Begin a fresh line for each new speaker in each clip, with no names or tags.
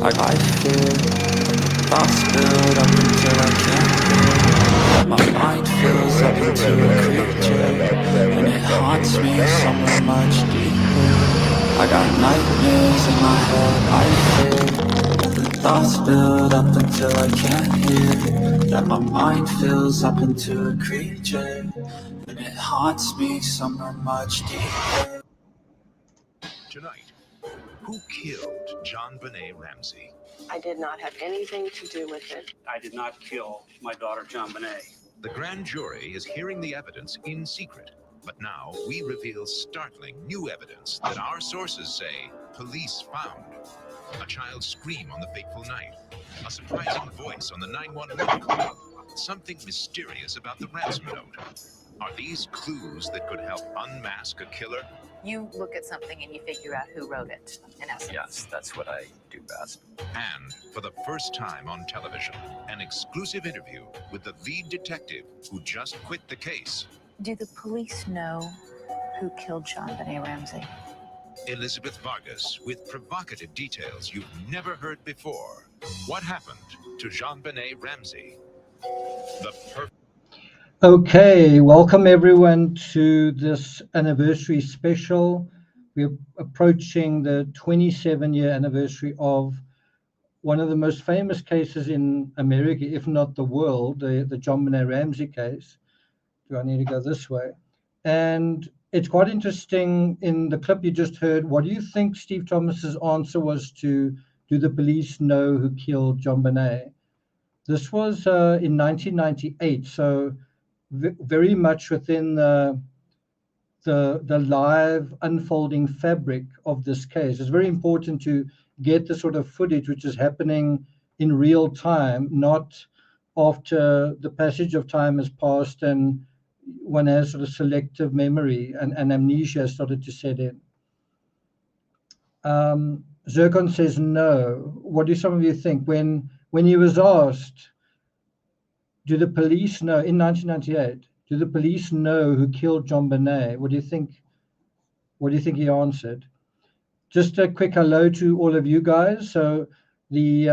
I fear thoughts build up until I can't hear. My mind fills up into a creature, and it haunts me somewhere much deeper. I got nightmares in my head, I fear the thoughts build up until I can't hear. That my mind fills up into a creature, and it haunts me somewhere much deeper.
Tonight, who killed JONBENET Ramsey?
I did not have anything to do with it.
I did not kill my daughter, JONBENET.
The grand jury is hearing the evidence in secret. But now we reveal startling new evidence that our sources say police found. A child's scream on the fateful night. A surprising voice on the 911 call. Something mysterious about the ransom note. Are these clues that could help unmask a killer?
You look at something and you figure out who wrote it, in essence.
Yes, that's what I do best.
And for the first time on television, an exclusive interview with the lead detective who just quit the case.
Do the police know who killed JONBENET Ramsey?
Elizabeth Vargas with provocative details you've never heard before. What happened to JONBENET Ramsey?
Okay, welcome everyone to this anniversary special. We're approaching the 27-year anniversary of one of the most famous cases in America, if not the world, the JONBENET Ramsey case. Do I need to go this way? And it's quite interesting in the clip you just heard. What do you think Steve Thomas's answer was to, do the police know who killed JONBENET? This was in 1998, so very much within the live unfolding fabric of this case. It's very important to get the sort of footage which is happening in real time, not after the passage of time has passed and one has sort of selective memory and amnesia started to set in. Zircon says no. What do some of you think? When he was asked, do the police know, in 1998, do the police know who killed JONBENET? What do you think? What do you think he answered? Just a quick hello to all of you guys. So the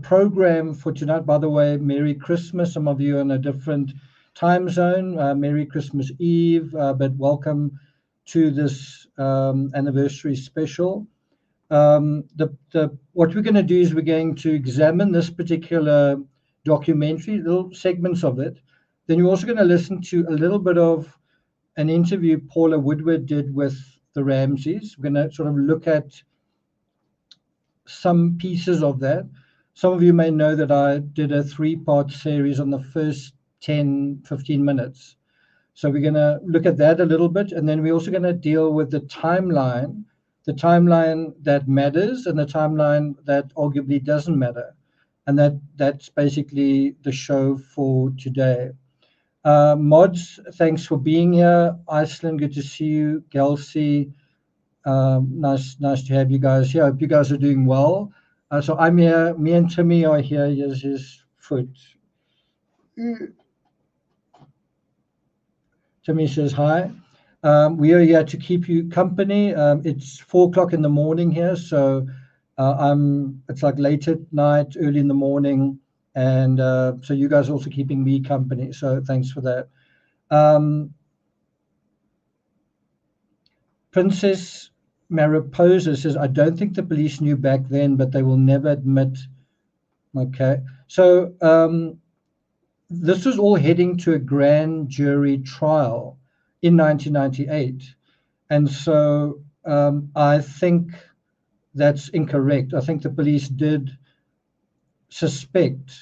program for tonight, by the way, Merry Christmas. Some of you are in a different time zone. Merry Christmas Eve, but welcome to this anniversary special. What we're going to do is we're going to examine this particular documentary, little segments of it. Then you're also going to listen to a little bit of an interview Paula Woodward did with the Ramseys. We're going to sort of look at some pieces of that. Some of you may know that I did a 3-part series on the first 10, 15 minutes. So we're going to look at that a little bit. And then we're also going to deal with the timeline that matters and the timeline that arguably doesn't matter. And that's basically the show for today. Mods, thanks for being here. Iceland, good to see you. Gelsey, nice to have you guys here. I hope you guys are doing well. So I'm here. Me and Timmy are here. Here's his foot. Timmy says hi. We are here to keep you company. It's 4 o'clock in the morning here, so it's like late at night, early in the morning, and so you guys are also keeping me company. So thanks for that. Princess Mariposa says, I don't think the police knew back then, but they will never admit. Okay, so this was all heading to a grand jury trial in 1998. And so I think that's incorrect. I think the police did suspect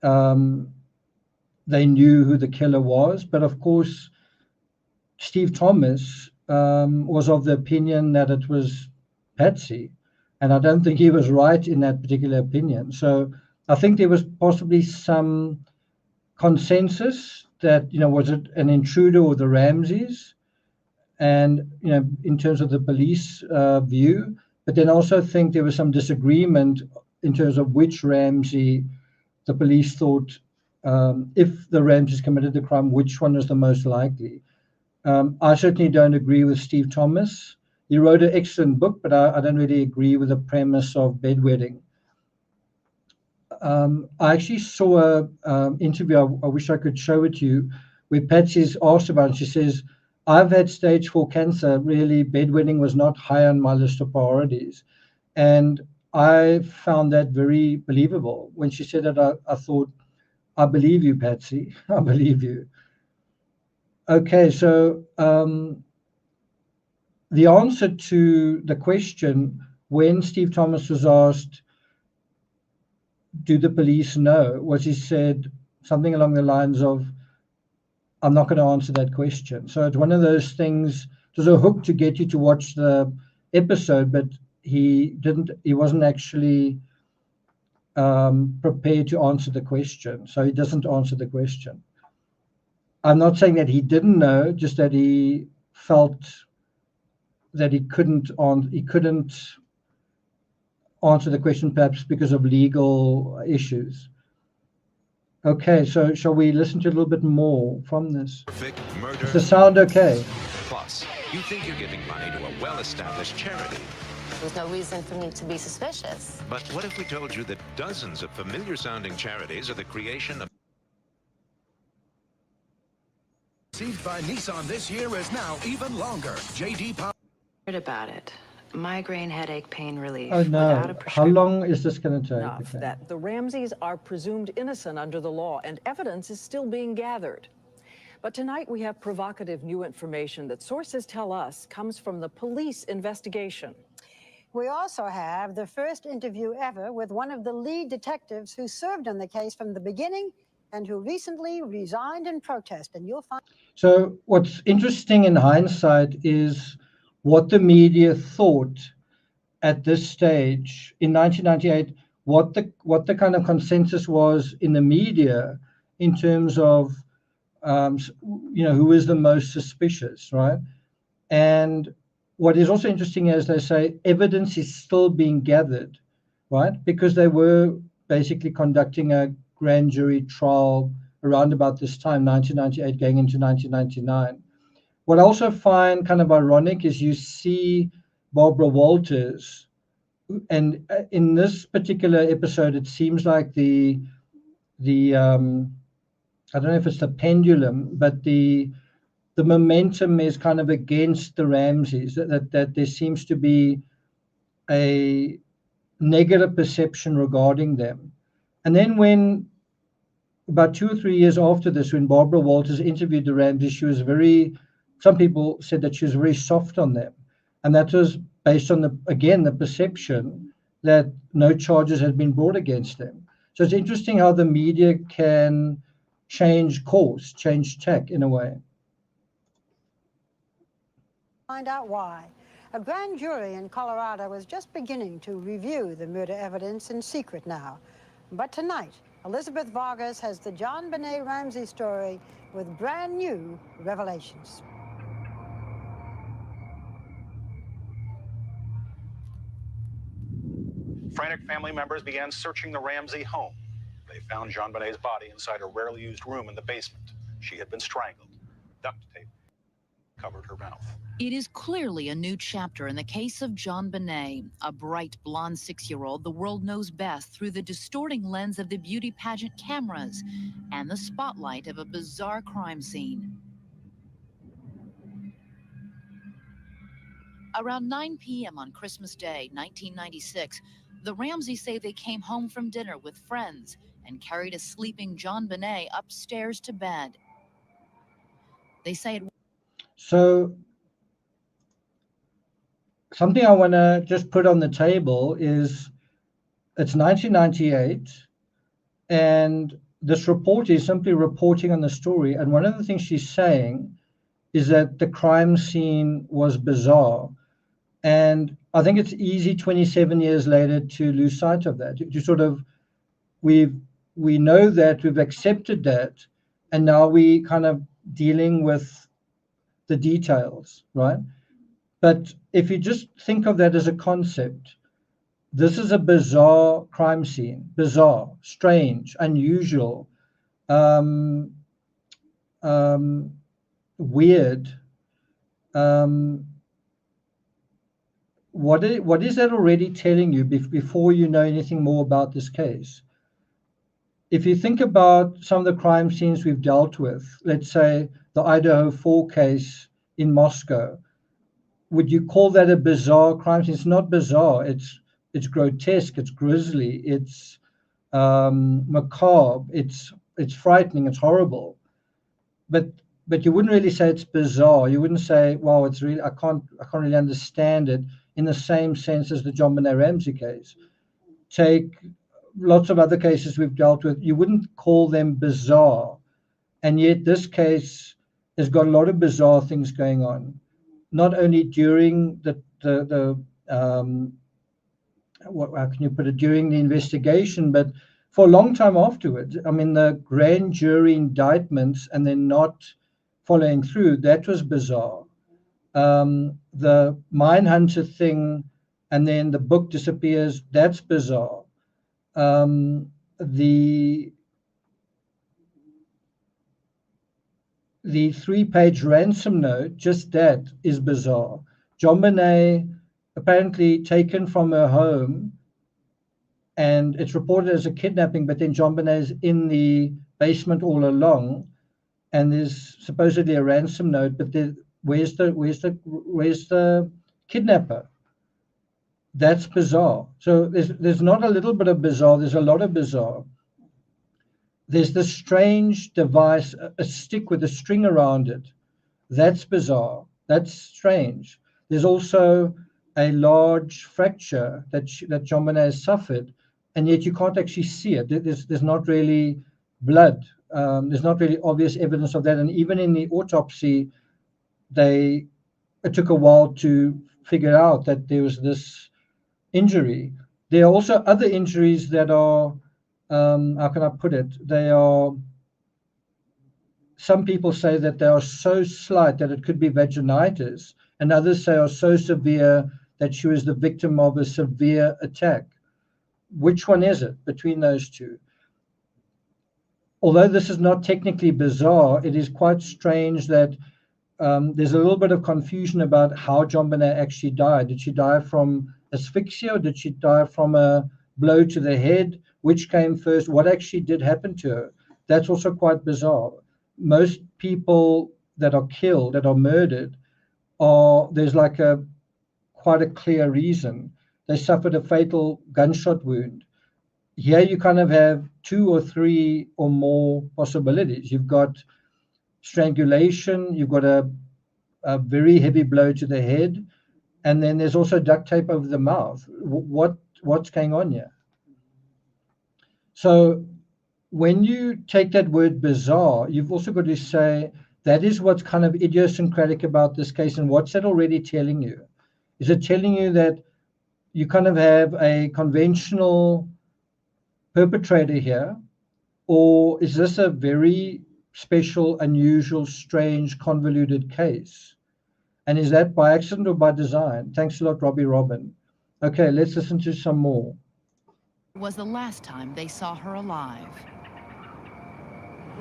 they knew who the killer was. But of course, Steve Thomas was of the opinion that it was Patsy. And I don't think he was right in that particular opinion. So I think there was possibly some consensus that, was it an intruder or the Ramseys? And, in terms of the police view, but then also think there was some disagreement in terms of which Ramsey the police thought, if the Ramseys committed the crime, which one was the most likely. I certainly don't agree with Steve Thomas. he wrote an excellent book, but I don't really agree with the premise of bedwetting. I actually saw an interview, I wish I could show it to you, where Patsy's asked about it. She says, I've had stage 4 cancer. Really, bedwetting was not high on my list of priorities. And I found that very believable. When she said that, I thought, I believe you, Patsy. I believe you. Okay, so the answer to the question, when Steve Thomas was asked, do the police know, was he said something along the lines of, I'm not going to answer that question. So it's one of those things, it was a hook to get you to watch the episode, but he wasn't actually prepared to answer the question. So he doesn't answer the question. I'm not saying that he didn't know, just that he felt that he couldn't answer the question, perhaps because of legal issues. Okay, so shall we listen to a little bit more from this?
Perfect murder.
Is the sound okay?
Plus, you think you're giving money to a well-established charity.
There's no reason for me to be suspicious.
But what if we told you that dozens of familiar-sounding charities are the creation of...
Received by Nissan this year is now even longer. JD Power.
Heard about it. Migraine, headache, pain relief.
Oh
without a
no, how
prescription.
long is this going to take?
Enough
Okay.
that the Ramseys are presumed innocent under the law, and evidence is still being gathered. But tonight we have provocative new information that sources tell us comes from the police investigation.
We also have the first interview ever with one of the lead detectives who served on the case from the beginning and who recently resigned in protest. And you'll find.
So what's interesting in hindsight is what the media thought at this stage in 1998, what the kind of consensus was in the media in terms of who is the most suspicious, right? And what is also interesting is they say evidence is still being gathered, right? Because they were basically conducting a grand jury trial around about this time, 1998, going into 1999. What I also find kind of ironic is you see Barbara Walters, and in this particular episode, it seems like the I don't know if it's the pendulum, but the momentum is kind of against the Ramseys, that there seems to be a negative perception regarding them. And then when, about 2 or 3 years after this, when Barbara Walters interviewed the Ramseys, she was some people said that she was very soft on them. And that was based on, the perception that no charges had been brought against them. So it's interesting how the media can change course, change tack in a way.
Find out why. A grand jury in Colorado is just beginning to review the murder evidence in secret now. But tonight, Elizabeth Vargas has the JonBenet Ramsey story with brand new revelations.
Frantic family members began searching the Ramsey home. They found JonBenet's body inside a rarely used room in the basement. She had been strangled. Duct tape covered her mouth.
It is clearly a new chapter in the case of JonBenet, a bright blonde 6-year-old the world knows best through the distorting lens of the beauty pageant cameras and the spotlight of a bizarre crime scene. Around 9 p.m. on Christmas Day, 1996, the Ramseys say they came home from dinner with friends and carried a sleeping JonBenet upstairs to bed. They say it.
So something I want to just put on the table is it's 1998, and this reporter is simply reporting on the story. And one of the things she's saying is that the crime scene was bizarre. And I think it's easy 27 years later to lose sight of that. To sort of, we know that, we've accepted that, and now we kind of dealing with the details, right? But if you just think of that as a concept, this is a bizarre crime scene, bizarre, strange, unusual, weird. what is that already telling you before you know anything more about this case? If you think about some of the crime scenes we've dealt with, let's say the Idaho 4 case in Moscow, would you call that a bizarre crime scene? It's not bizarre. It's grotesque. It's grisly. It's macabre. It's frightening. It's horrible. But you wouldn't really say it's bizarre. You wouldn't say, "Wow, it's really I can't really understand it," in the same sense as the JonBenet Ramsey case. Take lots of other cases we've dealt with. You wouldn't call them bizarre, and yet this case has got a lot of bizarre things going on. Not only during how can you put it, during the investigation, but for a long time afterwards. I mean, the grand jury indictments and then not following through, that was bizarre. The Mindhunter thing, and then the book disappears, that's bizarre. The 3-page ransom note, just that is bizarre. JonBenet apparently taken from her home, and it's reported as a kidnapping, but then JonBenet is in the basement all along, and there's supposedly a ransom note, but where's the kidnapper? That's bizarre. So there's not a little bit of bizarre, there's a lot of bizarre. There's this strange device, a stick with a string around it. That's bizarre. That's strange. There's also a large fracture that JonBenet has suffered, and yet you can't actually see it. There's not really blood. There's not really obvious evidence of that. And even in the autopsy, it took a while to figure out that there was this injury. There are also other injuries that are, how can I put it? Some people say that they are so slight that it could be vaginitis, and others say are so severe that she was the victim of a severe attack. Which one is it between those two? Although this is not technically bizarre, it is quite strange that there's a little bit of confusion about how JonBenet actually died. Did she die from asphyxia, or did she die from a blow to the head? Which came first? What actually did happen to her? That's also quite bizarre. Most people that are killed, that are murdered, there's like quite a clear reason. They suffered a fatal gunshot wound. Here you kind of have 2 or 3 or more possibilities. You've got strangulation, you've got a very heavy blow to the head, and then there's also duct tape over the mouth. What's going on here? So when you take that word bizarre, you've also got to say that is what's kind of idiosyncratic about this case. And what's that already telling you? Is it telling you that you kind of have a conventional perpetrator here, or is this a very special, unusual, strange, convoluted case? And is that by accident or by design? Thanks a lot, Robbie Robin. Okay, let's listen to some more.
Was the last time they saw her alive.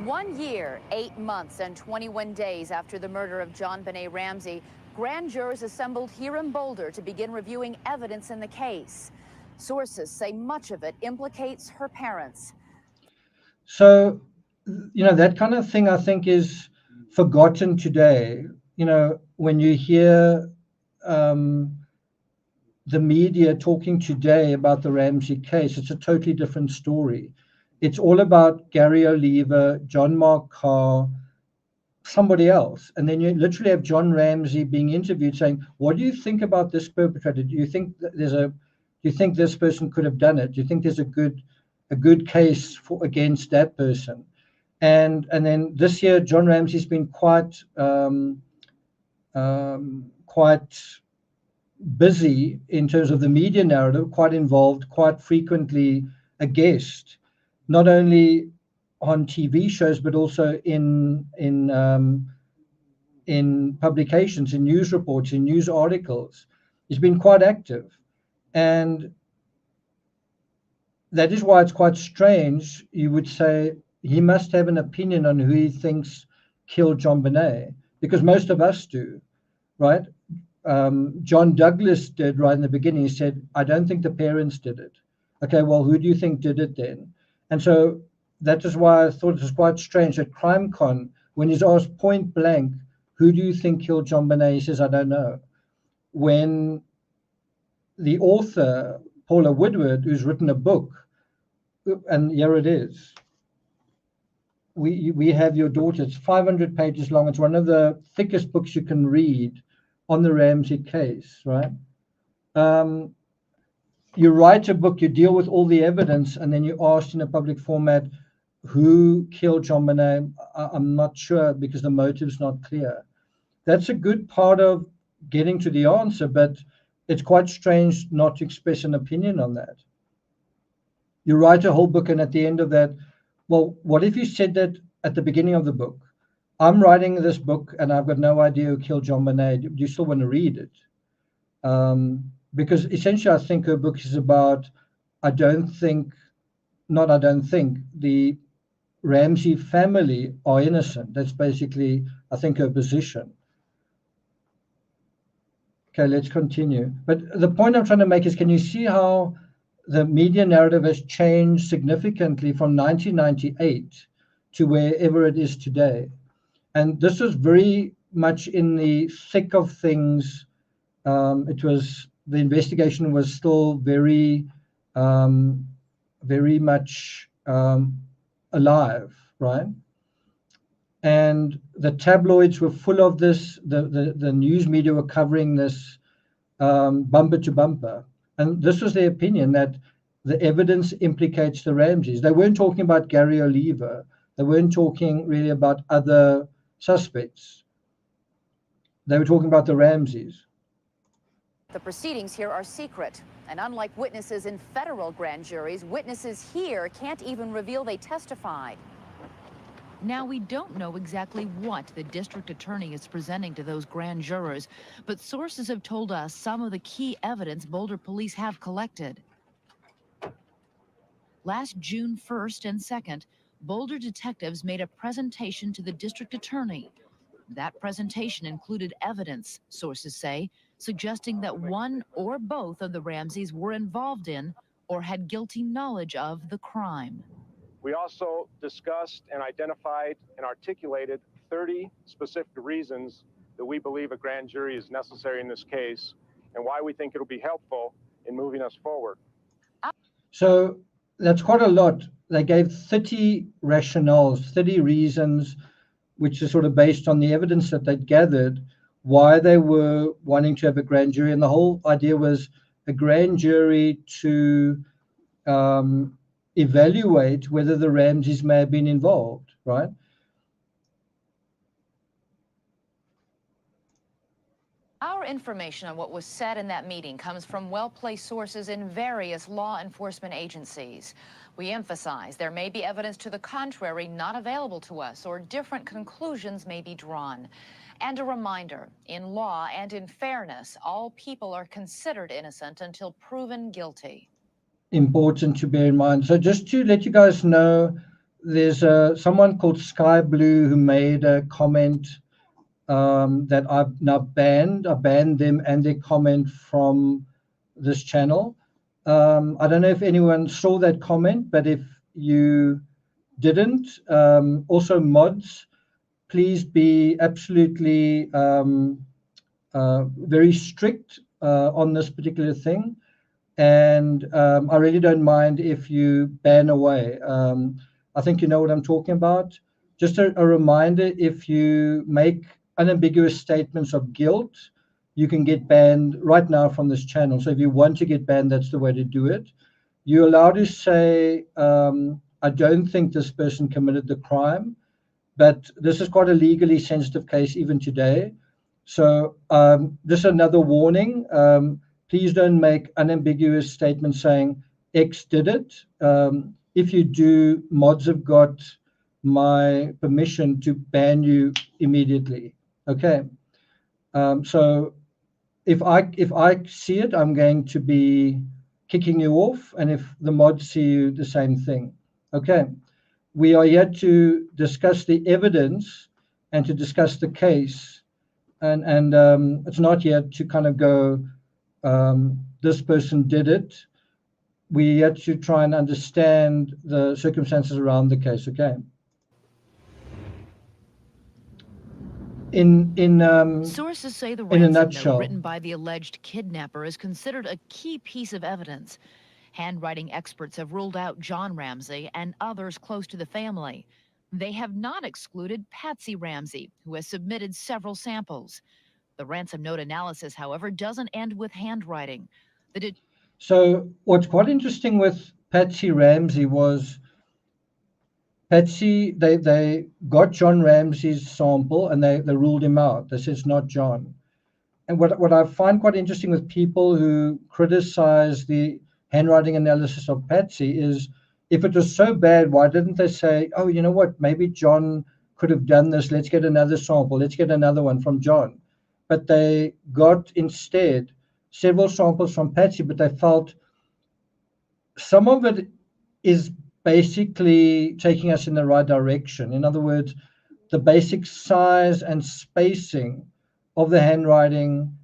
1 year, 8 months, and 21 days after the murder of JonBenet Ramsey, grand jurors assembled here in Boulder to begin reviewing evidence in the case. Sources say much of it implicates her parents.
So, that kind of thing I think is forgotten today. When you hear the media talking today about the Ramsey case, it's a totally different story. It's all about Gary Oliva, John Mark Carr, somebody else. And then you literally have John Ramsey being interviewed saying, what do you think about this perpetrator? Do you think this person could have done it? Do you think there's a good case against that person? And then this year, John Ramsey's been quite busy in terms of the media narrative, quite involved, quite frequently a guest, not only on TV shows, but also in publications, in news reports, in news articles. He's been quite active. And that is why it's quite strange. You would say he must have an opinion on who he thinks killed JonBenet, because most of us do, right? John Douglas did right in the beginning. He said, I don't think the parents did it. Okay, well, who do you think did it then? And so that is why I thought it was quite strange at CrimeCon, when he's asked point blank, who do you think killed JonBenet? He says, I don't know. When the author, Paula Woodward, who's written a book, and here it is. We have your daughter. It's 500 pages long. It's one of the thickest books you can read on the Ramsey case, right? You write a book, you deal with all the evidence, and then you ask in a public format, who killed JonBenet? I'm not sure because the motive's not clear. That's a good part of getting to the answer, but it's quite strange not to express an opinion on that. You write a whole book, and at the end of that, well, what if you said that at the beginning of the book? I'm writing this book, and I've got no idea who killed JonBenet. Do you still want to read it? Because essentially, I think her book is about, the Ramsey family are innocent. That's basically, I think, her position. Okay, let's continue. But the point I'm trying to make is, can you see how the media narrative has changed significantly from 1998 to wherever it is today? And this was very much in the thick of things. The investigation was still very much alive, right? And the tabloids were full of this. The news media were covering this bumper to bumper. And this was their opinion, that the evidence implicates the Ramseys. They weren't talking about Gary Oliver. They weren't talking really about other suspects. They were talking about the Ramseys.
The proceedings here are secret, and unlike witnesses in federal grand juries, witnesses here can't even reveal they testified.
Now, we don't know exactly what the district attorney is presenting to those grand jurors, but sources have told us some of the key evidence Boulder police have collected. Last June 1st and 2nd, Boulder detectives made a presentation to the district attorney. That presentation included evidence, sources say, suggesting that one or both of the Ramseys were involved in or had guilty knowledge of the crime.
We also discussed and identified and articulated 30 specific reasons that we believe a grand jury is necessary in this case and why we think it'll be helpful in moving us forward.
So that's quite a lot. They gave 30 rationales, 30 reasons, which is sort of based on the evidence that they'd gathered, why they were wanting to have a grand jury. And the whole idea was a grand jury to evaluate whether the Ramseys may have been involved, right?
Our information on what was said in that meeting comes from well-placed sources in various law enforcement agencies. We emphasize there may be evidence to the contrary not available to us, or different conclusions may be drawn. And a reminder, in law and in fairness, all people are considered innocent until proven guilty. Important to bear in mind. So just to let you guys know, there's someone called Sky Blue who made a comment that I've now banned. I banned them and their comment from this channel. I don't know if anyone saw that comment, but if you didn't, also mods, please be absolutely very strict on this particular thing. And I really don't mind if you ban away. I think you know what I'm talking about. Just a reminder, if you make unambiguous statements of guilt, you can get banned right now from this channel. So if you want to get banned, that's the way to do it. You're allowed to say, I don't think this person committed the crime, but this is quite a legally sensitive case even today. So just another warning. Please don't make unambiguous statements saying X did it. If you do, mods have got my permission to ban you immediately. Okay. So if I see it, I'm going to be kicking you off, and if the mods see you, the same thing. Okay. We are here to discuss the evidence and to discuss the case.
and it's not yet to kind of go, this person did it. We yet to try and understand the circumstances around the case. Okay.
Sources say the
in a
ransom note
nutshell,
written by the alleged kidnapper is considered a key piece of evidence. Handwriting experts have ruled out John Ramsey and others close to the family. They have not excluded Patsy Ramsey, who has submitted several samples. The ransom note analysis, however, doesn't end with handwriting.
So what's quite interesting with Patsy Ramsey was Patsy, they got John Ramsey's sample and they ruled him out. They said it's not John. And what I find quite interesting with people who criticize the handwriting analysis of Patsy is, if it was so bad, why didn't they say, oh, you know what, maybe John could have done this. Let's get another sample. Let's get another one from John. But they got instead several samples from Patsy, but they felt some of it is basically taking us in the right direction. In other words, the basic size and spacing of the handwriting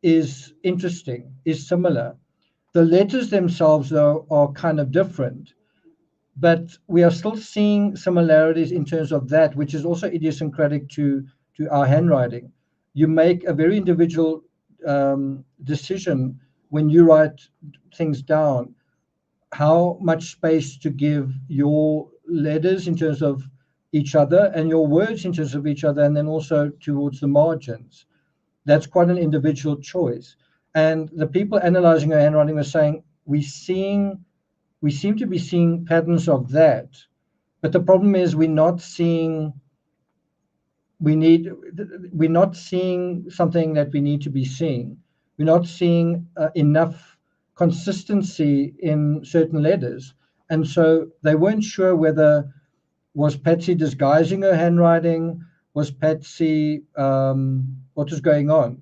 is interesting, is similar. The letters themselves, though, are kind of different, but we are still seeing similarities in terms of that, which is also idiosyncratic to our handwriting. You make a very individual decision when you write things down, how much space to give your letters in terms of each other and your words in terms of each other, and then also towards the margins. That's quite an individual choice. And the people analyzing her handwriting were saying, we seem to be seeing patterns of that. But the problem is we're not seeing something that we need to be seeing. We're not seeing enough consistency in certain letters. And so they weren't sure whether was Patsy disguising her handwriting, was Patsy, what was going on?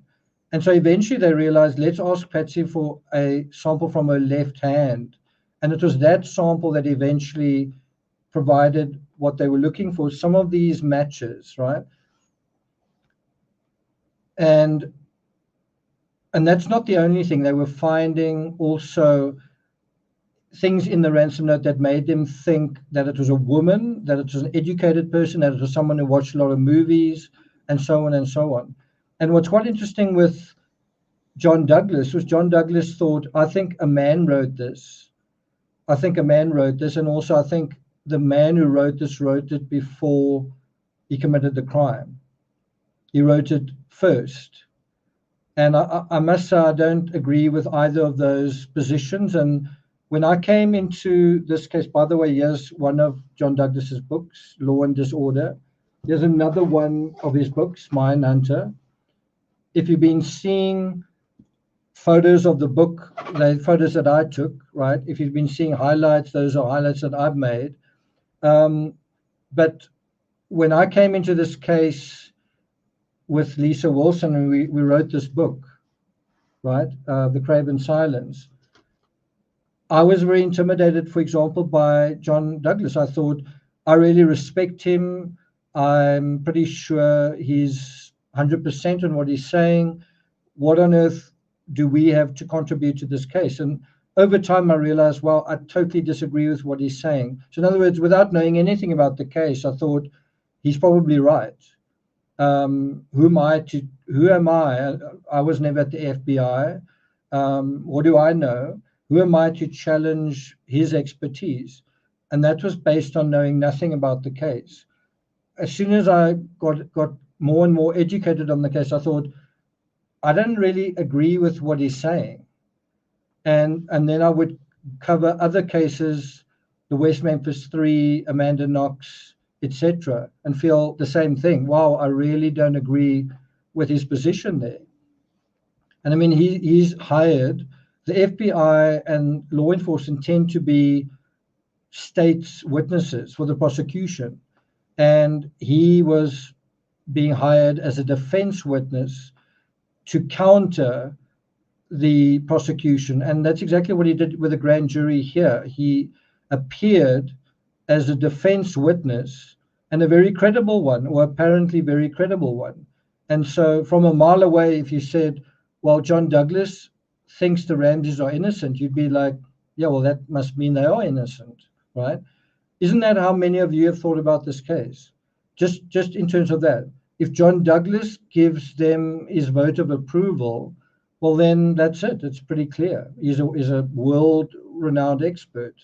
And so eventually they realized, let's ask Patsy for a sample from her left hand. And it was that sample that eventually provided what they were looking for, some of these matches, right? And that's not the only thing. They were finding also things in the ransom note that made them think that it was a woman, that it was an educated person, that it was someone who watched a lot of movies, and so on and so on. And what's quite interesting with John Douglas was John Douglas thought, I think a man wrote this. I think a man wrote this, and also I think the man who wrote this wrote it before he committed the crime. He wrote it first. And I must say I don't agree with either of those positions. And when I came into this case, by the way, here's one of John Douglas's books, Law and Disorder. There's another one of his books, Mindhunter. If you've been seeing photos of the book, the photos that I took, right? If you've been seeing highlights, those are highlights that I've made. But when I came into this case with Lisa Wilson, and we wrote this book, right? The Craven Silence. I was very intimidated, for example, by John Douglas. I thought, I really respect him. I'm pretty sure he's 100% on what he's saying. What on earth do we have to contribute to this case? And over time, I realized, well, I totally disagree with what he's saying. So in other words, without knowing anything about the case, I thought he's probably right. Who am I? I was never at the FBI. What do I know? Who am I to challenge his expertise? And that was based on knowing nothing about the case. As soon as I got more and more educated on the case, I thought, I don't really agree with what he's saying. And then I would cover other cases, the West Memphis 3, Amanda Knox, etc., and feel the same thing. Wow, I really don't agree with his position there. And I mean, he's hired. The FBI and law enforcement tend to be state's witnesses for the prosecution. And he was being hired as a defense witness to counter the prosecution. And that's exactly what he did with the grand jury here. He appeared as a defense witness, and a very credible one, or apparently very credible one. And so from a mile away, if you said, well, John Douglas thinks the Ramseys are innocent, you'd be like, yeah, well, that must mean they are innocent, right? Isn't that how many of you have thought about this case? Just in terms of that. If John Douglas gives them his vote of approval, well, then that's it. It's pretty clear. He's a world-renowned expert.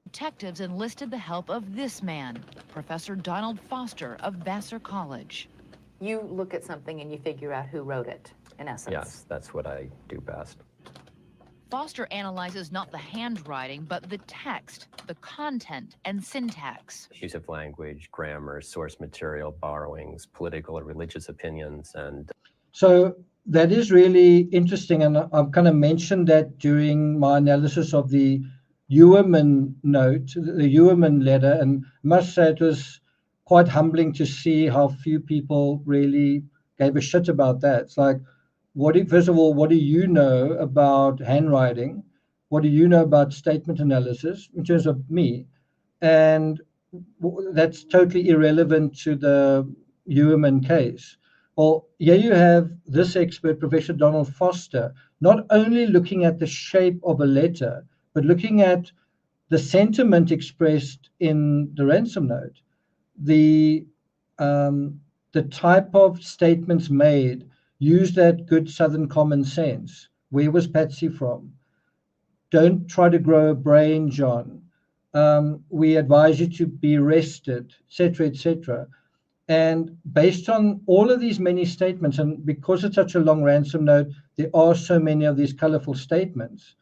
Detectives enlisted the help of this man, Professor Donald Foster of Vassar College.
You look at something and you figure out who wrote it, in essence.
Yes, that's what I do best.
Foster analyzes not the handwriting, but the text, the content, and syntax.
Use of language, grammar, source material, borrowings, political or religious opinions, and...
So that is really interesting, and I've kind of mentioned that during my analysis of the Ewerman note, the Ewerman letter, and I must say it was quite humbling to see how few people really gave a shit about that. It's like, first of all, what do you know about handwriting? What do you know about statement analysis in terms of me? And that's totally irrelevant to the Ewerman case. Well, here you have this expert, Professor Donald Foster, not only looking at the shape of a letter, but looking at the sentiment expressed in the ransom note, the type of statements made. Use that good Southern common sense. Where was Patsy from? Don't try to grow a brain, John. We advise you to be rested, etc., etc. And based on all of these many statements, and because it's such a long ransom note, there are so many of these colorful statements.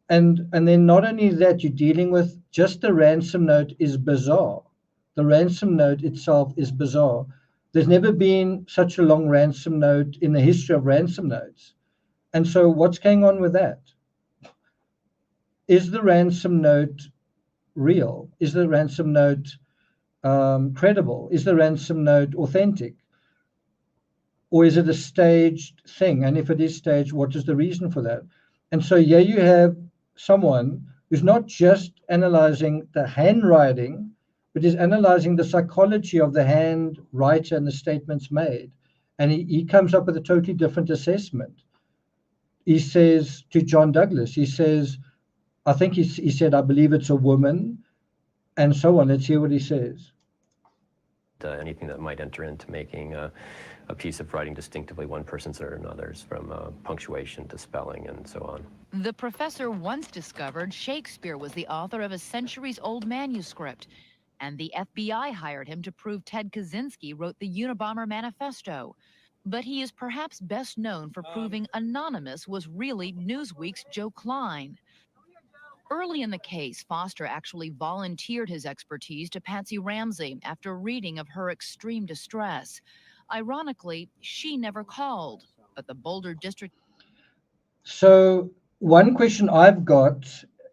And then not only that, you're dealing with just the ransom note is bizarre. The ransom note itself is bizarre. There's never been such a long ransom note in the history of ransom notes. And so what's going on with that? Is the ransom note real? Is the ransom note credible? Is the ransom note authentic? Or is it a staged thing? And if it is staged, what is the reason for that? And so here you have someone who's not just analyzing the handwriting, but is analyzing the psychology of the handwriter and the statements made. And he comes up with a totally different assessment. He says to John Douglas, he says, I think he said, I believe it's a woman, and so on. Let's hear what he says.
Anything that might enter into making a piece of writing distinctively one person's or another's, from punctuation to spelling and so on.
The professor once discovered Shakespeare was the author of a centuries-old manuscript, and the FBI hired him to prove Ted Kaczynski wrote the Unabomber Manifesto. But he is perhaps best known for proving Anonymous was really Newsweek's Joe Klein. Early in the case, Foster actually volunteered his expertise to Patsy Ramsey after reading of her extreme distress. Ironically, she never called, but the Boulder District...
So one question I've got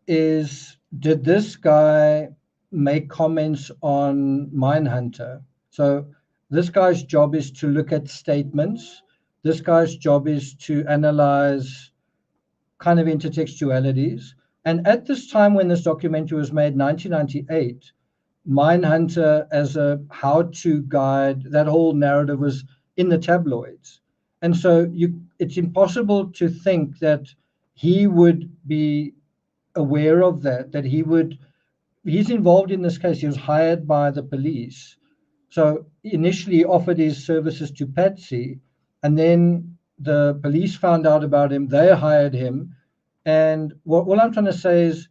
is, did this guy make comments on Mindhunter? So this guy's job is to look at statements. This guy's job is to analyze kind of intertextualities. And at this time when this documentary was made, 1998, Mindhunter as a how-to guide, that whole narrative was in the tabloids. And so it's impossible to think that he would be aware of that he's involved in this case. He was hired by the police. So initially offered his services to Patsy, and then the police found out about him. They hired him. And what I'm trying to say is,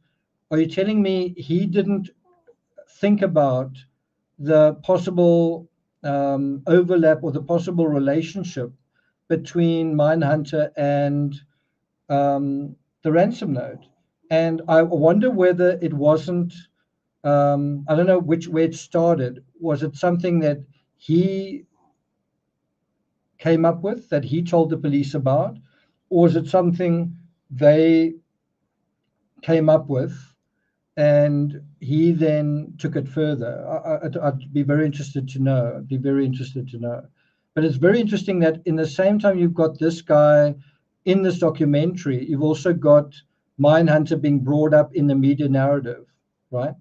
are you telling me he didn't think about the possible overlap or the possible relationship between Mindhunter and the ransom note? And I wonder whether it wasn't, I don't know where it started. Was it something that he came up with, that he told the police about? Or was it something they came up with and he then took it further? I'd be very interested to know. I'd be very interested to know. But it's very interesting that in the same time you've got this guy in this documentary, you've also got Mindhunter being brought up in the media narrative, right?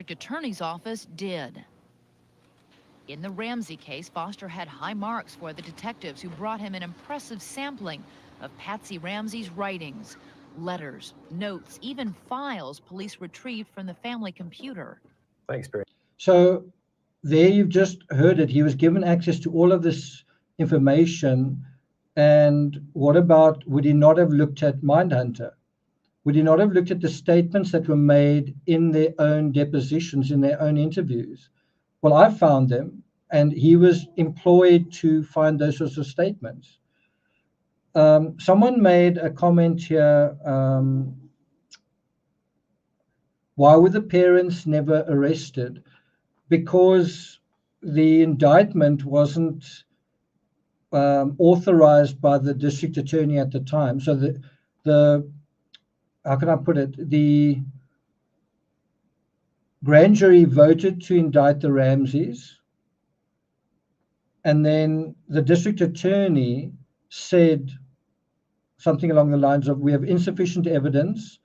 Attorney's office did. In the Ramsey case, Foster had high marks for the detectives who brought him an impressive sampling of Patsy Ramsey's writings, letters, notes, even files police retrieved from the family computer.
My experience.
So there you've just heard it. He was given access to all of this information. And what about, would he not have looked at Mindhunter? Would he not have looked at the statements that were made in their own depositions, in their own interviews? Well, I found them, and he was employed to find those sorts of statements. Someone made a comment here, why were the parents never arrested? Because the indictment wasn't authorized by the district attorney at the time. So the how can I put it? The grand jury voted to indict the Ramseys, and then the district attorney said something along the lines of, we have insufficient evidence,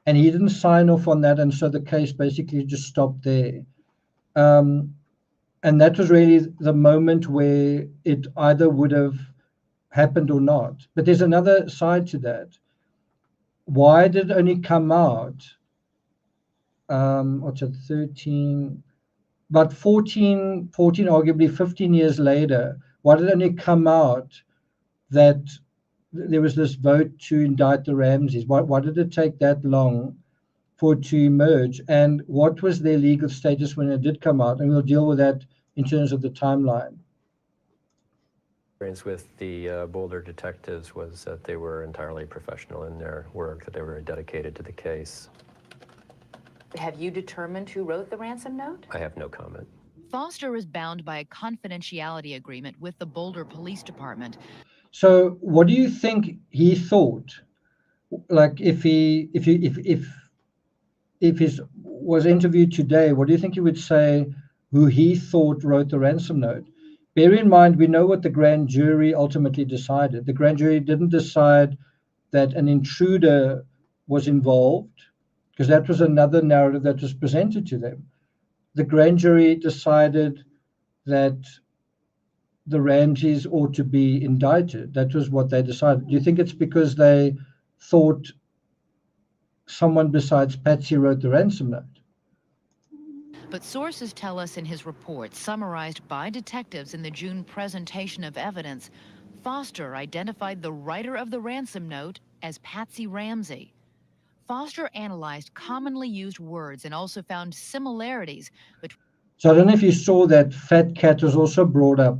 and he didn't sign off on that, and so the case basically just stopped there. And that was really the moment where it either would have happened or not. But there's another side to that. Why did it only come out, what's it, 13, about 14, arguably 15 years later, why did it only come out that there was this vote to indict the Ramseys? Why did it take that long for it to emerge? And what was their legal status when it did come out? And we'll deal with that in terms of the timeline.
Experience with the Boulder detectives was that they were entirely professional in their work, that they were dedicated to the case.
Have you determined who wrote the ransom note?
I have no comment.
Foster is bound by a confidentiality agreement with the Boulder Police Department.
So what do you think he thought? Like if he was interviewed today, what do you think he would say who he thought wrote the ransom note? Bear in mind, we know what the grand jury ultimately decided. The grand jury didn't decide that an intruder was involved, because that was another narrative that was presented to them. The grand jury decided that the Ramseys ought to be indicted. That was what they decided. Do you think it's because they thought someone besides Patsy wrote the ransom note?
But sources tell us in his report, summarized by detectives in the June presentation of evidence, Foster identified the writer of the ransom note as Patsy Ramsey. Foster analyzed commonly used words and also found similarities between...
So I don't know if you saw that fat cat was also brought up.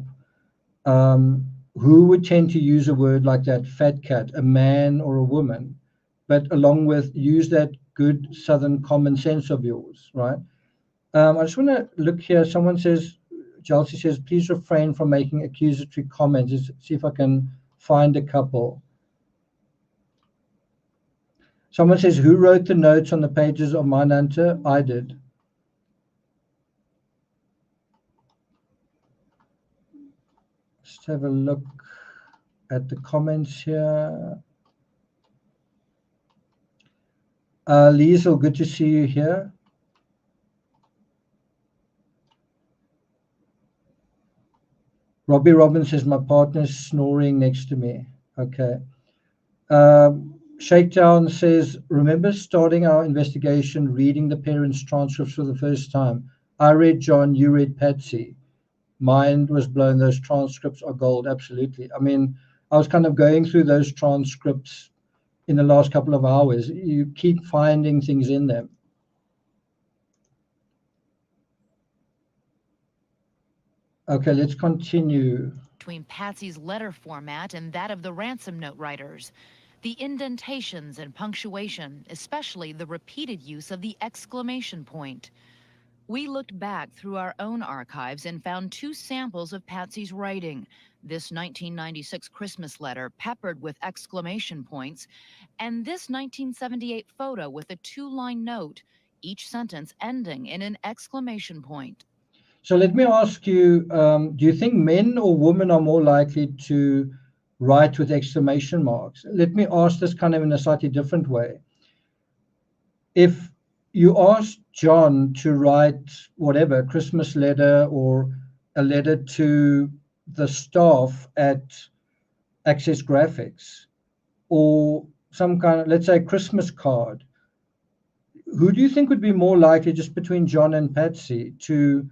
Who would tend to use a word like that, fat cat, a man or a woman, but along with use that good Southern common sense of yours, right? I just want to look here. Someone says, Chelsea says, please refrain from making accusatory comments. Let's see if I can find a couple. Someone says, who wrote the notes on the pages of Mindhunter? I did. Let's have a look at the comments here. Liesel, good to see you here. Robbie Robbins says, my partner's snoring next to me. Okay. Shakedown says, remember starting our investigation, reading the parents' transcripts for the first time. I read John, you read Patsy. Mind was blown. Those transcripts are gold. Absolutely. I mean, I was kind of going through those transcripts in the last couple of hours. You keep finding things in them. Okay, let's continue.
Between Patsy's letter format and that of the ransom note writers. The indentations and punctuation, especially the repeated use of the exclamation point. We looked back through our own archives and found two samples of Patsy's writing. This 1996 Christmas letter peppered with exclamation points, and this 1978 photo with a two-line note, each sentence ending in an exclamation point.
So let me ask you, do you think men or women are more likely to write with exclamation marks? Let me ask this kind of in a slightly different way. If you asked John to write whatever, a Christmas letter or a letter to the staff at Access Graphics, or some kind of, let's say, Christmas card, who do you think would be more likely, just between John and Patsy, to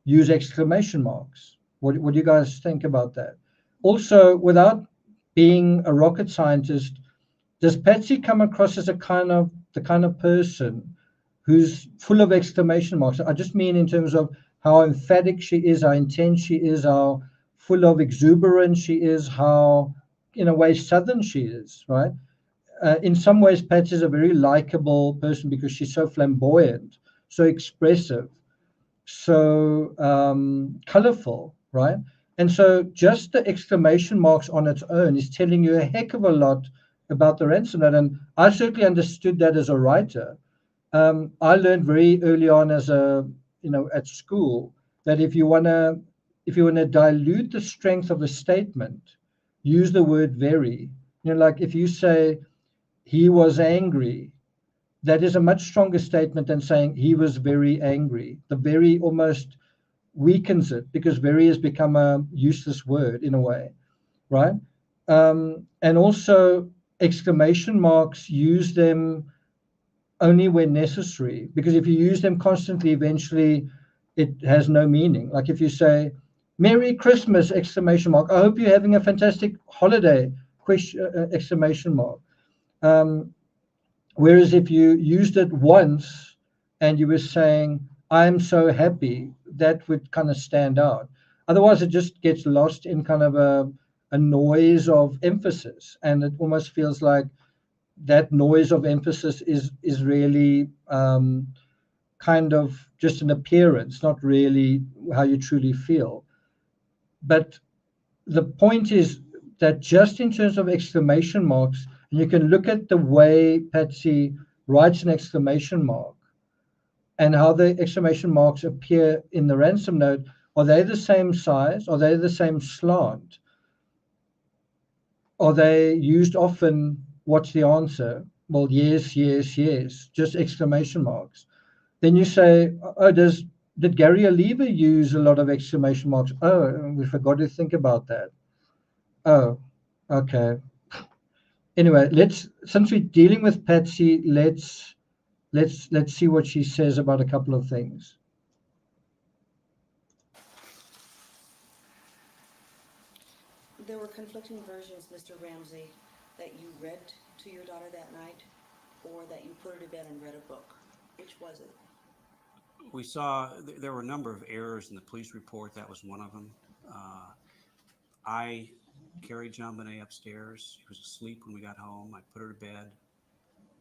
use exclamation marks? What do you guys think about that? Also, without being a rocket scientist, does Patsy come across as the kind of person who's full of exclamation marks? I just mean in terms of how emphatic she is, how intense she is, how full of exuberance she is, how, in a way, southern she is, right? In some ways, Patsy is a very likable person because she's so flamboyant, so expressive, so colorful, right? And so just the exclamation marks on its own is telling you a heck of a lot about the ransom note. And I certainly understood that as a writer. I learned very early on at school, that if you want to dilute the strength of a statement, use the word very. Like if you say he was angry, that is a much stronger statement than saying he was very angry. The very almost weakens it, because very has become a useless word in a way, right? And also exclamation marks, use them only when necessary, because if you use them constantly, eventually it has no meaning. Like if you say Merry Christmas, exclamation mark, I hope you're having a fantastic holiday, exclamation mark. Whereas if you used it once and you were saying I'm so happy, that would kind of stand out. Otherwise it just gets lost in kind of a noise of emphasis, and it almost feels like that noise of emphasis is really kind of just an appearance, not really how you truly feel. But the point is that just in terms of exclamation marks, and you can look at the way Patsy writes an exclamation mark and how the exclamation marks appear in the ransom note. Are they the same size? Are they the same slant? Are they used often? What's the answer? Well, yes, yes, yes, just exclamation marks. Then you say, oh, did Gary Oliva use a lot of exclamation marks? Oh, we forgot to think about that. Oh, okay. Anyway, since we're dealing with Patsy, let's see what she says about a couple of things.
There were conflicting versions, Mr. Ramsey, that you read to your daughter that night, or that you put her to bed and read a book. Which was it?
We saw there were a number of errors in the police report. That was one of them. I carried JonBenet upstairs. He was asleep when we got home. I put her to bed.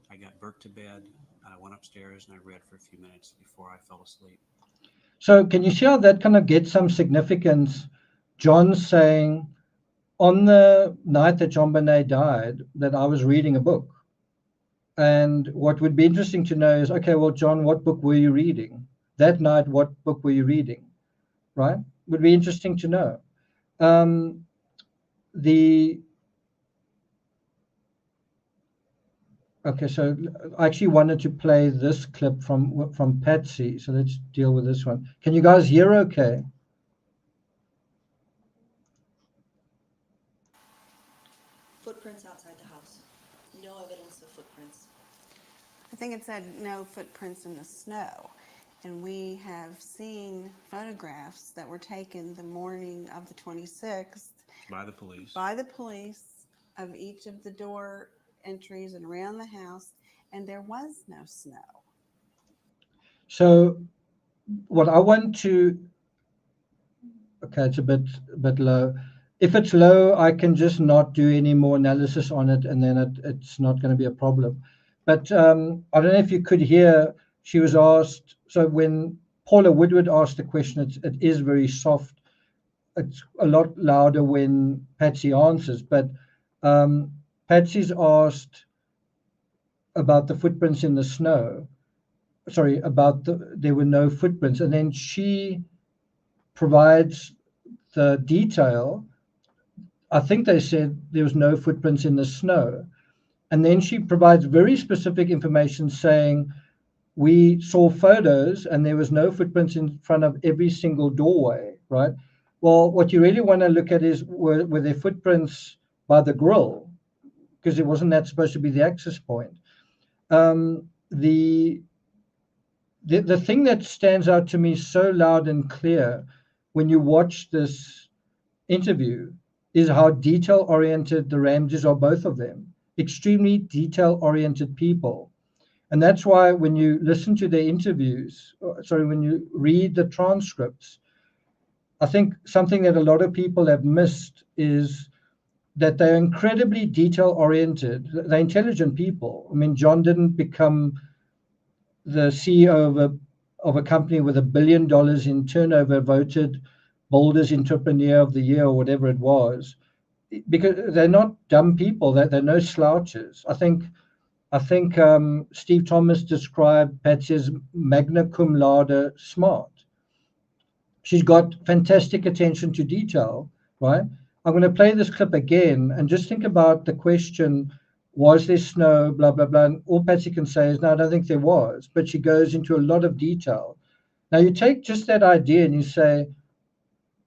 I got Burke to bed. And I went upstairs and I read for a few minutes before I fell asleep.
So can you see how that kind of gets some significance? John saying, on the night that JonBenet died, that I was reading a book. And what would be interesting to know is, okay, well, John, what book were you reading? That night, what book were you reading? Right? Would be interesting to know. Okay, so I actually wanted to play this clip from Patsy. So let's deal with this one. Can you guys hear okay?
Footprints outside the house. No evidence of footprints.
I think it said no footprints in the snow. And we have seen photographs that were taken the morning of the 26th.
By the police.
By the police, of each of the door entries and around the house, and there was no snow.
So what I want to, okay, it's a bit low. If it's low, I can just not do any more analysis on it, and then it's not going to be a problem. But I don't know if you could hear, she was asked, so when Paula Woodward asked the question, it is very soft. It's a lot louder when Patsy answers, but Patsy's asked about the footprints in the snow. Sorry, about there were no footprints. And then she provides the detail. I think they said there was no footprints in the snow. And then she provides very specific information saying, we saw photos and there was no footprints in front of every single doorway, right? Well, what you really want to look at is were there footprints by the grill, because it wasn't that supposed to be the access point. The thing that stands out to me so loud and clear when you watch this interview is how detail-oriented the Ramseys are, both of them. Extremely detail-oriented people. And that's why when you listen to their interviews, when you read the transcripts, I think something that a lot of people have missed is that they're incredibly detail-oriented. They're intelligent people. I mean, John didn't become the CEO of a company with $1 billion in turnover, voted Boulder's Entrepreneur of the Year or whatever it was, because they're not dumb people. They're no slouches. I think Steve Thomas described Patsy as magna cum laude smart. She's got fantastic attention to detail, right? I'm going to play this clip again and just think about the question, was there snow, blah, blah, blah. And all Patsy can say is, no, I don't think there was. But she goes into a lot of detail. Now, you take just that idea and you say,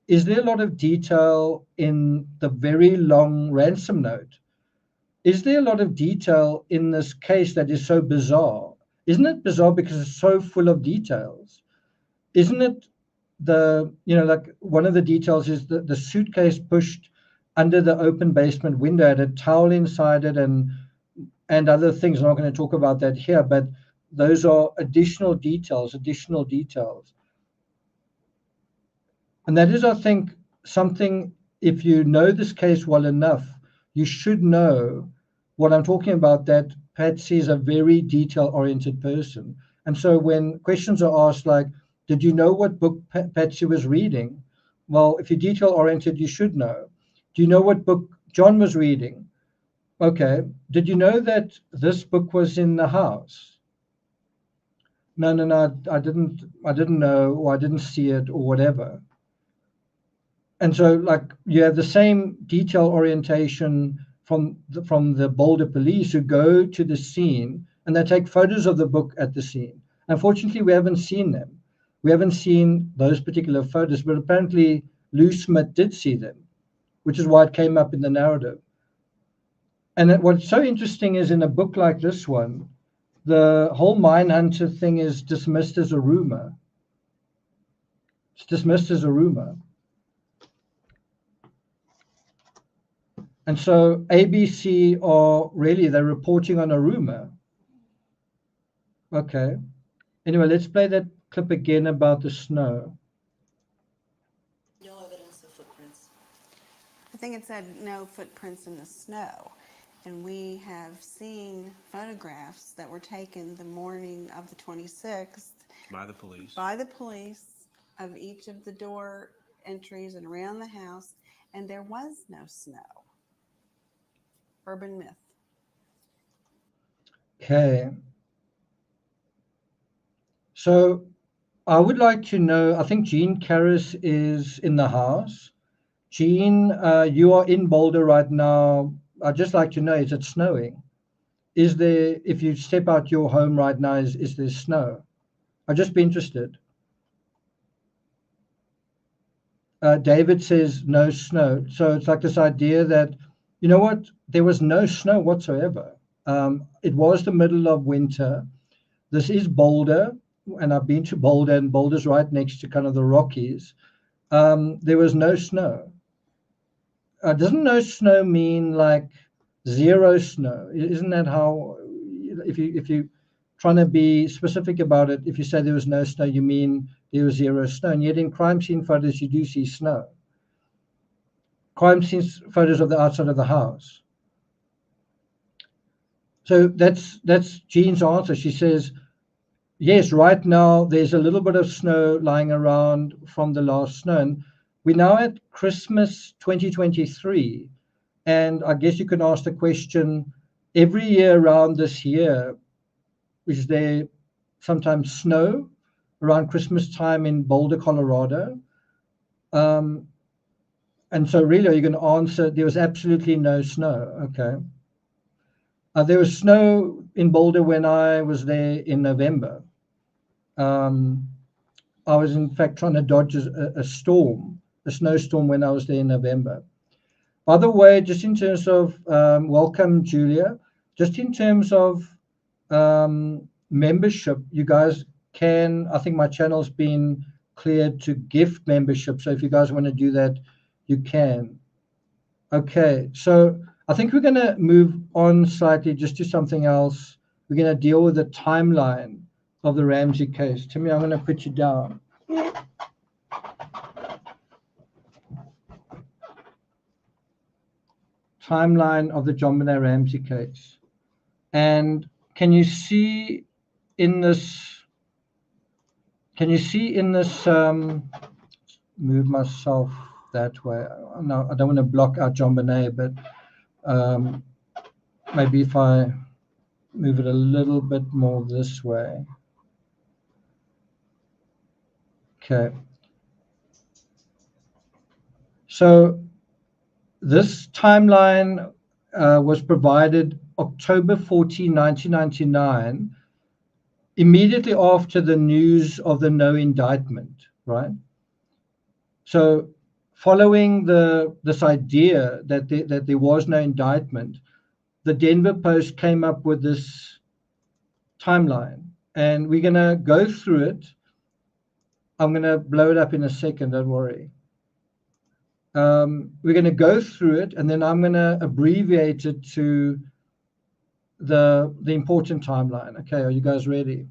is there a lot of detail in the very long ransom note? Is there a lot of detail in this case that is so bizarre? Isn't it bizarre because it's so full of details? Isn't it like one of the details is the suitcase pushed under the open basement window, had a towel inside it and other things. I'm not going to talk about that here, but those are additional details. And that is, I think, something, if you know this case well enough, you should know what I'm talking about, that Patsy is a very detail-oriented person. And so when questions are asked like, did you know what book Patsy was reading? Well, if you're detail-oriented, you should know. Do you know what book John was reading? Okay. Did you know that this book was in the house? No, I didn't know, or I didn't see it, or whatever. And so, like, you have the same detail orientation from the Boulder police, who go to the scene and they take photos of the book at the scene. Unfortunately, we haven't seen them. We haven't seen those particular photos, but apparently Lou Smith did see them, which is why it came up in the narrative. And what's so interesting is, in a book like this one, the whole Mindhunter thing is dismissed as a rumor. It's dismissed as a rumor. And so ABC they're reporting on a rumor. Okay. Anyway, let's play that clip again about the snow.
No evidence of footprints.
I think it said no footprints in the snow. And we have seen photographs that were taken the morning of the 26th.
By the police.
By the police, of each of the door entries and around the house, and there was no snow. Urban myth.
Okay. So I would like to know, I think Jean Karras is in the house. Jean, you are in Boulder right now. I'd just like to know, is it snowing? Is there, if you step out your home right now, is there snow? I'd just be interested. David says no snow. So it's like this idea that, you know what, there was no snow whatsoever. It was the middle of winter. This is Boulder, and I've been to Boulder, and Boulder's right next to kind of the Rockies. There was no snow. Doesn't no snow mean like zero snow? Isn't that how, if you trying to be specific about it, if you say there was no snow, you mean there was zero snow? And yet in crime scene photos, you do see snow. Crime scene photos of the outside of the house. So that's Jean's answer. She says, yes, right now there's a little bit of snow lying around from the last snow. And we're now at Christmas 2023. And I guess you can ask the question, every year around this year, is there sometimes snow around Christmas time in Boulder, Colorado? And so really, are you going to answer, there was absolutely no snow? Okay. There was snow in Boulder when I was there in November. I was, in fact, trying to dodge a storm a snowstorm when I was there in November. By the way, just in terms of welcome, Julia, just in terms of membership, you guys can, I think my channel's been cleared to gift membership. So if you guys want to do that, you can. Okay, so I think we're going to move on slightly just to something else. We're going to deal with the timeline of the Ramsey case. Timmy, I'm going to put you down. Timeline of the JonBenet Ramsey case. And can you see in this, move myself that way. No, I don't want to block out JonBenet, but maybe if I move it a little bit more this way. Okay. So this timeline was provided October 14, 1999, immediately after the news of the no indictment, right? So following this idea that there was no indictment, the Denver Post came up with this timeline, and we're going to go through it. I'm going to blow it up in a second, don't worry. We're going to go through it, and then I'm going to abbreviate it to the important timeline. Okay, are you guys ready?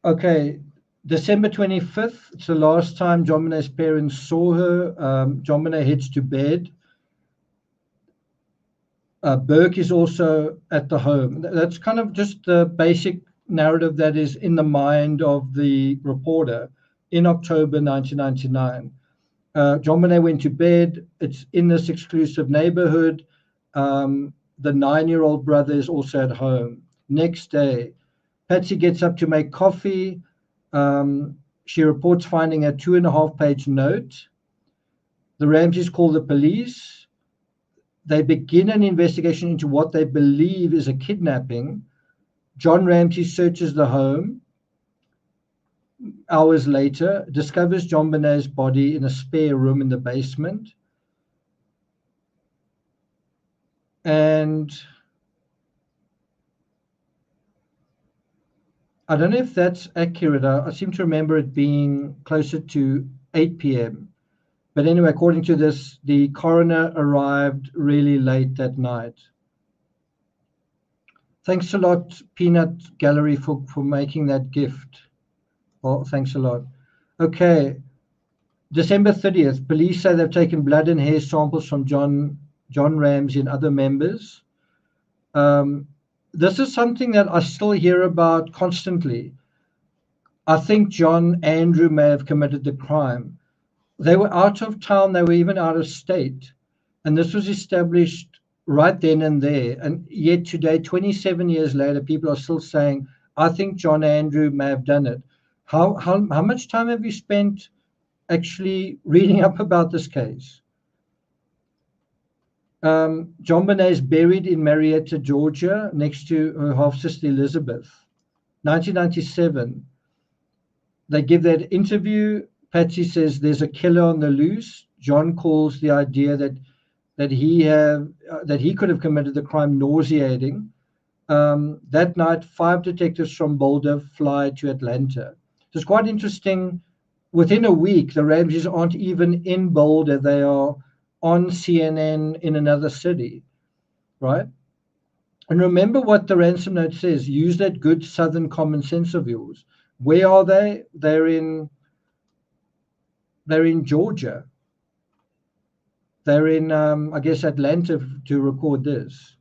Okay, December 25th, it's the last time JonBenet's parents saw her. JonBenet heads to bed. Burke is also at the home. That's kind of just the basic narrative that is in the mind of the reporter in October 1999. JonBenet went to bed. It's in this exclusive neighborhood. The 9-year-old brother is also at home. Next day, Patsy gets up to make coffee. She reports finding a 2.5-page note. The Ramseys call the police. They begin an investigation into what they believe is a kidnapping. John Ramsey searches the home. Hours later, discovers JonBenet's body in a spare room in the basement. And I don't know if that's accurate. I seem to remember it being closer to 8 p.m. But anyway, according to this, the coroner arrived really late that night. Thanks a lot, Peanut Gallery, for making that gift. Well, thanks a lot. Okay, December 30th, police say they've taken blood and hair samples from John Ramsey and other members. This is something that I still hear about constantly. I think John Andrew may have committed the crime. They were out of town, they were even out of state. And this was established right then and there. And yet today, 27 years later, people are still saying, I think John Andrew may have done it. How much time have you spent actually reading up about this case? JonBenet is buried in Marietta, Georgia, next to her half-sister Elizabeth. 1997, they give that interview. Patsy says there's a killer on the loose. John calls the idea that he could have committed the crime nauseating. That night, 5 detectives from Boulder fly to Atlanta. So it's quite interesting. Within a week, the Ramseys aren't even in Boulder. They are on CNN in another city, right? And remember what the ransom note says. Use that good Southern common sense of yours. Where are they? They're in Georgia. They're in, I guess, Atlanta to record this.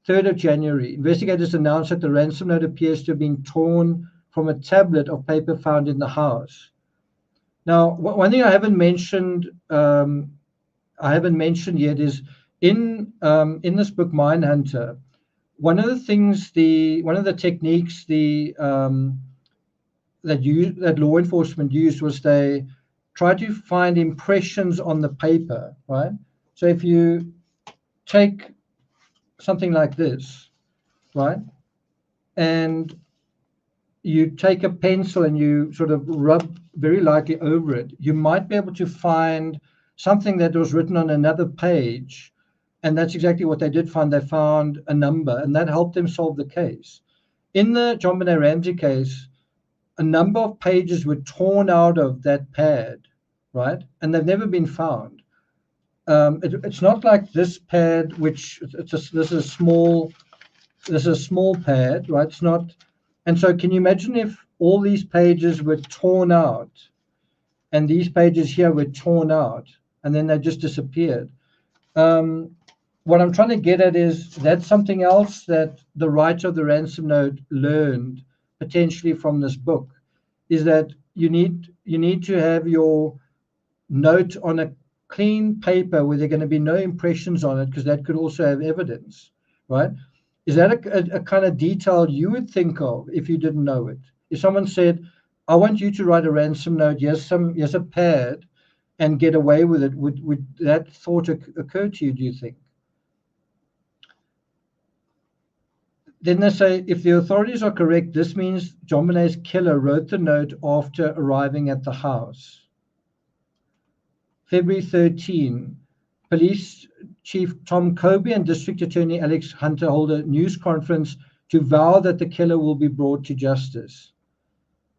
3rd of January, investigators announced that the ransom note appears to have been torn from a tablet of paper found in the house. Now, one thing I haven't mentioned yet is in this book, Mindhunter, one of the techniques that law enforcement used was they tried to find impressions on the paper, right? So if you take something like this, right, and you take a pencil and you sort of rub very lightly over it, you might be able to find something that was written on another page. And that's exactly what they did find. They found a number, and that helped them solve the case. In the JonBenet Ramsey case, a number of pages were torn out of that pad, right? And they've never been found. It's not like this pad, which this is a small pad, right? It's not. And so can you imagine if all these pages were torn out and these pages here were torn out and then they just disappeared? What I'm trying to get at is that's something else that the writer of the ransom note learned potentially from this book, is that you need to have your note on a clean paper where there are going to be no impressions on it, because that could also have evidence, right? Is that a kind of detail you would think of if you didn't know it? If someone said, I want you to write a ransom note, here's a pad, and get away with it, would that thought occur to you, do you think? Then they say, if the authorities are correct, this means JonBenet's killer wrote the note after arriving at the house. February 13, Police Chief Tom Kobe and District Attorney Alex Hunter hold a news conference to vow that the killer will be brought to justice.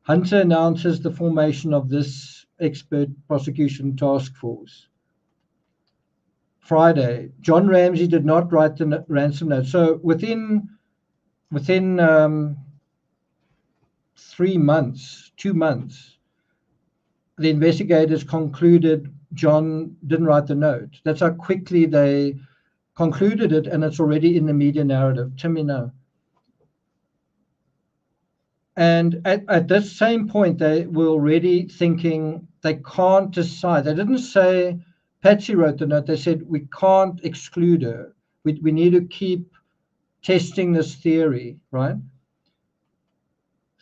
Hunter announces the formation of this expert prosecution task force. Friday, John Ramsey did not write the ransom note. So within 3 months, 2 months, the investigators concluded John didn't write the note. That's how quickly they concluded it, and it's already in the media narrative. Timmy, no. And at this same point, they were already thinking they can't decide. They didn't say Patsy wrote the note. They said we can't exclude her. We need to keep testing this theory, right?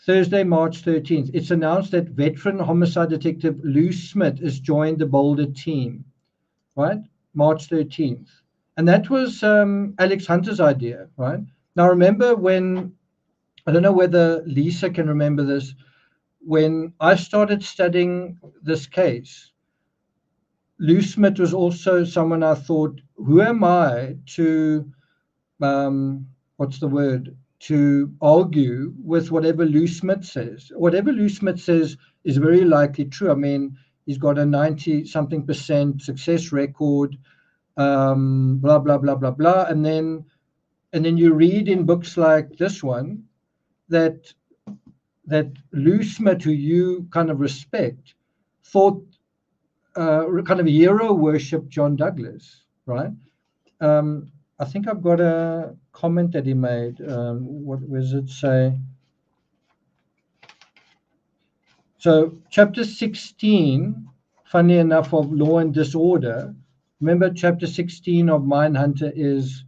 Thursday, March 13th, it's announced that veteran homicide detective Lou Smith has joined the Boulder team, right? March 13th. And that was Alex Hunter's idea, right? Now, remember when, I don't know whether Lisa can remember this, when I started studying this case, Lou Smith was also someone I thought, who am I to, to argue with whatever Lou Smith says. Whatever Lou Smith says is very likely true. I mean, he's got a 90-something% success record, blah, blah, blah, blah, blah. And then you read in books like this one that Lou Smith, who you kind of respect, thought kind of hero worship John Douglas, right? I think I've got a comment that he made. What does it say? So chapter 16, funny enough, of Law and Disorder. Remember, chapter 16 of Mindhunter is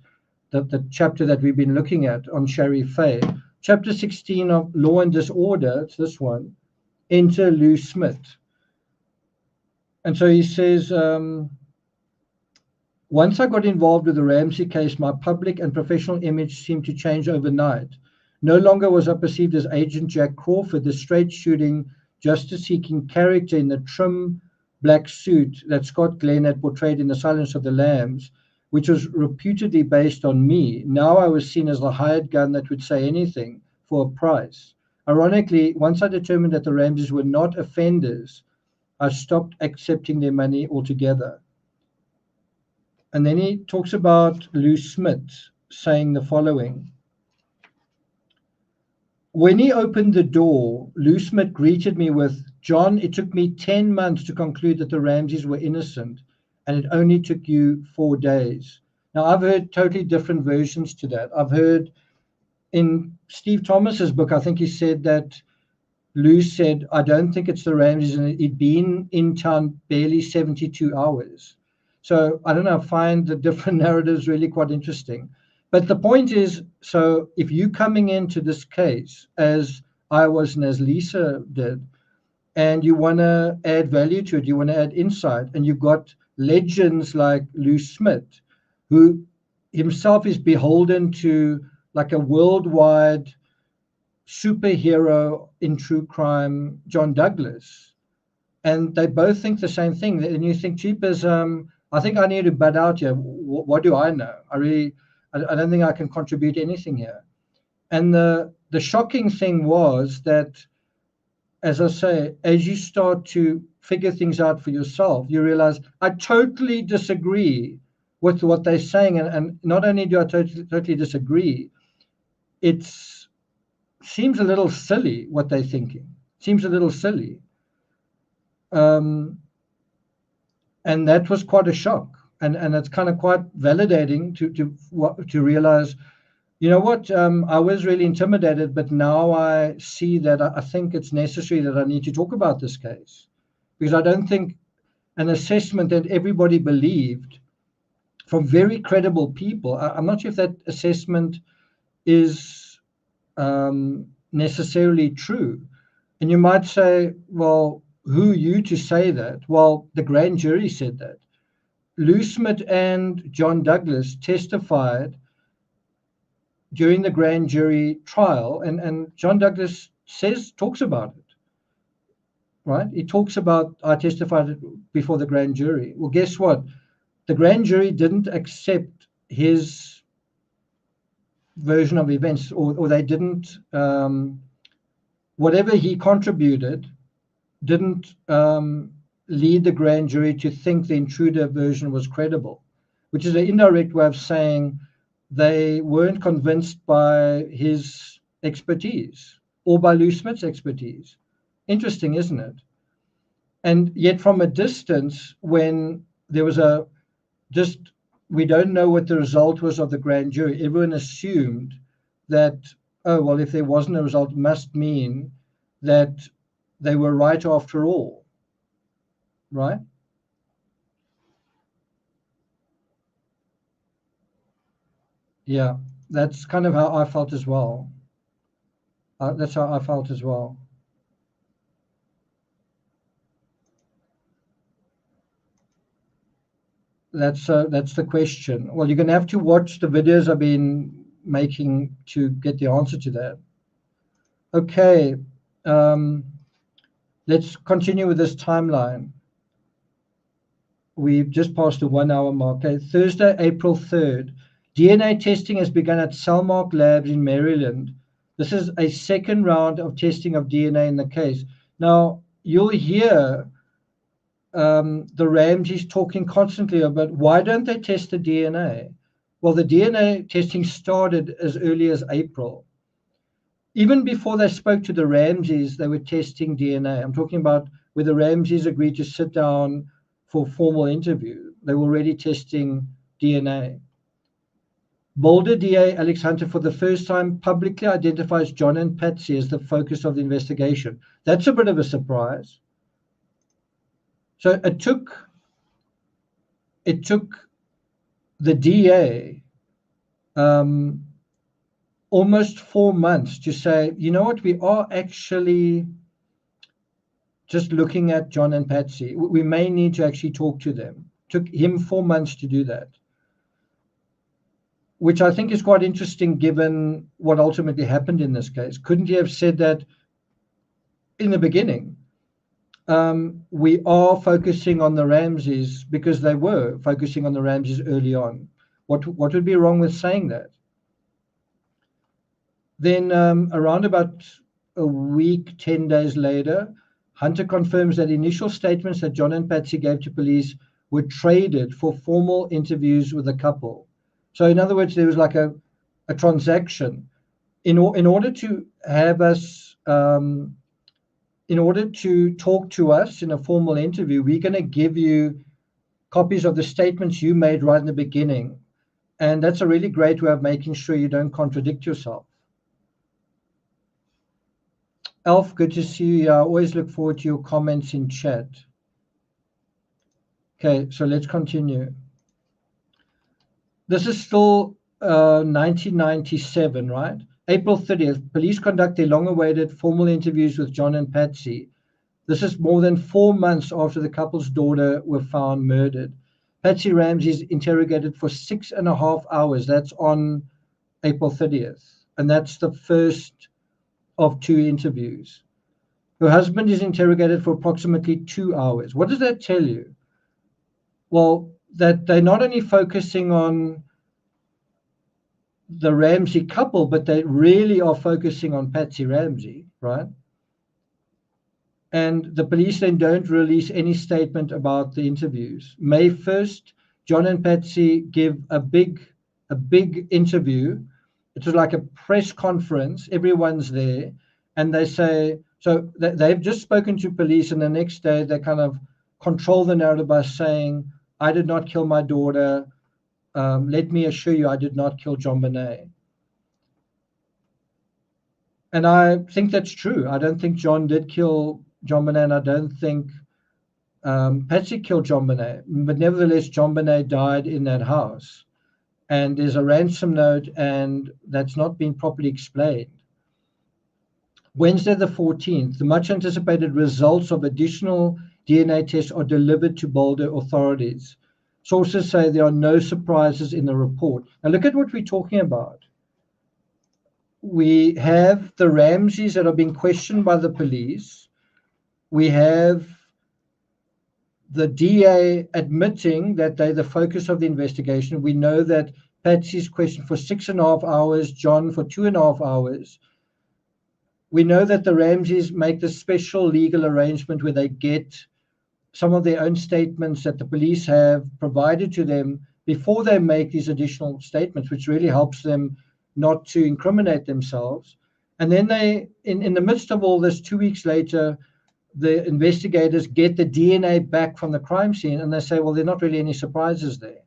the chapter that we've been looking at on Shari Faye. Chapter 16 of Law and Disorder, it's this one, enter Lou Smith. And so he says, once I got involved with the Ramsey case, my public and professional image seemed to change overnight. No longer was I perceived as Agent Jack Crawford, the straight-shooting, justice-seeking character in the trim black suit that Scott Glenn had portrayed in The Silence of the Lambs, which was reputedly based on me. Now I was seen as the hired gun that would say anything for a price. Ironically, once I determined that the Ramseys were not offenders, I stopped accepting their money altogether. And then he talks about Lou Smith saying the following. When he opened the door, Lou Smith greeted me with, John, it took me 10 months to conclude that the Ramseys were innocent, and it only took you 4 days. Now, I've heard totally different versions to that. I've heard in Steve Thomas's book, I think he said that Lou said, I don't think it's the Ramseys, and he'd been in town barely 72 hours. So I don't know, I find the different narratives really quite interesting. But the point is, so if you coming into this case, as I was and as Lisa did, and you want to add value to it, you want to add insight, and you've got legends like Lou Smith, who himself is beholden to like a worldwide superhero in true crime, John Douglas, and they both think the same thing. And you think, cheapers, I think I need to butt out here. What do I know? I don't think I can contribute anything here. And the shocking thing was that, as I say, as you start to figure things out for yourself, you realize I totally disagree with what they're saying. And not only do I totally disagree, it seems a little silly what they're thinking. Seems a little silly. And that was quite a shock. And it's kind of quite validating to realize, you know what, I was really intimidated, but now I see that I think it's necessary that I need to talk about this case, because I don't think an assessment that everybody believed from very credible people, I'm not sure if that assessment is necessarily true. And you might say, well, who are you to say that? Well, the grand jury said that. Lou Smith and John Douglas testified during the grand jury trial, and John Douglas talks about it, right? He talks about, I testified before the grand jury. Well, guess what? The grand jury didn't accept his version of events, or they didn't, whatever he contributed didn't lead the grand jury to think the intruder version was credible, which is an indirect way of saying they weren't convinced by his expertise or by Lou Smith's expertise. Interesting, isn't it? And yet from a distance, when there was we don't know what the result was of the grand jury, everyone assumed that, oh, well, if there wasn't a result, it must mean that they were right after all, right? Yeah, that's kind of how I felt as well. That's how I felt as well. That's the question. Well, you're going to have to watch the videos I've been making to get the answer to that. Okay, let's continue with this timeline. We've just passed the 1 hour mark. Okay, Thursday, April 3rd. DNA testing has begun at Cellmark Labs in Maryland. This is a second round of testing of DNA in the case. Now, you'll hear the Ramseys talking constantly about why don't they test the DNA? Well, the DNA testing started as early as April. Even before they spoke to the Ramseys, they were testing DNA. I'm talking about where the Ramseys agreed to sit down for a formal interview. They were already testing DNA. Boulder DA Alex Hunter, for the first time, publicly identifies John and Patsy as the focus of the investigation. That's a bit of a surprise. So it took the DA almost 4 months to say, you know what, we are actually just looking at John and Patsy. We may need to actually talk to them. It took him 4 months to do that, which I think is quite interesting given what ultimately happened in this case. Couldn't he have said that in the beginning? We are focusing on the Ramseys because they were focusing on the Ramseys early on. What would be wrong with saying that? Then around about a week, 10 days later, Hunter confirms that initial statements that John and Patsy gave to police were traded for formal interviews with the couple. So in other words, there was like a transaction. In order to have us, in order to talk to us in a formal interview, we're going to give you copies of the statements you made right in the beginning. And that's a really great way of making sure you don't contradict yourself. Alf, good to see you. I always look forward to your comments in chat. Okay, so let's continue. This is still 1997, right? April 30th, police conduct their long-awaited formal interviews with John and Patsy. This is more than 4 months after the couple's daughter were found murdered. Patsy Ramsey is interrogated for 6.5 hours. That's on April 30th. And that's the first of 2 interviews. Her husband is interrogated for approximately 2 hours. What does that tell you? Well, that they're not only focusing on the Ramsey couple, but they really are focusing on Patsy Ramsey, right? And the police then don't release any statement about the interviews. May 1st, John and Patsy give a big interview. It was like a press conference. Everyone's there. And they say, so they've just spoken to police, and the next day they kind of control the narrative by saying, I did not kill my daughter. Let me assure you, I did not kill JonBenet. And I think that's true. I don't think John did kill JonBenet, and I don't think Patsy killed JonBenet. But nevertheless, JonBenet died in that house. And there's a ransom note, and that's not been properly explained. Wednesday the 14th, the much anticipated results of additional DNA tests are delivered to Boulder authorities. Sources say there are no surprises in the report. Now look at what we're talking about. We have the Ramseys that are being questioned by the police. We have the DA admitting that they're the focus of the investigation. We know that Patsy's questioned for 6.5 hours, John for 2.5 hours. We know that the Ramseys make this special legal arrangement where they get some of their own statements that the police have provided to them before they make these additional statements, which really helps them not to incriminate themselves. And then they, in the midst of all this, 2 weeks later, the investigators get the DNA back from the crime scene, and they say, well, there are not really any surprises there.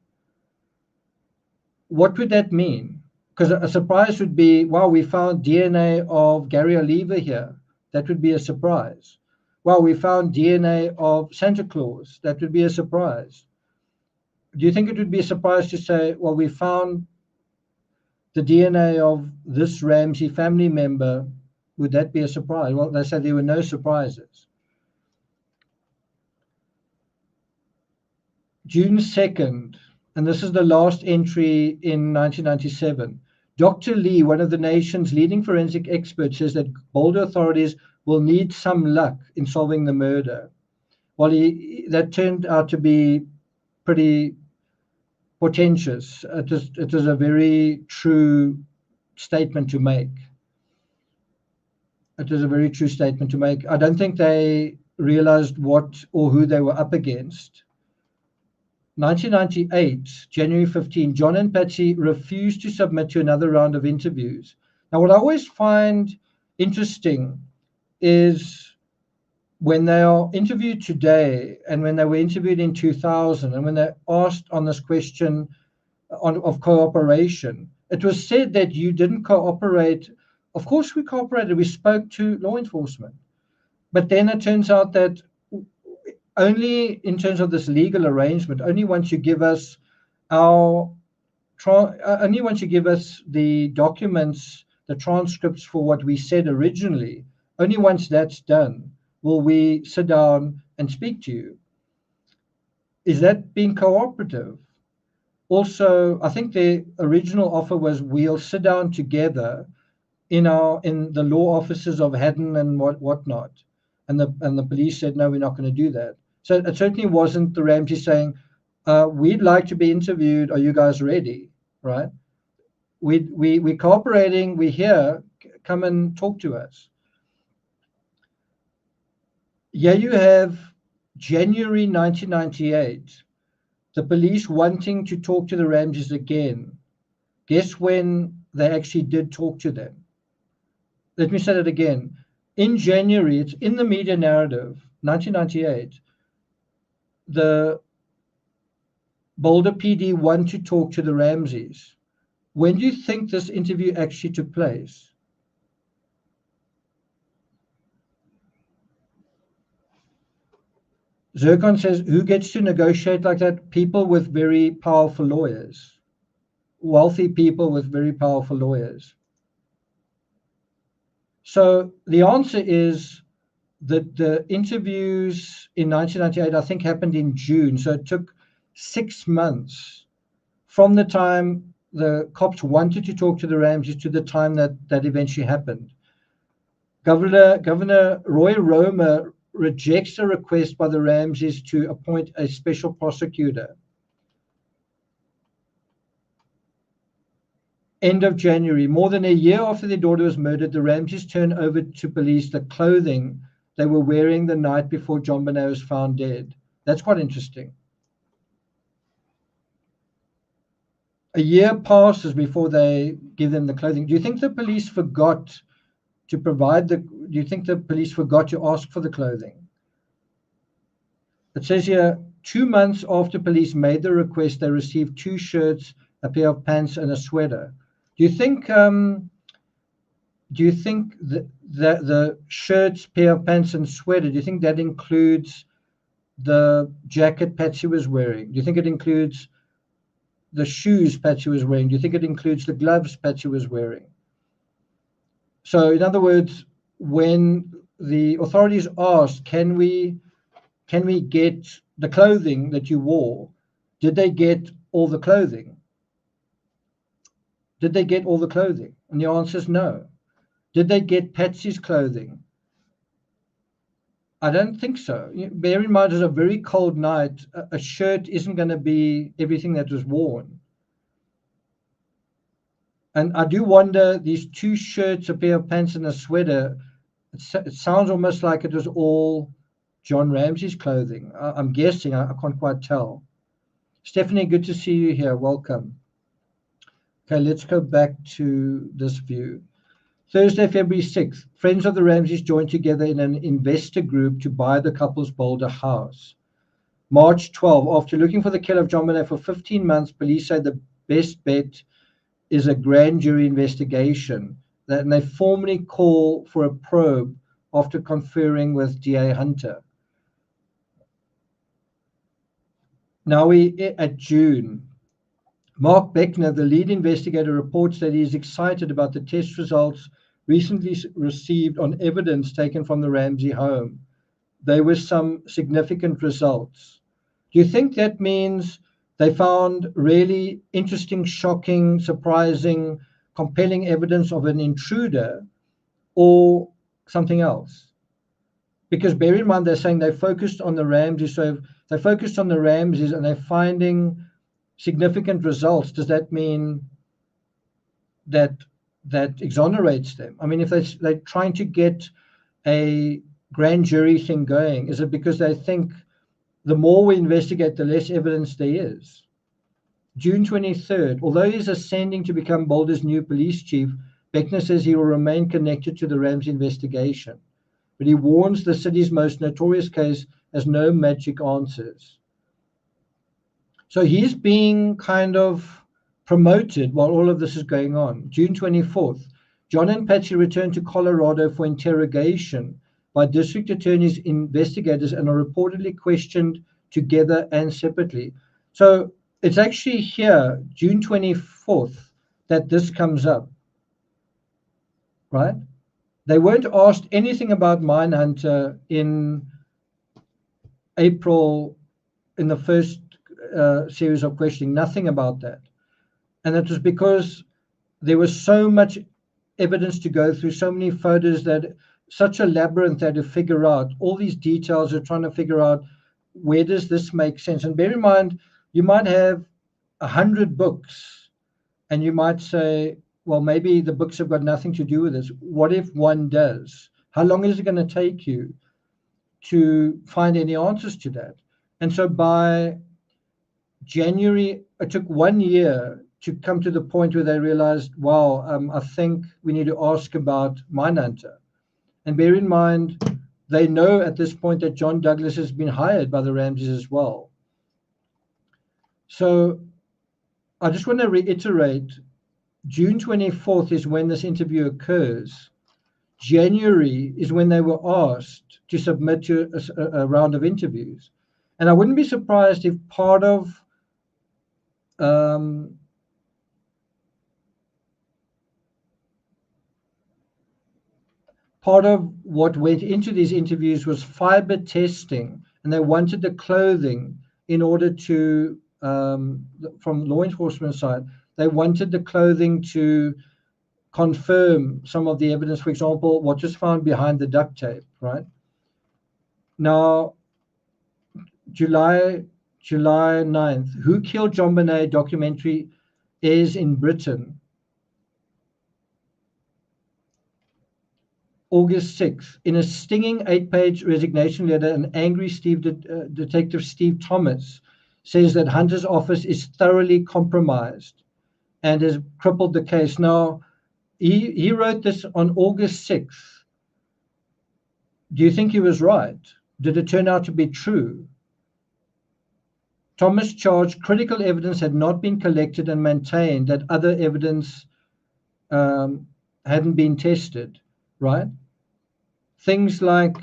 What would that mean? Because a surprise would be, wow, we found DNA of Gary Oliva here. That would be a surprise. Wow, we found DNA of Santa Claus. That would be a surprise. Do you think it would be a surprise to say, well, we found the DNA of this Ramsey family member? Would that be a surprise? Well, they said there were no surprises. June 2nd, and this is the last entry in 1997. Dr. Lee, one of the nation's leading forensic experts, says that Boulder authorities will need some luck in solving the murder. Well, that turned out to be pretty portentous. It was a very true statement to make. It was a very true statement to make. I don't think they realized what or who they were up against. 1998, January 15, John and Patsy refused to submit to another round of interviews. Now, what I always find interesting is when they are interviewed today and when they were interviewed in 2000 and when they're asked on this question of cooperation, it was said that you didn't cooperate. Of course we cooperated. We spoke to law enforcement. But then it turns out that only in terms of this legal arrangement, only once you give us the documents, the transcripts for what we said originally, only once that's done will we sit down and speak to you. Is that being cooperative? Also, I think the original offer was we'll sit down together in the law offices of Haddon and whatnot. And the police said, no, we're not going to do that. So it certainly wasn't the Ramsey saying, we'd like to be interviewed. Are you guys ready? Right? We're cooperating. We're here. Come and talk to us. Here you have January 1998, the police wanting to talk to the Ramseys again. Guess when they actually did talk to them? Let me say that again. In January, it's in the media narrative, 1998, the Boulder PD want to talk to the Ramseys. When do you think this interview actually took place? Zircon says, who gets to negotiate like that? People with very powerful lawyers. Wealthy people with very powerful lawyers. So the answer is that the interviews in 1998, I think, happened in June. So it took 6 months from the time the cops wanted to talk to the Ramseys to the time that eventually happened. Governor Roy Romer rejects a request by the Ramseys to appoint a special prosecutor. End of January, more than a year after their daughter was murdered, the Ramseys turned over to police the clothing they were wearing the night before JonBenet was found dead. That's quite interesting. A year passes before they give them the clothing. Do you think the police forgot to provide the, do you think the police forgot to ask for the clothing? It says here, 2 months after police made the request, they received 2 shirts, a pair of pants, and a sweater. Do you think that the shirts, pair of pants, and sweater, do you think that includes the jacket Patsy was wearing? Do you think it includes the shoes Patsy was wearing? Do you think it includes the gloves Patsy was wearing? So, in other words, when the authorities asked, can we get the clothing that you wore, did they get all the clothing? Did they get all the clothing? And the answer is no. Did they get Patsy's clothing? I don't think so. Bear in mind, it was a very cold night. A shirt isn't going to be everything that was worn. And I do wonder, these 2 shirts, a pair of pants, and a sweater, it sounds almost like it was all John Ramsey's clothing. I'm guessing. I can't quite tell. Stephanie, good to see you here. Welcome. Okay, let's go back to this view. Thursday, February 6th, friends of the Ramseys joined together in an investor group to buy the couple's Boulder house. March 12, after looking for the killer of JonBenet for 15 months, police say the best bet is a grand jury investigation. And they formally call for a probe after conferring with DA Hunter. Now we're at June. Mark Beckner, the lead investigator, reports that he is excited about the test results recently received on evidence taken from the Ramsey home. There were some significant results. Do you think that means they found really interesting, shocking, surprising, compelling evidence of an intruder or something else? Because bear in mind, they're saying they focused on the Ramseys. So if they focused on the Ramseys and they're finding significant results, does that mean that exonerates them? I mean, if they're trying to get a grand jury thing going, is it because they think the more we investigate, the less evidence there is? June 23rd, although he's ascending to become Boulder's new police chief, Beckner says he will remain connected to the Ramsey investigation. But he warns the city's most notorious case has no magic answers. So he's being kind of promoted while all of this is going on. June 24th, John and Patsy returned to Colorado for interrogation by district attorneys, investigators, and are reportedly questioned together and separately. So it's actually here, June 24th, that this comes up, right? They weren't asked anything about Mindhunter in April, in the first series of questioning, nothing about that. And it was because there was so much evidence to go through, so many photos, that such a labyrinth they had to figure out all these details. They're trying to figure out, where does this make sense? And bear in mind, you might have 100 books and you might say, well, maybe the books have got nothing to do with this. What if one does? How long is it going to take you to find any answers to that? And so by January, it took 1 year to come to the point where they realized, wow, I think we need to ask about Mindhunter. And bear in mind, they know at this point that John Douglas has been hired by the Ramseys as well. So I just want to reiterate, June 24th is when this interview occurs. January is when they were asked to submit to a round of interviews. And I wouldn't be surprised if part of what went into these interviews was fiber testing, and they wanted the clothing in order to, from law enforcement side, they wanted the clothing to confirm some of the evidence. For example, what was found behind the duct tape, right? Now, July 9th, Who Killed JonBenet documentary airs in Britain. August 6th, in a stinging 8-page resignation letter, an angry Detective Steve Thomas says that Hunter's office is thoroughly compromised and has crippled the case. Now, he wrote this on August 6th. Do you think he was right? Did it turn out to be true? Thomas charged critical evidence had not been collected and maintained that other evidence hadn't been tested, right? Things like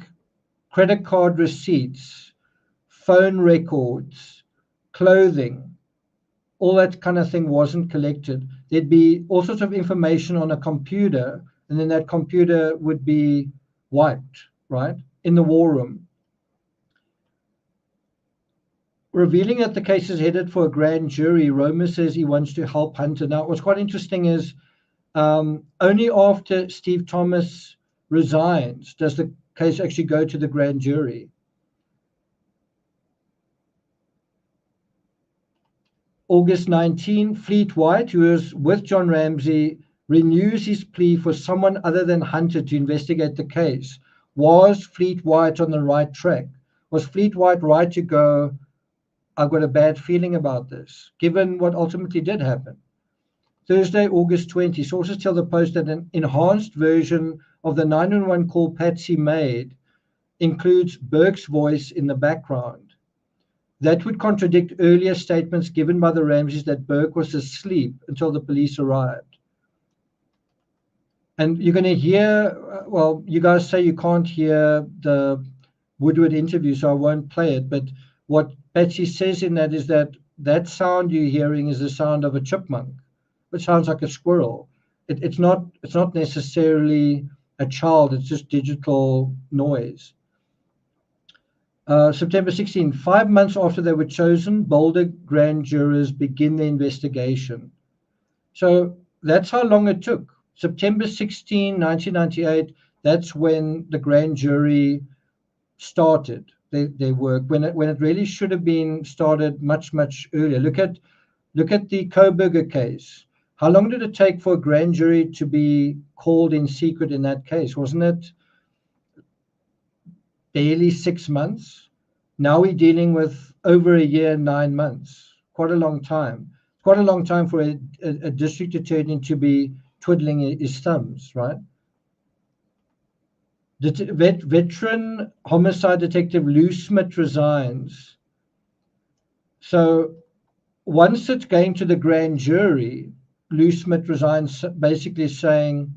credit card receipts, phone records, clothing, all that kind of thing wasn't collected. There'd be all sorts of information on a computer, and then that computer would be wiped, right, in the war room. Revealing that the case is headed for a grand jury, Roma says he wants to help Hunter. Now, what's quite interesting is only after Steve Thomas resigns does the case actually go to the grand jury. August 19, Fleet White, who is with John Ramsey, renews his plea for someone other than Hunter to investigate the case. Was Fleet White on the right track? Was Fleet White right to go, I've got a bad feeling about this, given what ultimately did happen? Thursday, August 20, sources tell the Post that an enhanced version of the 911 call Patsy made includes Burke's voice in the background. That would contradict earlier statements given by the Ramseys that Burke was asleep until the police arrived. And you're going to hear, well, you guys say you can't hear the Woodward interview, so I won't play it. But what Patsy says in that is that that sound you're hearing is the sound of a chipmunk, which sounds like a squirrel. It's not necessarily a child, it's just digital noise. September 16, 5 months after they were chosen, Boulder grand jurors begin the investigation. So that's how long it took. September 16, 1998, that's when the grand jury started their work, when it really should have been started much, much earlier. Look at the Koberger case. How long did it take for a grand jury to be called in secret in that case? Wasn't it barely 6 months? Now we're dealing with over a year and 9 months. Quite a long time. Quite a long time for a district attorney to be twiddling his thumbs, right? Veteran homicide detective Lou Smith resigns. So once it's going to the grand jury, Lou Smith resigns, basically saying,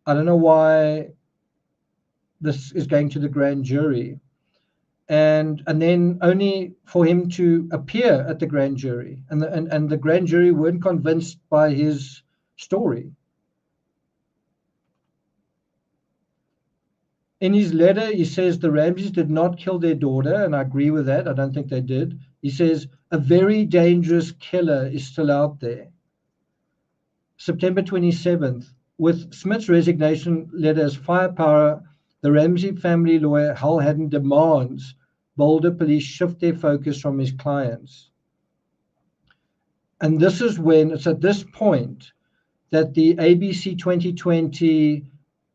I don't know why this is going to the grand jury. And then only for him to appear at the grand jury. And the grand jury weren't convinced by his story. In his letter, he says the Ramseys did not kill their daughter, and I agree with that. I don't think they did. He says a very dangerous killer is still out there. September 27th, with Smith's resignation letter as firepower, the Ramsey family lawyer Hal Haddon demands Boulder police shift their focus from his clients. And this is when, it's at this point that the ABC 2020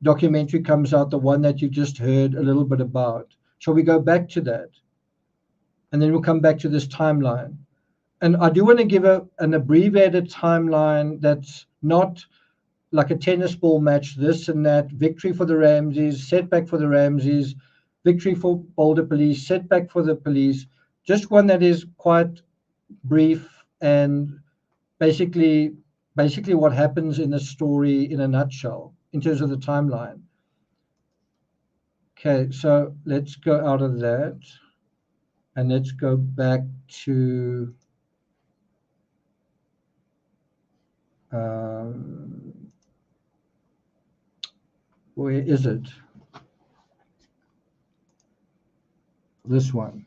documentary comes out, the one that you just heard a little bit about. Shall we go back to that? And then we'll come back to this timeline. And I do want to give an abbreviated timeline that's not like a tennis ball match, this and that, victory for the Ramseys, setback for the Ramseys, victory for Boulder police, setback for the police, just one that is quite brief and basically what happens in the story in a nutshell in terms of the timeline. Okay, so let's go out of that and let's go back to where is it? This one.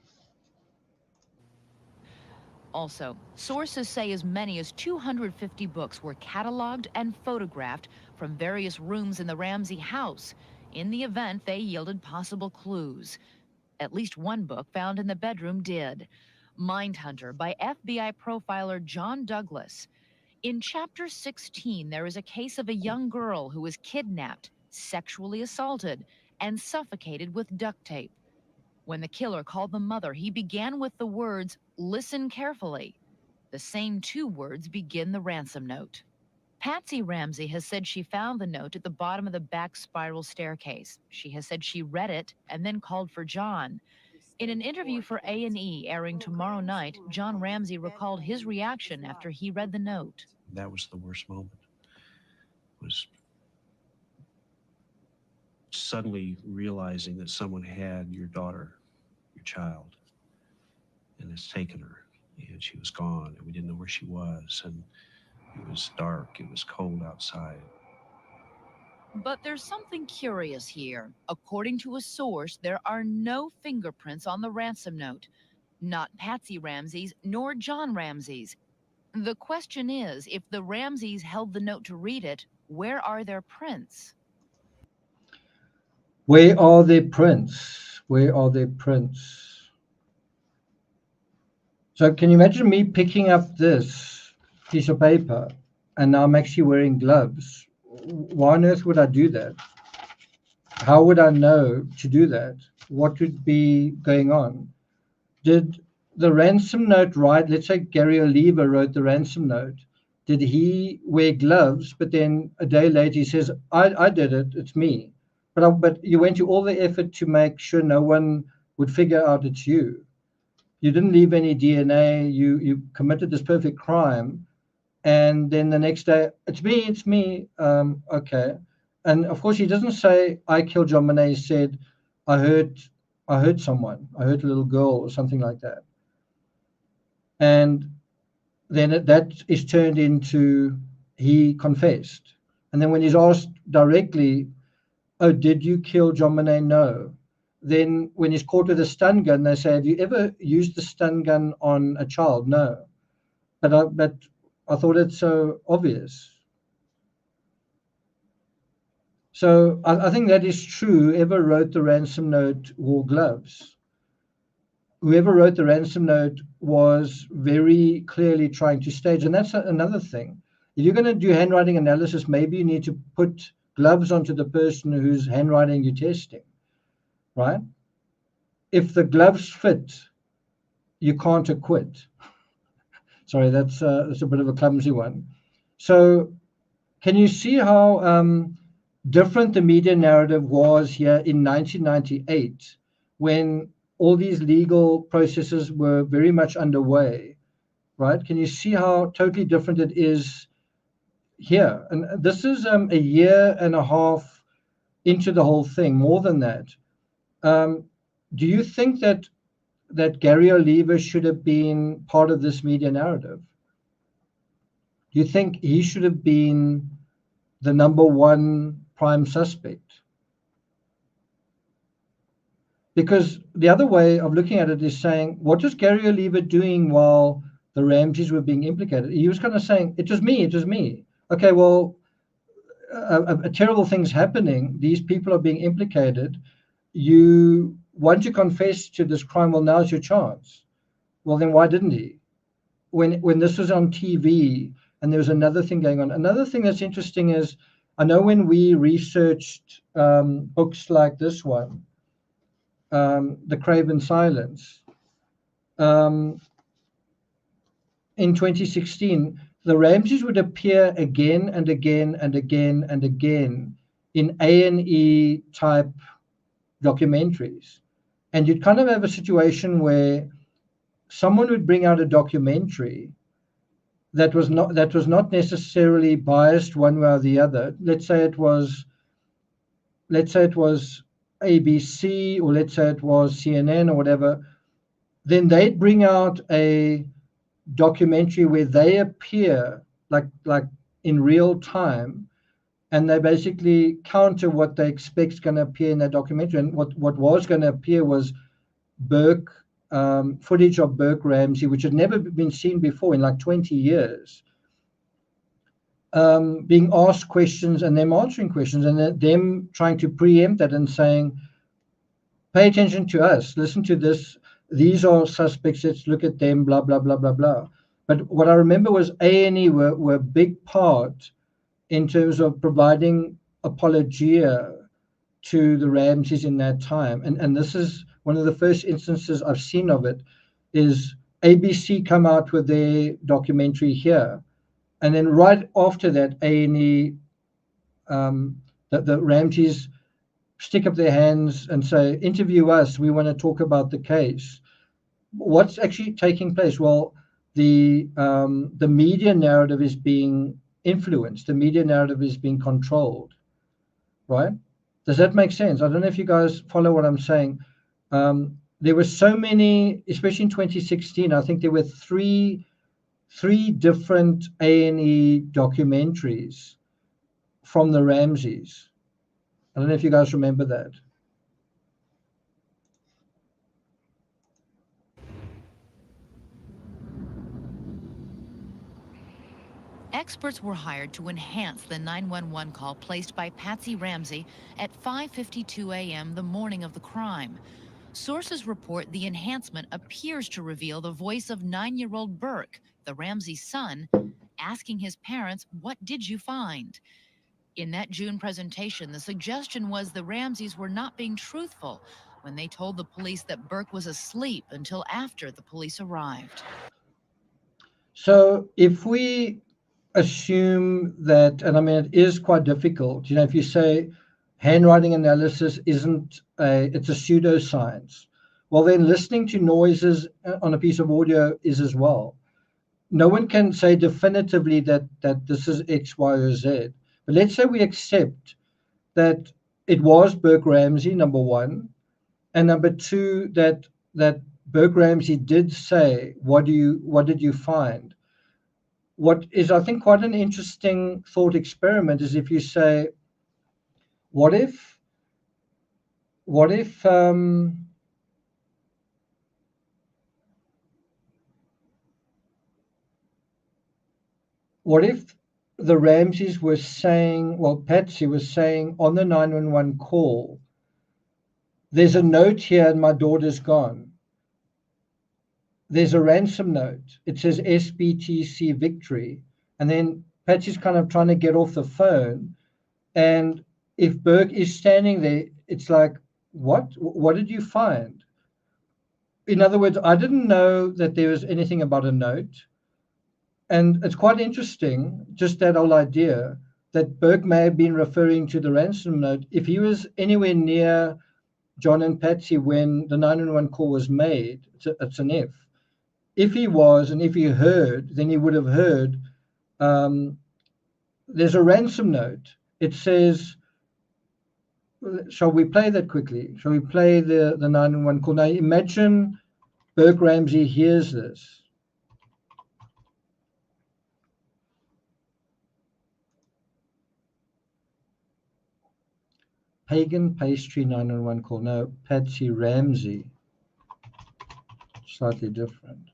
Also, sources say as many as 250 books were cataloged and photographed from various rooms in the Ramsey house. In the event, they yielded possible clues. At least one book found in the bedroom did. Mindhunter by FBI profiler John Douglas. In Chapter 16, there is a case of a young girl who was kidnapped, sexually assaulted, and suffocated with duct tape. When the killer called the mother, he began with the words, "Listen carefully." The same two words begin the ransom note. Patsy Ramsey has said she found the note at the bottom of the back spiral staircase. She has said she read it and then called for John. In an interview for A&E airing tomorrow night, John Ramsey recalled his reaction after he read the note.
That was the worst moment. Was suddenly realizing that someone had your daughter, your child, and has taken her, and she was gone, and we didn't know where she was, and it was dark, it was cold outside.
But there's something curious here. According to a source, there are no fingerprints on the ransom note. Not Patsy Ramsey's nor John Ramsey's. The question is, if the Ramseys held the note to read it, where are their prints?
Where are their prints? Where are their prints? So can you imagine me picking up this piece of paper and now I'm actually wearing gloves? Why on earth would I do that? How would I know to do that? What would be going on? Did the ransom note write, let's say Gary Oliva wrote the ransom note, did he wear gloves, but then a day later he says, I did it, it's me. But you went to all the effort to make sure no one would figure out it's you. You didn't leave any DNA, you committed this perfect crime, and then the next day, it's me, okay. And of course he doesn't say, I killed JonBenet, he said, I hurt someone, I hurt a little girl or something like that. And then that is turned into, he confessed. And then when he's asked directly, oh, did you kill JonBenet? No. Then when he's caught with a stun gun, they say, have you ever used the stun gun on a child? No. But I thought it's so obvious. So I think that is true. Whoever wrote the ransom note wore gloves. Whoever wrote the ransom note was very clearly trying to stage. And that's another thing. If you're going to do handwriting analysis, maybe you need to put gloves onto the person whose handwriting you're testing, right? If the gloves fit, you can't acquit. Sorry, that's a bit of a clumsy one. So can you see how different the media narrative was here in 1998 when all these legal processes were very much underway, right? Can you see how totally different it is here? And this is a year and a half into the whole thing, more than that. Do you think that Gary Oliva should have been part of this media narrative? Do you think he should have been the #1 prime suspect? Because the other way of looking at it is saying, what was Gary Oliva doing while the Ramseys were being implicated? He was kind of saying, it was me. Okay, well, a terrible thing's happening. These people are being implicated. You want to confess to this crime, well, now's your chance. Well, then why didn't he? When this was on TV and there was another thing going on. Another thing that's interesting is, I know when we researched books like this one, The Craven Silence, in 2016, the Ramseys would appear again and again and again and again in A&E type documentaries. And you'd kind of have a situation where someone would bring out a documentary that was not necessarily biased one way or the other. Let's say it was ABC, or let's say it was CNN or whatever. Then they'd bring out a documentary where they appear like in real time, and they basically counter what they expect is going to appear in that documentary. And what was going to appear was Burke footage of Burke Ramsey, which had never been seen before in like 20 years, being asked questions and them answering questions, and them trying to preempt that and saying, pay attention to us, listen to this, these are suspects, let's look at them, blah, blah, blah, blah, blah. But what I remember was A&E were a big part in terms of providing apologia to the Ramseys in that time. And this is one of the first instances I've seen of it, is ABC come out with their documentary here. And then right after that, A&E, the Ramseys stick up their hands and say, interview us, we want to talk about the case. What's actually taking place? Well, the media narrative is being influenced. The media narrative is being controlled, right? Does that make sense? I don't know if you guys follow what I'm saying. There were so many, especially in 2016, I think there were three different A&E documentaries from the Ramseys. I don't know if you guys remember that.
Experts were hired to enhance the 911 call placed by Patsy Ramsey at 5:52 a.m. the morning of the crime. Sources report the enhancement appears to reveal the voice of 9-year-old Burke, the Ramsey son, asking his parents, "What did you find?" In that June presentation, the suggestion was the Ramseys were not being truthful when they told the police that Burke was asleep until after the police arrived.
So if we assume that, and I mean, it is quite difficult, you know, if you say handwriting analysis isn't it's a pseudoscience, well, then listening to noises on a piece of audio is as well. No one can say definitively that this is X, Y, or Z. But let's say we accept that it was Burke Ramsey, number one, and number two, that Burke Ramsey did say, what did you find? What is, I think, quite an interesting thought experiment is if you say, what if the Ramseys were saying, well, Patsy was saying on the 911 call, there's a note here and my daughter's gone. There's a ransom note. It says SBTC victory. And then Patsy's kind of trying to get off the phone. And if Burke is standing there, it's like, what? What did you find? In other words, I didn't know that there was anything about a note. And it's quite interesting, just that whole idea that Burke may have been referring to the ransom note. If he was anywhere near John and Patsy when the 911 call was made, it's an if. If he was, and if he heard, then he would have heard, there's a ransom note. It says, shall we play that quickly? Shall we play the 911 call? Now imagine Burke Ramsey hears this. Pagan Pastry 911 call. No, Patsy Ramsey. Slightly different.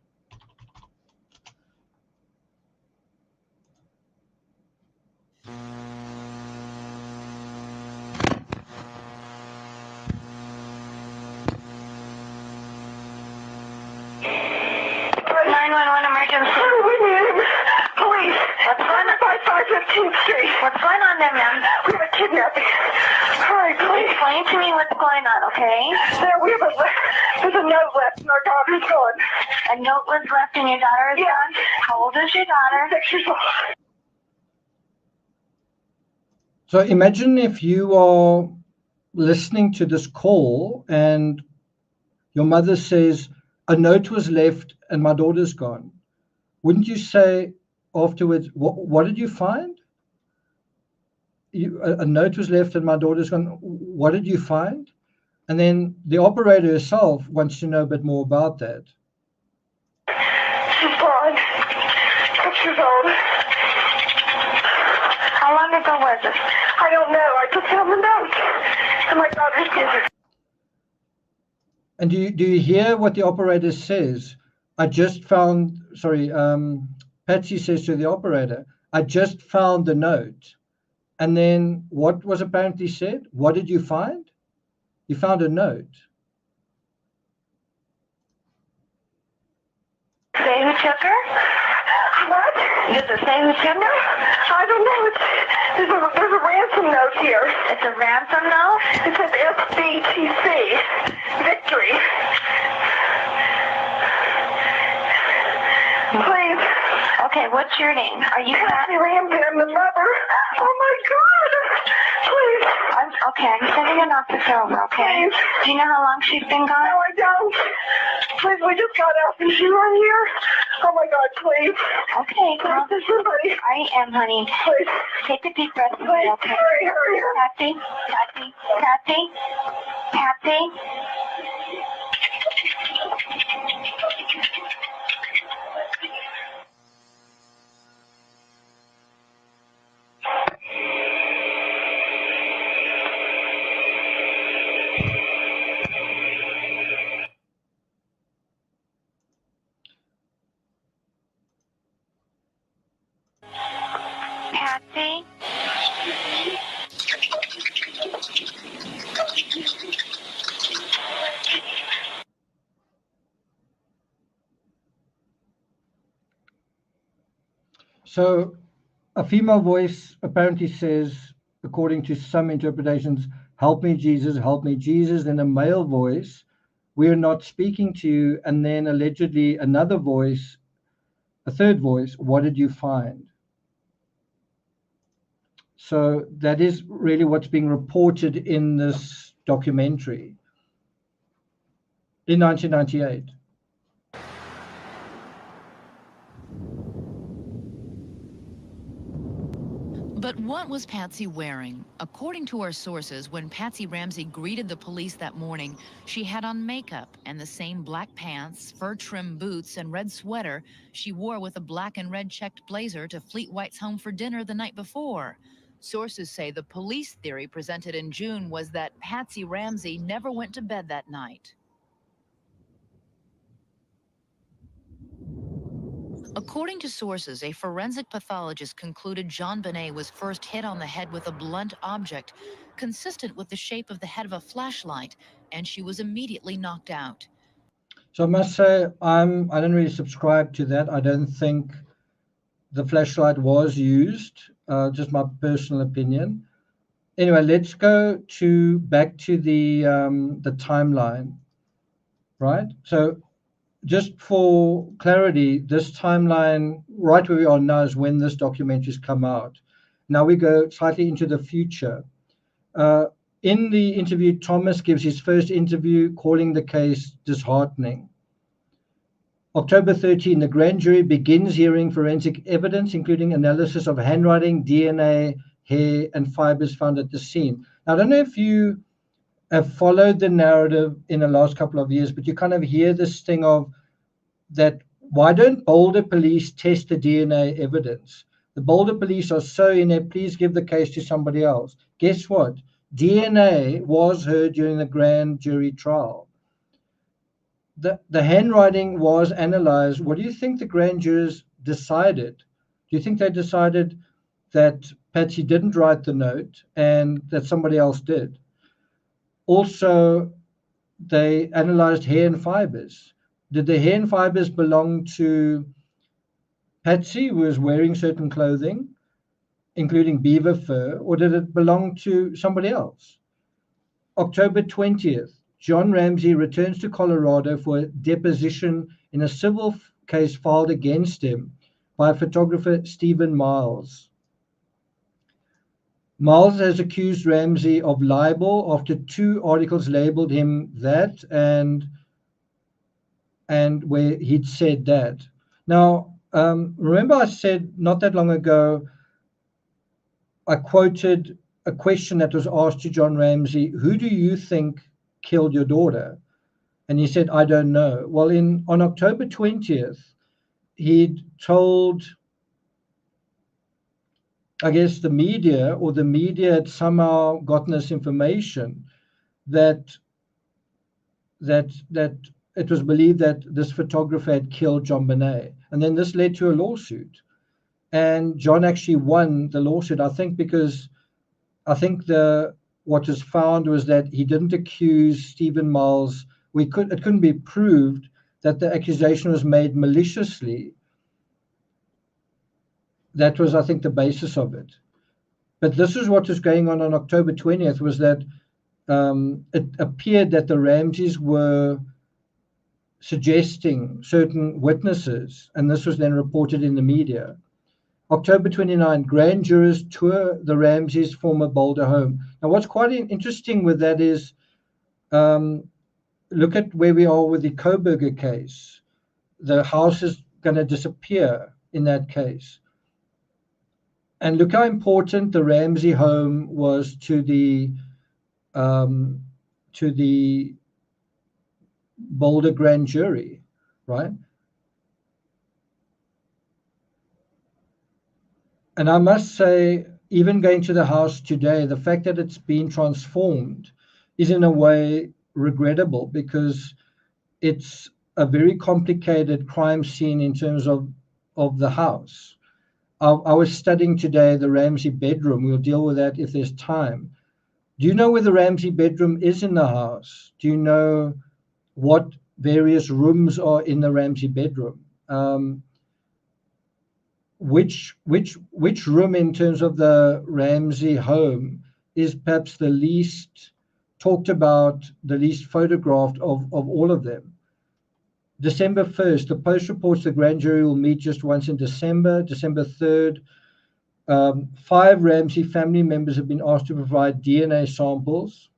Police. What's going on? 515th Street. What's going on there, ma'am? We have a kidnapping. Hurry, please. Explain to me what's going on, okay? There's a note left and our daughter's gone. A note was left and your daughter is gone? How old is your daughter? 6 years old.
So imagine if you are listening to this call and your mother says, a note was left and my daughter's gone. Wouldn't you say afterwards, what did you find? A note was left and my daughter's gone. What did you find? And then the operator herself wants to know a bit more about that.
She's gone. 6 years old. How long ago was it? I don't know. I just found the note. And my daughter's dead.
And do you hear what the operator says? I just found, sorry, Patsy says to the operator, I just found the note. And then what was apparently said? What did you find? You found a note.
Say who took her? What? Does it say who took her? I don't know. There's a ransom note here. It's a ransom note? It says SBTC. Victory. Please. Okay, what's your name? Are you Patsy Ramsey? I'm the mother. Oh my God. Please. I'm sending an officer over, okay? Please. Do you know how long she's been gone? No, I don't. Please, we just got out. Is she right here? Oh my God, please. Okay, well, somebody. I am, honey. Please. Take a deep breath. Please. Okay. Hurry. Patsy. Patsy?
So a female voice apparently says, according to some interpretations, help me, Jesus, help me, Jesus. Then a male voice, we're not speaking to you. And then allegedly another voice, a third voice, what did you find? So that is really what's being reported in this documentary in 1998.
But what was Patsy wearing? According to our sources, when Patsy Ramsey greeted the police that morning, she had on makeup and the same black pants, fur-trimmed boots, and red sweater she wore with a black and red checked blazer to Fleet White's home for dinner the night before. Sources say the police theory presented in June was that Patsy Ramsey never went to bed that night. According to sources, a forensic pathologist concluded JONBENET was first hit on the head with a blunt object, consistent with the shape of the head of a flashlight, and she was immediately knocked out.
So I must say, I don't really subscribe to that. I don't think the flashlight was used, just my personal opinion. Anyway, let's go back to the timeline, right? So just for clarity, this timeline, right where we are now, is when this documentary's come out. Now we go slightly into the future. In the interview, Thomas gives his first interview, calling the case disheartening. October 13, the grand jury begins hearing forensic evidence, including analysis of handwriting, DNA, hair, and fibers found at the scene. Now, I don't know if you have followed the narrative in the last couple of years, but you kind of hear this thing of that, why don't Boulder police test the DNA evidence? The Boulder police are so inept, please give the case to somebody else. Guess what? DNA was heard during the grand jury trial. The handwriting was analyzed. What do you think the grand jurors decided? Do you think they decided that Patsy didn't write the note and that somebody else did? Also, they analyzed hair and fibers. Did the hair and fibers belong to Patsy, who was wearing certain clothing, including beaver fur, or did it belong to somebody else? October 20th, John Ramsey returns to Colorado for a deposition in a civil case filed against him by photographer Stephen Miles. Miles has accused Ramsey of libel after 2 articles labeled him that and where he'd said that. Now, remember I said not that long ago, I quoted a question that was asked to John Ramsey, who do you think killed your daughter? And he said, I don't know. Well, on October 20th, he'd told, I guess, the media had somehow gotten this information that that it was believed that this photographer had killed JonBenet, and then this led to a lawsuit, and John actually won the lawsuit. I think because what was found was that he didn't accuse Stephen Miles. It couldn't be proved that the accusation was made maliciously. That was, I think, the basis of it. But this is what was going on October 20th, was that it appeared that the Ramseys were suggesting certain witnesses, and this was then reported in the media. October 29, grand jurors tour the Ramseys' former Boulder home. Now, what's quite interesting with that is, look at where we are with the Koberger case. The house is going to disappear in that case. And look how important the Ramsey home was to the Boulder grand jury, right? And I must say, even going to the house today, the fact that it's been transformed is in a way regrettable, because it's a very complicated crime scene in terms of the house. I was studying today the Ramsey bedroom. We'll deal with that if there's time. Do you know where the Ramsey bedroom is in the house? Do you know what various rooms are in the Ramsey bedroom? Which room in terms of the Ramsey home is perhaps the least talked about, the least photographed of all of them? December 1st, the Post reports the grand jury will meet just once in December. December 3rd, 5 Ramsey family members have been asked to provide DNA samples.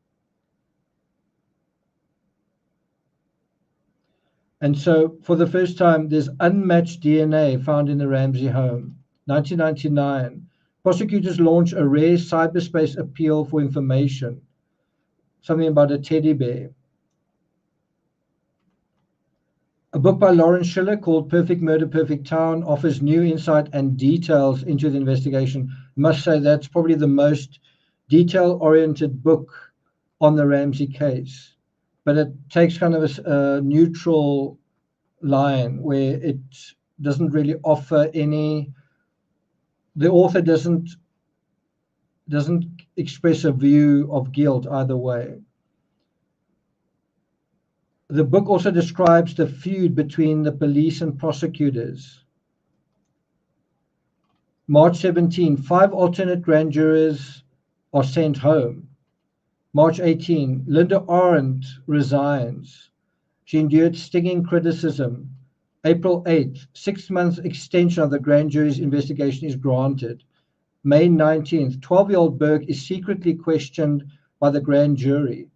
And so for the first time, there's unmatched DNA found in the Ramsey home. 1999, prosecutors launch a rare cyberspace appeal for information, something about a teddy bear. A book by Lawrence Schiller called Perfect Murder, Perfect Town offers new insight and details into the investigation. I must say that's probably the most detail-oriented book on the Ramsey case. But it takes kind of a neutral line where it doesn't really offer any, the author doesn't express a view of guilt either way. The book also describes the feud between the police and prosecutors. March 17, 5 alternate grand jurors are sent home. March 18, Linda Arendt resigns. She endured stinging criticism. April 8th, 6-month extension of the grand jury's investigation is granted. May 19th, 12-year-old Burke is secretly questioned by the grand jury.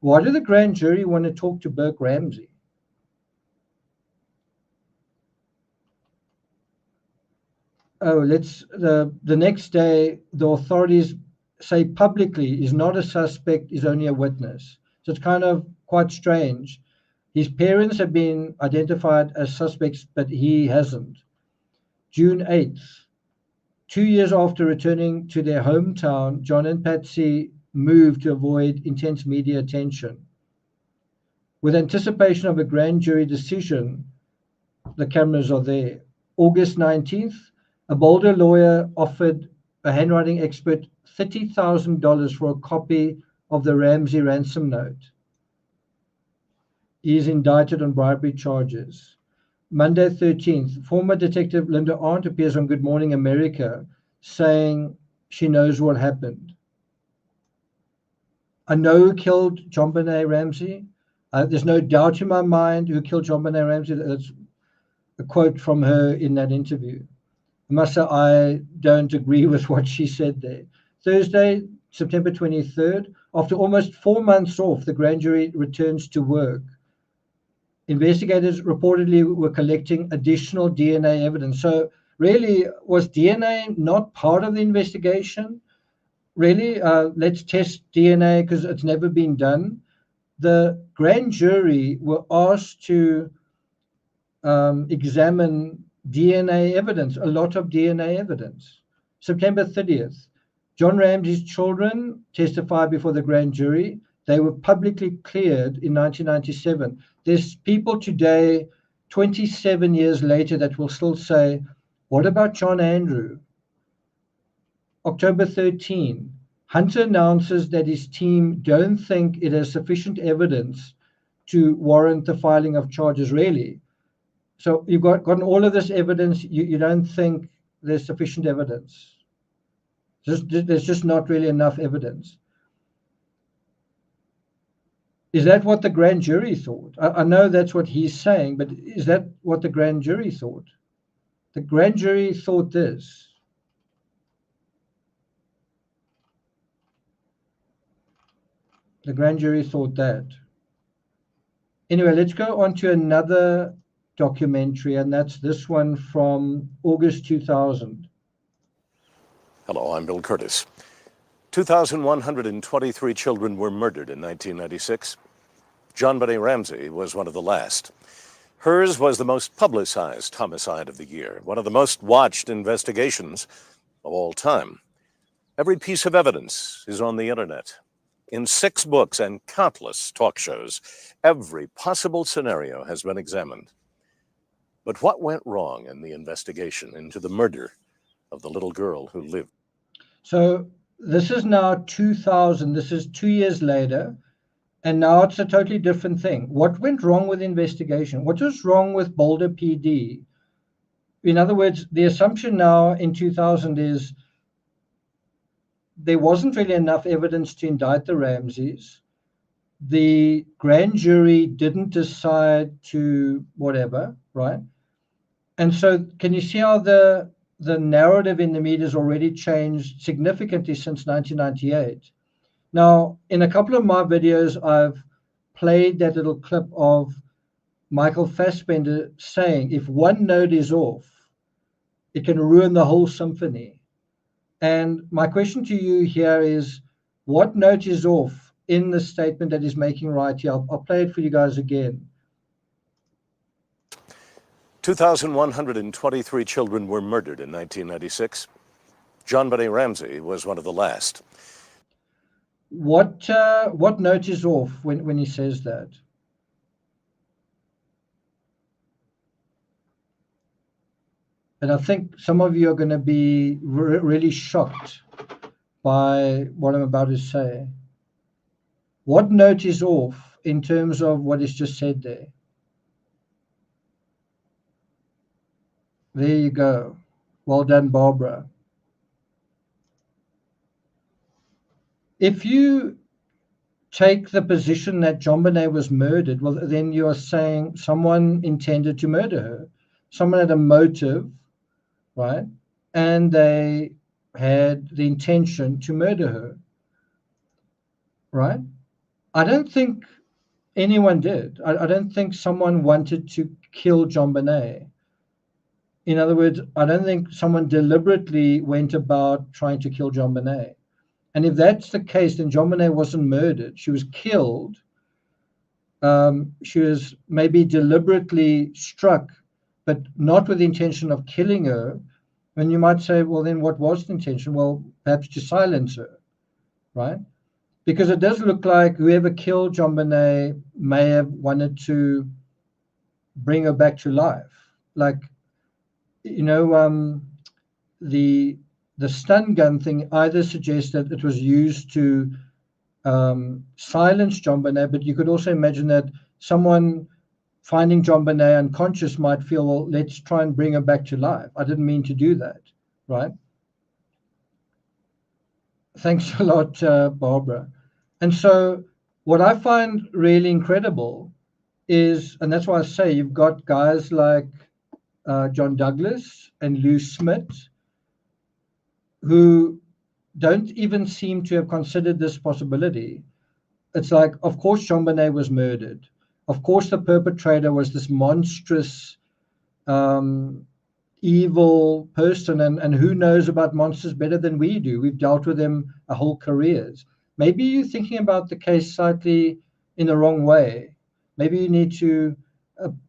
Why did the grand jury want to talk to Burke Ramsey? The next day, the authorities say publicly he's not a suspect, he's only a witness. So it's kind of quite strange. His parents have been identified as suspects, but he hasn't. June 8th, 2 years after returning to their hometown, John and Patsy moved to avoid intense media attention. With anticipation of a grand jury decision, the cameras are there. August 19th, a Boulder lawyer offered a handwriting expert $30,000 for a copy of the Ramsey ransom note. He is indicted on bribery charges. Monday 13th, former detective Linda Arendt appears on Good Morning America saying she knows what happened. I know who killed JonBenet Ramsey. There's no doubt in my mind who killed JonBenet Ramsey. That's a quote from her in that interview. I must say I don't agree with what she said there. Thursday, September 23rd, after almost 4 months off, the grand jury returns to work. Investigators reportedly were collecting additional DNA evidence. So really, was DNA not part of the investigation? Really, let's test DNA because it's never been done. The grand jury were asked to examine DNA evidence, a lot of DNA evidence. September 30th, John Ramsey's children testified before the grand jury. They were publicly cleared in 1997. There's people today, 27 years later, that will still say, what about John Andrew? October 13, Hunter announces that his team don't think it has sufficient evidence to warrant the filing of charges, really. So you've gotten all of this evidence, you don't think there's sufficient evidence. There's just not really enough evidence. Is that what the grand jury thought? I know that's what he's saying, but is that what the grand jury thought? The grand jury thought this. The grand jury thought that. Anyway, let's go on to another documentary, and that's this one from August 2000.
Hello, I'm Bill Curtis. 2,123 children were murdered in 1996. JonBenet Ramsey was one of the last. Hers was the most publicized homicide of the year, one of the most watched investigations of all time. Every piece of evidence is on the internet. In 6 books and countless talk shows, every possible scenario has been examined. But what went wrong in the investigation into the murder of the little girl who lived?
So this is now 2000. This is 2 years later. And now it's a totally different thing. What went wrong with the investigation? What was wrong with Boulder PD? In other words, the assumption now in 2000 is there wasn't really enough evidence to indict the Ramseys. The grand jury didn't decide to whatever, right? And so can you see how the narrative in the media has already changed significantly since 1998? Now, in a couple of my videos, I've played that little clip of Michael Fassbender saying, if one note is off, it can ruin the whole symphony. And my question to you here is, what note is off in the statement that he's making right here? I'll play it for you guys again.
2,123 children were murdered in 1996. JonBenet Ramsey was one of the last.
What note is off when he says that? And I think some of you are going to be really shocked by what I'm about to say. What note is off in terms of what is just said there? There you go. Well done, Barbara. If you take the position that JonBenet was murdered, well, then you are saying someone intended to murder her. Someone had a motive, right? And they had the intention to murder her, right? I don't think anyone did. I don't think someone wanted to kill JonBenet. In other words, I don't think someone deliberately went about trying to kill JonBenet. And if that's the case, then JonBenet wasn't murdered. She was killed. She was maybe deliberately struck, but not with the intention of killing her. And you might say, well, then what was the intention? Well, perhaps to silence her, right? Because it does look like whoever killed JonBenet may have wanted to bring her back to life. Like, you know, the stun gun thing either suggests that it was used to silence JonBenet, but you could also imagine that someone finding JonBenet unconscious might feel, well, let's try and bring her back to life. I didn't mean to do that, right? Thanks a lot, Barbara. And so what I find really incredible is, and that's why I say you've got guys like John Douglas and Lou Smith, who don't even seem to have considered this possibility. It's like, of course, JonBenet was murdered. Of course, the perpetrator was this monstrous, evil person. And who knows about monsters better than we do? We've dealt with them our whole careers. Maybe you're thinking about the case slightly in the wrong way. Maybe you need to,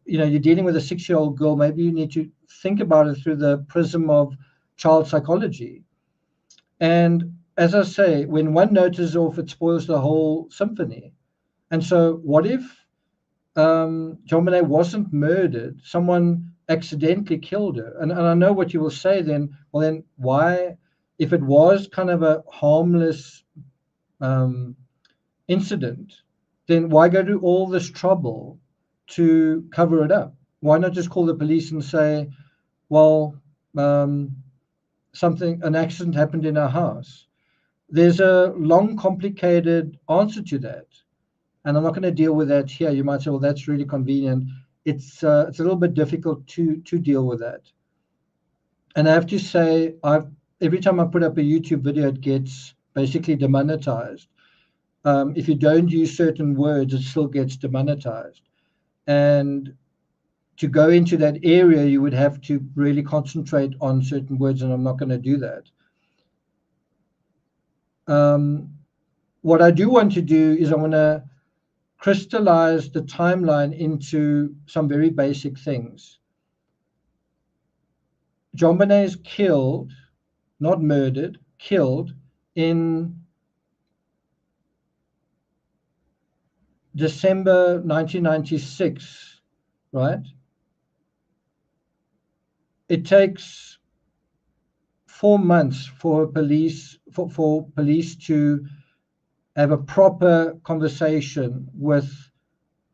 you're dealing with a 6-year-old girl. Maybe you need to think about it through the prism of child psychology. And as I say, when one note is off, it spoils the whole symphony. And so what if JonBenet wasn't murdered? Someone accidentally killed her. And I know what you will say then, well, then why, if it was kind of a harmless incident, then why go to all this trouble to cover it up? Why not just call the police and say, well, an accident happened in our house? There's a long, complicated answer to that. And I'm not going to deal with that here. You might say, well, that's really convenient. It's a little bit difficult to deal with that. And I have to say, every time I put up a YouTube video, it gets basically demonetized. If you don't use certain words, it still gets demonetized. And to go into that area, you would have to really concentrate on certain words, and I'm not going to do that. What I do want to do is I want to crystallize the timeline into some very basic things. JonBenet is killed, not murdered, killed in December 1996, right? It takes 4 months for police to have a proper conversation with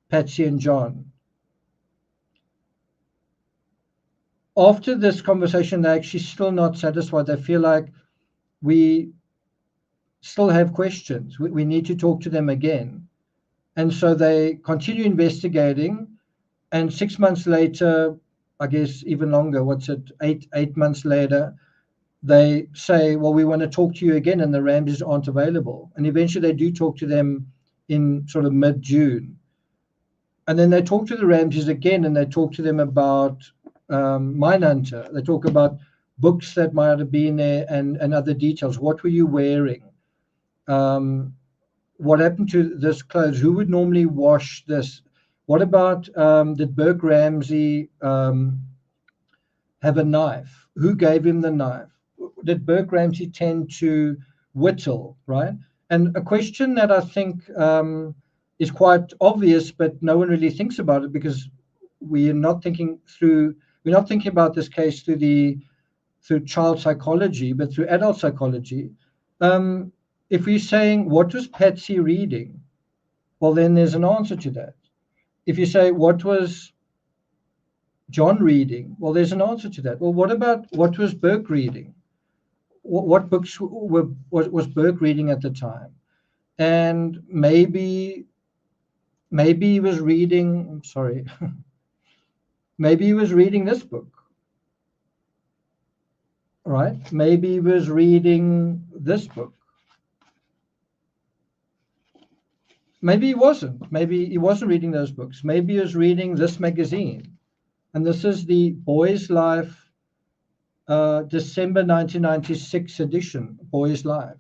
Patsy and John. After this conversation, they're actually still not satisfied. They feel like we still have questions. We need to talk to them again. And so they continue investigating. And 6 months later, I guess even longer, 8 months later, they say, well, we want to talk to you again, and the Ramseys aren't available. And eventually they do talk to them in sort of mid-June. And then they talk to the Ramseys again, and they talk to them about Mindhunter. They talk about books that might have been there and other details. What were you wearing? What happened to this clothes? Who would normally wash this? What about, did Burke Ramsey have a knife? Who gave him the knife? Did Burke Ramsey tend to whittle, right? And a question that I think is quite obvious, but no one really thinks about it because we're not thinking about this case through child psychology, but through adult psychology. If we're saying, what was Patsy reading? Well, then there's an answer to that. If you say, what was John reading? Well, there's an answer to that. Well, what was Burke reading? What books was Burke reading at the time? And maybe he was reading, I'm sorry, maybe he was reading this book, right? Maybe he was reading this book. Maybe he wasn't. Maybe he wasn't reading those books. Maybe he was reading this magazine. And this is the Boy's Life December 1996 edition, Boy's Life.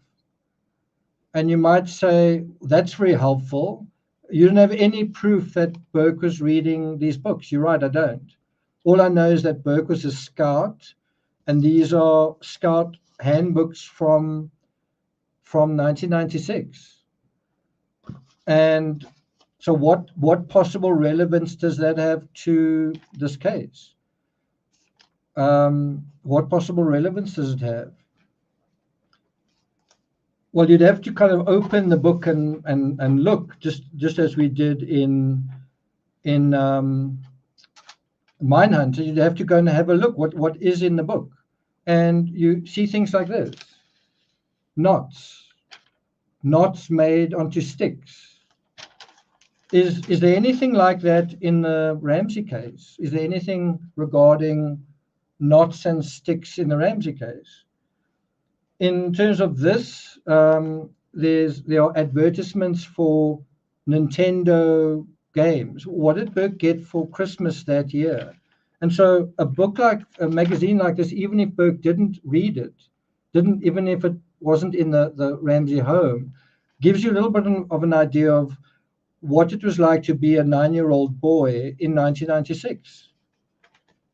And you might say, that's very helpful. You don't have any proof that Burke was reading these books. You're right, I don't. All I know is that Burke was a scout, and these are scout handbooks from 1996. And so what possible relevance does that have to this case? What possible relevance does it have? Well, you'd have to kind of open the book and look, just as we did in Mindhunter. You'd have to go and have a look what is in the book, and you see things like this: knots made onto sticks. Is there anything like that in the Ramsey case? Is there anything regarding knots and sticks in the Ramsey case? In terms of this, there are advertisements for Nintendo games. What did Burke get for Christmas that year? And so a magazine like this, even if Burke didn't read it, even if it wasn't in the Ramsey home, gives you a little bit of an idea of what it was like to be a 9-year-old boy in 1996.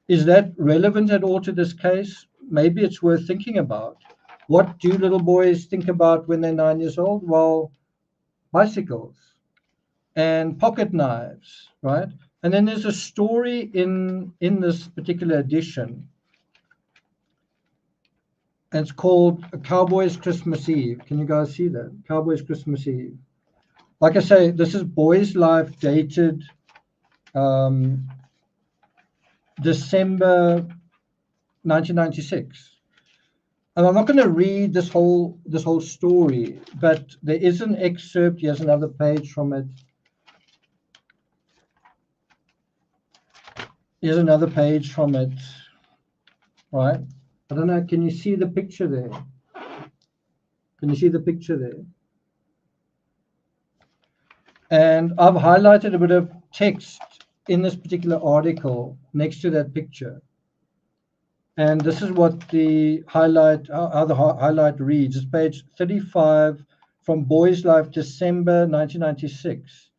Is that relevant at all to this case? Maybe it's worth thinking about. What do little boys think about when they're 9 years old? Well, bicycles and pocket knives, right? And then there's a story in this particular edition. And it's called Cowboys Christmas Eve. Can you guys see that? Cowboys Christmas Eve. Like I say, this is Boy's Life, dated December 1996. And I'm not going to read this whole story, but there is an excerpt. Here's another page from it. Here's another page from it. Right? I don't know. Can you see the picture there? Can you see the picture there? And I've highlighted a bit of text in this particular article next to that picture. And this is what the highlight, how the highlight reads. It's page 35 from Boy's Life, December 1996.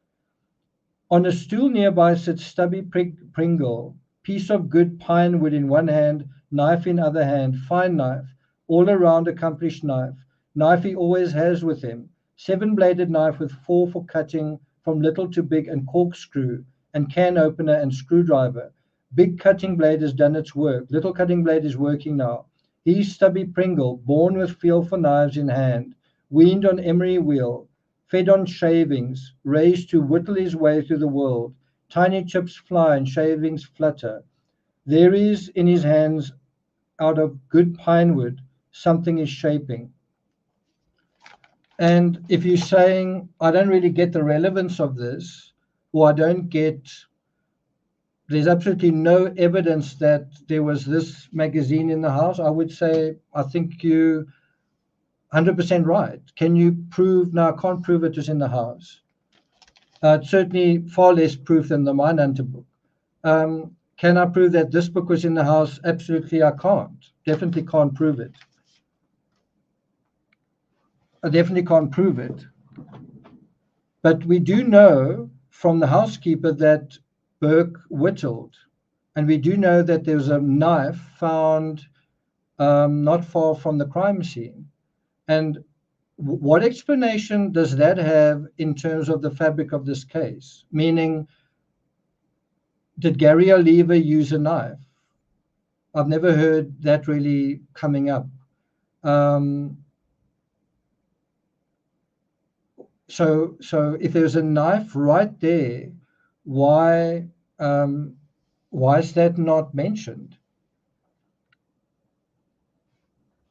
On a stool nearby sits Stubby Pringle, piece of good pine wood in one hand, knife in other hand, fine knife, all around accomplished knife. Knife he always has with him. 7-bladed knife with 4 for cutting from little to big and corkscrew and can opener and screwdriver. Big cutting blade has done its work. Little cutting blade is working now. He's Stubby Pringle, born with feel for knives in hand, weaned on emery wheel, fed on shavings, raised to whittle his way through the world. Tiny chips fly and shavings flutter. There is in his hands, out of good pine wood, something is shaping. And if you're saying, I don't really get the relevance of this, or I don't get, there's absolutely no evidence that there was this magazine in the house, I would say, I think you 100% right. Can you prove? No, I can't prove it was in the house. It's certainly far less proof than the Mindhunter book. Can I prove that this book was in the house? Absolutely, I can't. Definitely can't prove it. I definitely can't prove it. But we do know from the housekeeper that Burke whittled. And we do know that there was a knife found not far from the crime scene. And what explanation does that have in terms of the fabric of this case? Meaning, did Gary Oliver use a knife? I've never heard that really coming up. So if there's a knife right there, why is that not mentioned?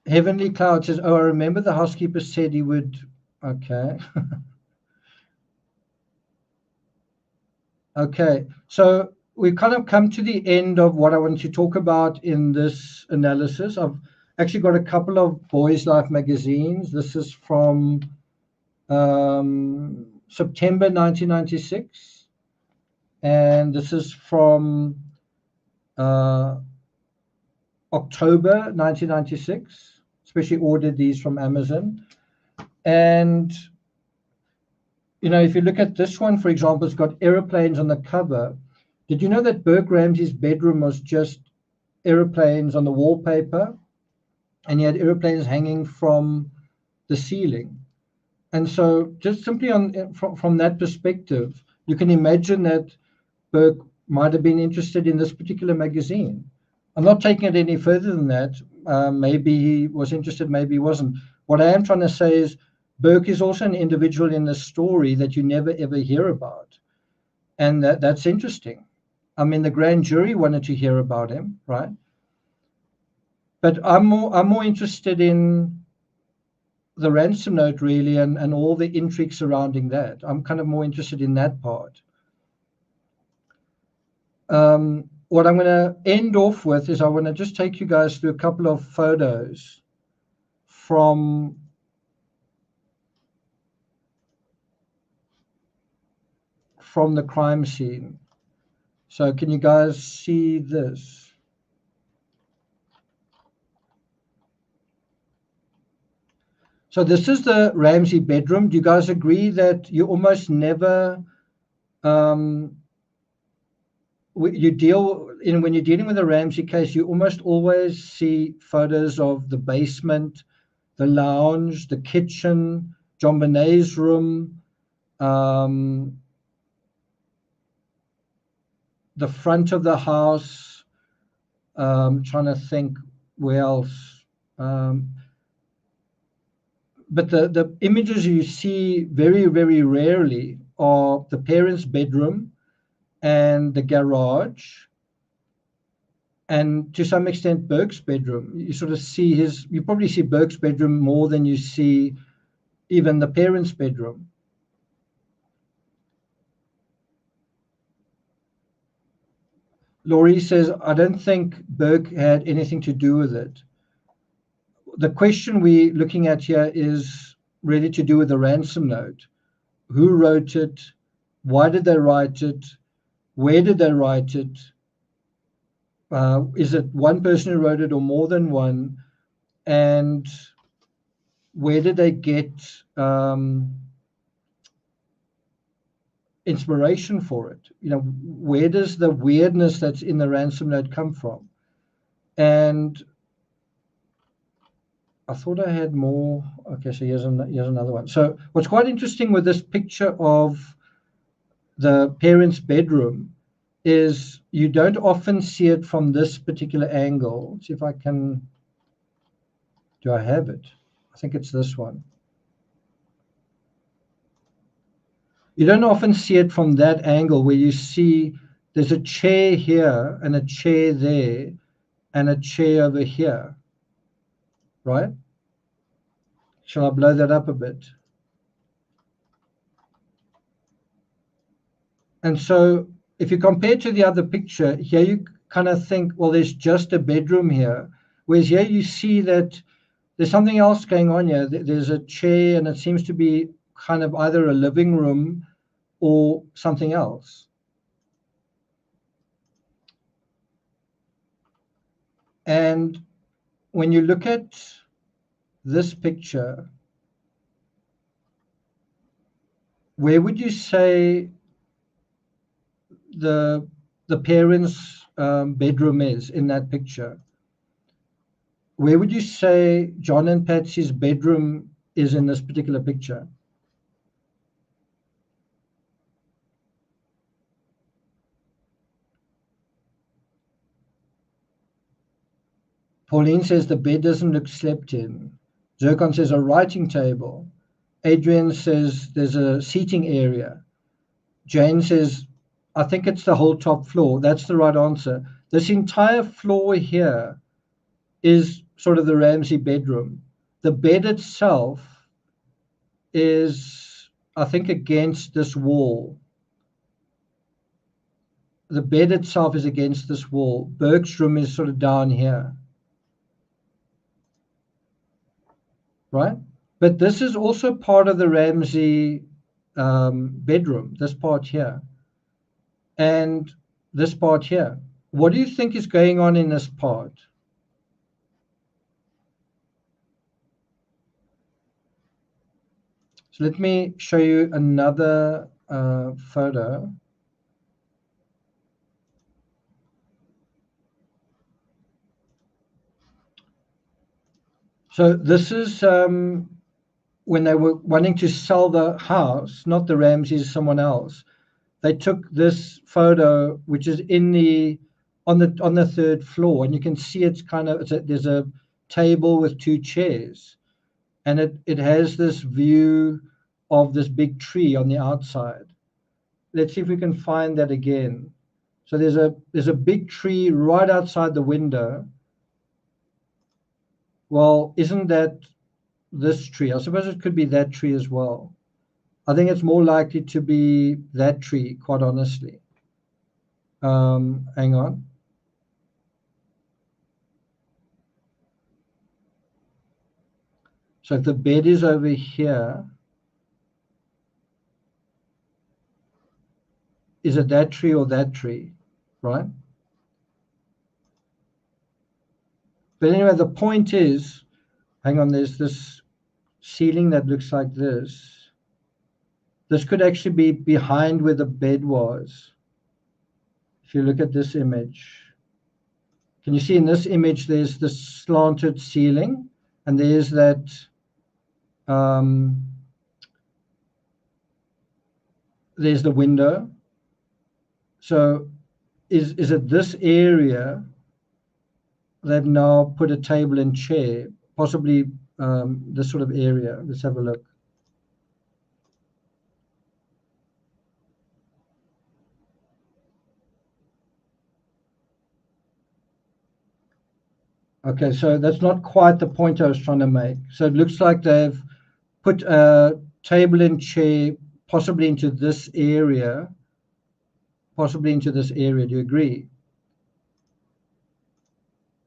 Heavenly Cloud says, oh, I remember the housekeeper said he would, okay. Okay, so we've kind of come to the end of what I want to talk about in this analysis. I've actually got a couple of Boys Life magazines. This is from September 1996, and this is from October 1996. Especially ordered these from Amazon. And you know, if you look at this one, for example, it's got aeroplanes on the cover. Did you know that Burke Ramsey's bedroom was just aeroplanes on the wallpaper, and he had aeroplanes hanging from the ceiling? And so just simply from that perspective, you can imagine that Burke might have been interested in this particular magazine. I'm not taking it any further than that. Maybe he was interested, maybe he wasn't. What I am trying to say is Burke is also an individual in the story that you never ever hear about. And that's interesting. I mean, the grand jury wanted to hear about him, right? But I'm more interested in the ransom note, really, and all the intrigue surrounding that. I'm kind of more interested in that part. What I'm going to end off with is I want to just take you guys through a couple of photos from the crime scene. So can you guys see this? So this is the Ramsey bedroom. Do you guys agree that you almost never when you're dealing with a Ramsey case, you almost always see photos of the basement, the lounge, the kitchen, JonBenet's room, the front of the house. Trying to think where else. But the images you see very, very rarely are the parents' bedroom and the garage, and to some extent Burke's bedroom. You sort of see you probably see Burke's bedroom more than you see even the parents' bedroom. Laurie says, I don't think Burke had anything to do with it. The question we're looking at here is really to do with the ransom note. Who wrote it? Why did they write it? Where did they write it? Is it one person who wrote it or more than one? And where did they get inspiration for it? You know, where does the weirdness that's in the ransom note come from? And I thought I had more. Okay, so here's another one. So what's quite interesting with this picture of the parents' bedroom is you don't often see it from this particular angle. Let's see if I can. Do I have it? I think it's this one. You don't often see it from that angle where you see there's a chair here and a chair there and a chair over here, right? Shall I blow that up a bit? And so if you compare to the other picture, here you kind of think, well, there's just a bedroom here. Whereas here you see that there's something else going on here. There's a chair and it seems to be kind of either a living room or something else. And when you look at this picture, where would you say the parents' bedroom is in that picture? Where would you say John and Patsy's bedroom is in this particular picture? Pauline says the bed doesn't look slept in. Zircon says a writing table. Adrian says there's a seating area. Jane says, I think it's the whole top floor. That's the right answer. This entire floor here is sort of the Ramsey bedroom. The bed itself is, I think, against this wall. The bed itself is against this wall. Burke's room is sort of down here. Right? But this is also part of the Ramsey bedroom, this part here. And this part here. What do you think is going on in this part? So let me show you another photo. So this is when they were wanting to sell the house, not the Ramseys, someone else. They took this photo, which is in on the third floor, and you can see it's kind of there's a table with two chairs, and it has this view of this big tree on the outside. Let's see if we can find that again. So there's a big tree right outside the window. Well, isn't that this tree? I suppose it could be that tree as well. I think it's more likely to be that tree, quite honestly. Hang on. So if the bed is over here, is it that tree or that tree, right? But anyway, the point is, hang on, there's this ceiling that looks like this. This could actually be behind where the bed was. If you look at this image, can you see in this image, there's this slanted ceiling, and there's that there's the window. So is it this area? They've now put a table and chair, possibly this sort of area. Let's have a look. Okay, so that's not quite the point I was trying to make. So it looks like they've put a table and chair possibly into this area. Possibly into this area. Do you agree?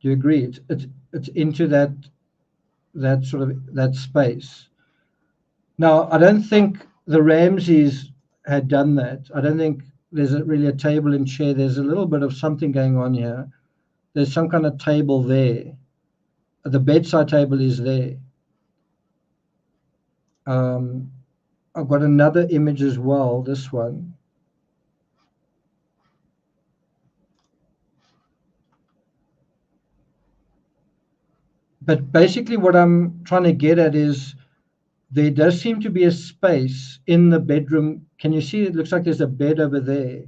Do you agree? It's into that sort of that space. Now, I don't think the Ramseys had done that. I don't think there's really a table and chair. There's a little bit of something going on here. There's some kind of table there. The bedside table is there. I've got another image as well, this one. But basically what I'm trying to get at is there does seem to be a space in the bedroom. Can you see? It looks like there's a bed over there.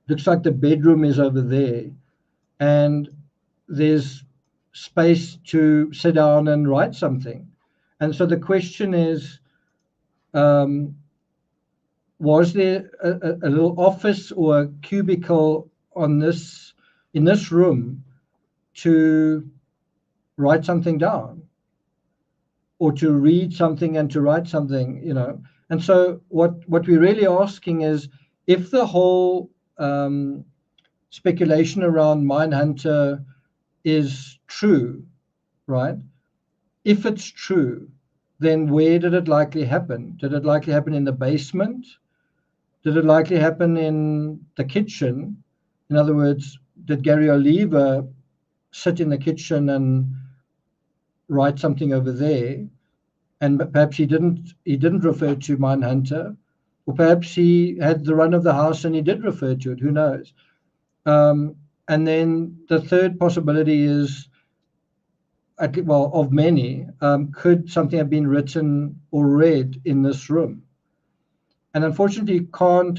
Looks like the bedroom is over there. And there's space to sit down and write something. And so the question is, was there a little office or a cubicle on this in this room to write something down, or to read something and to write something, you know? And so what we're really asking is, if the whole speculation around Mindhunter is true, right? If it's true, then where did it likely happen? Did it likely happen in the basement? Did it likely happen in the kitchen? In other words, did Gary Oliver sit in the kitchen and write something over there? And perhaps he didn't refer to Mindhunter, or perhaps he had the run of the house and he did refer to it. Who knows? And then the third possibility is, well, of many, could something have been written or read in this room? And unfortunately,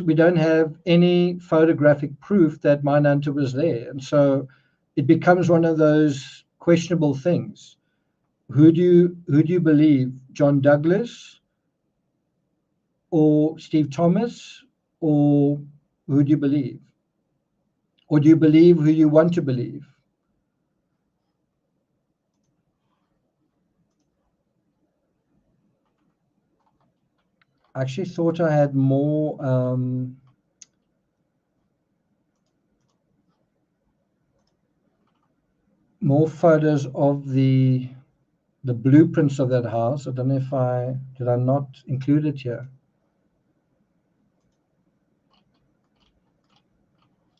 we don't have any photographic proof that Mindhunter was there. And so it becomes one of those questionable things. Who do you believe? John Douglas or Steve Thomas, or who do you believe? Or do you believe who you want to believe? I actually thought I had more photos of the blueprints of that house. I don't know if did I not include it here.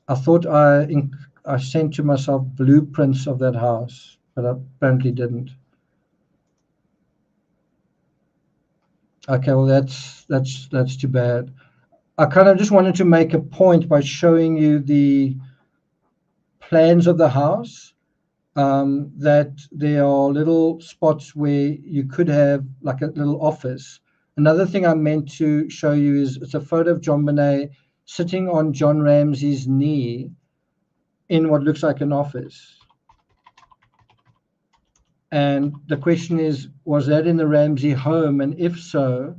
I thought I sent to myself blueprints of that house, but I apparently didn't. Okay, well that's too bad. I kind of just wanted to make a point by showing you the plans of the house, that there are little spots where you could have like a little office. Another thing I meant to show you is it's a photo of JonBenet sitting on John Ramsey's knee in what looks like an office. And the question is, was that in the Ramsey home? And if so,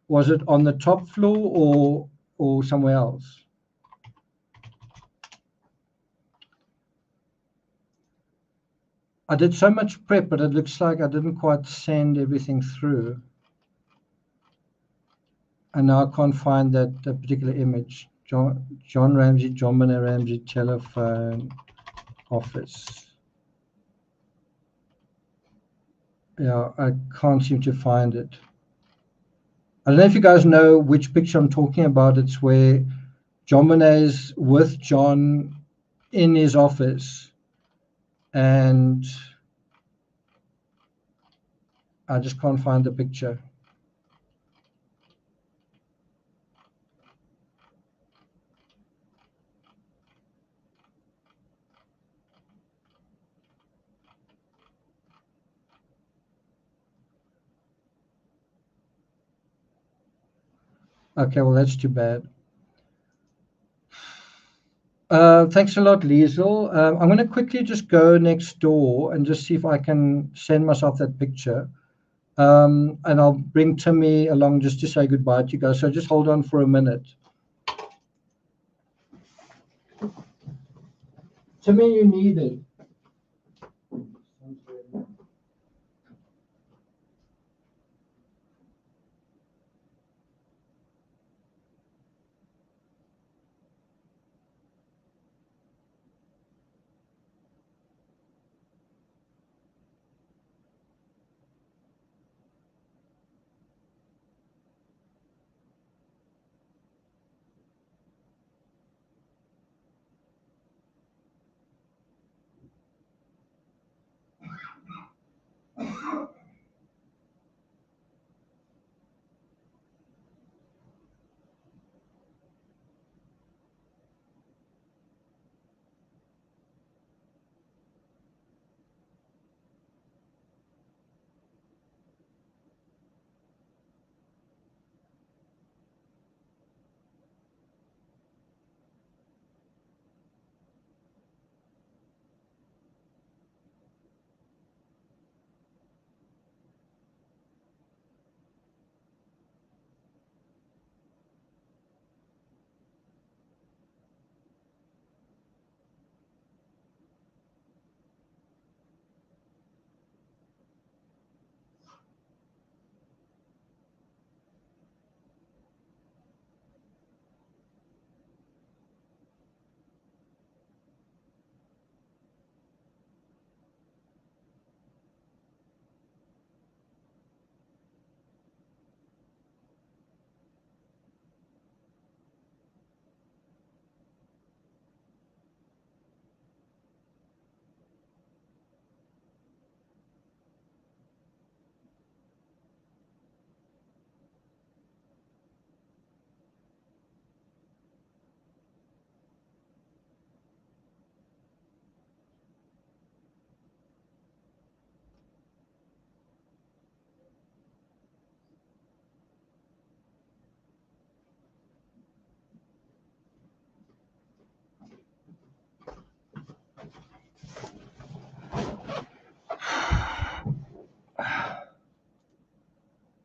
was it on the top floor or somewhere else? I did so much prep, but it looks like I didn't quite send everything through. And now I can't find that particular image. John Ramsey, JonBenet Ramsey, telephone, office. Yeah, I can't seem to find it. I don't know if you guys know which picture I'm talking about. It's where JonBenet's with John in his office, and I just can't find the picture. Okay, well, that's too bad. Thanks a lot, Liesel. I'm going to quickly just go next door and just see if I can send myself that picture. And I'll bring Timmy along just to say goodbye to you guys. So just hold on for a minute. Timmy, you need it.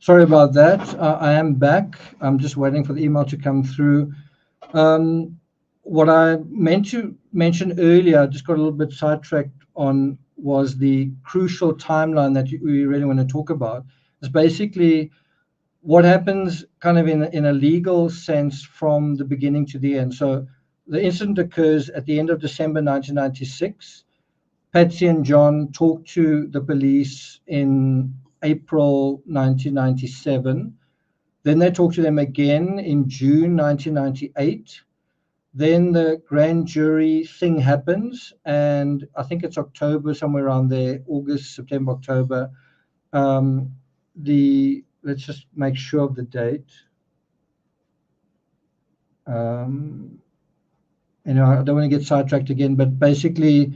Sorry about that. I am back. I'm just waiting for the email to come through. What I meant to mention earlier, I just got a little bit sidetracked on, was the crucial timeline that we really want to talk about. It's basically what happens kind of in a legal sense from the beginning to the end. So the incident occurs at the end of December 1996. Patsy and John talk to the police in April 1997. Then they talk to them again in June 1998. Then the grand jury thing happens, and I think it's October, somewhere around there, August, September, October. Let's just make sure of the date. I don't want to get sidetracked again, but basically,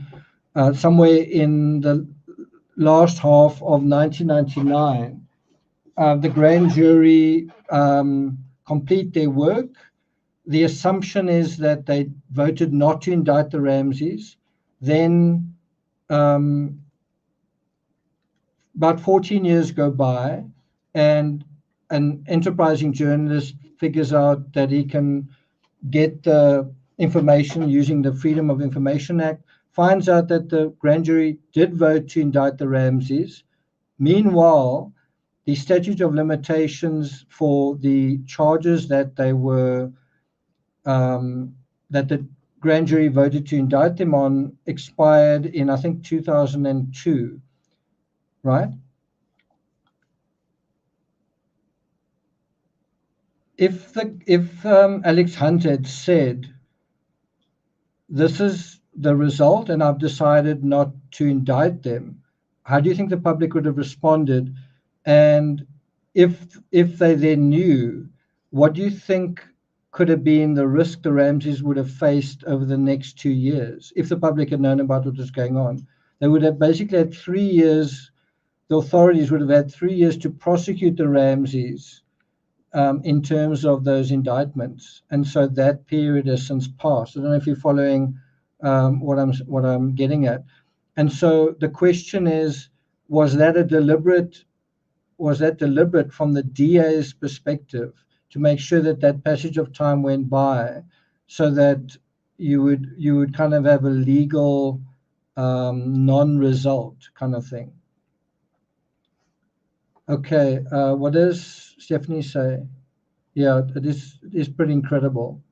somewhere in the last half of 1999, the grand jury complete their work. The assumption is that they voted not to indict the Ramseys. Then about 14 years go by, and an enterprising journalist figures out that he can get the information using the Freedom of Information Act, finds out that the grand jury did vote to indict the Ramseys. Meanwhile, the statute of limitations for the charges that they were that the grand jury voted to indict them on expired in, I think, 2002, right? If Alex Hunt had said, this is the result and I've decided not to indict them, how do you think the public would have responded? And if they then knew, what do you think could have been the risk the Ramseys would have faced over the next 2 years if the public had known about what was going on? They would have basically had 3 years, the authorities would have had 3 years to prosecute the Ramseys in terms of those indictments, and so that period has since passed. I don't know if you're following what I'm getting at. And so the question is, was that deliberate from the DA's perspective to make sure that that passage of time went by, so that you would kind of have a legal non-result kind of thing? Okay, what does Stephanie say? Yeah, it is pretty incredible.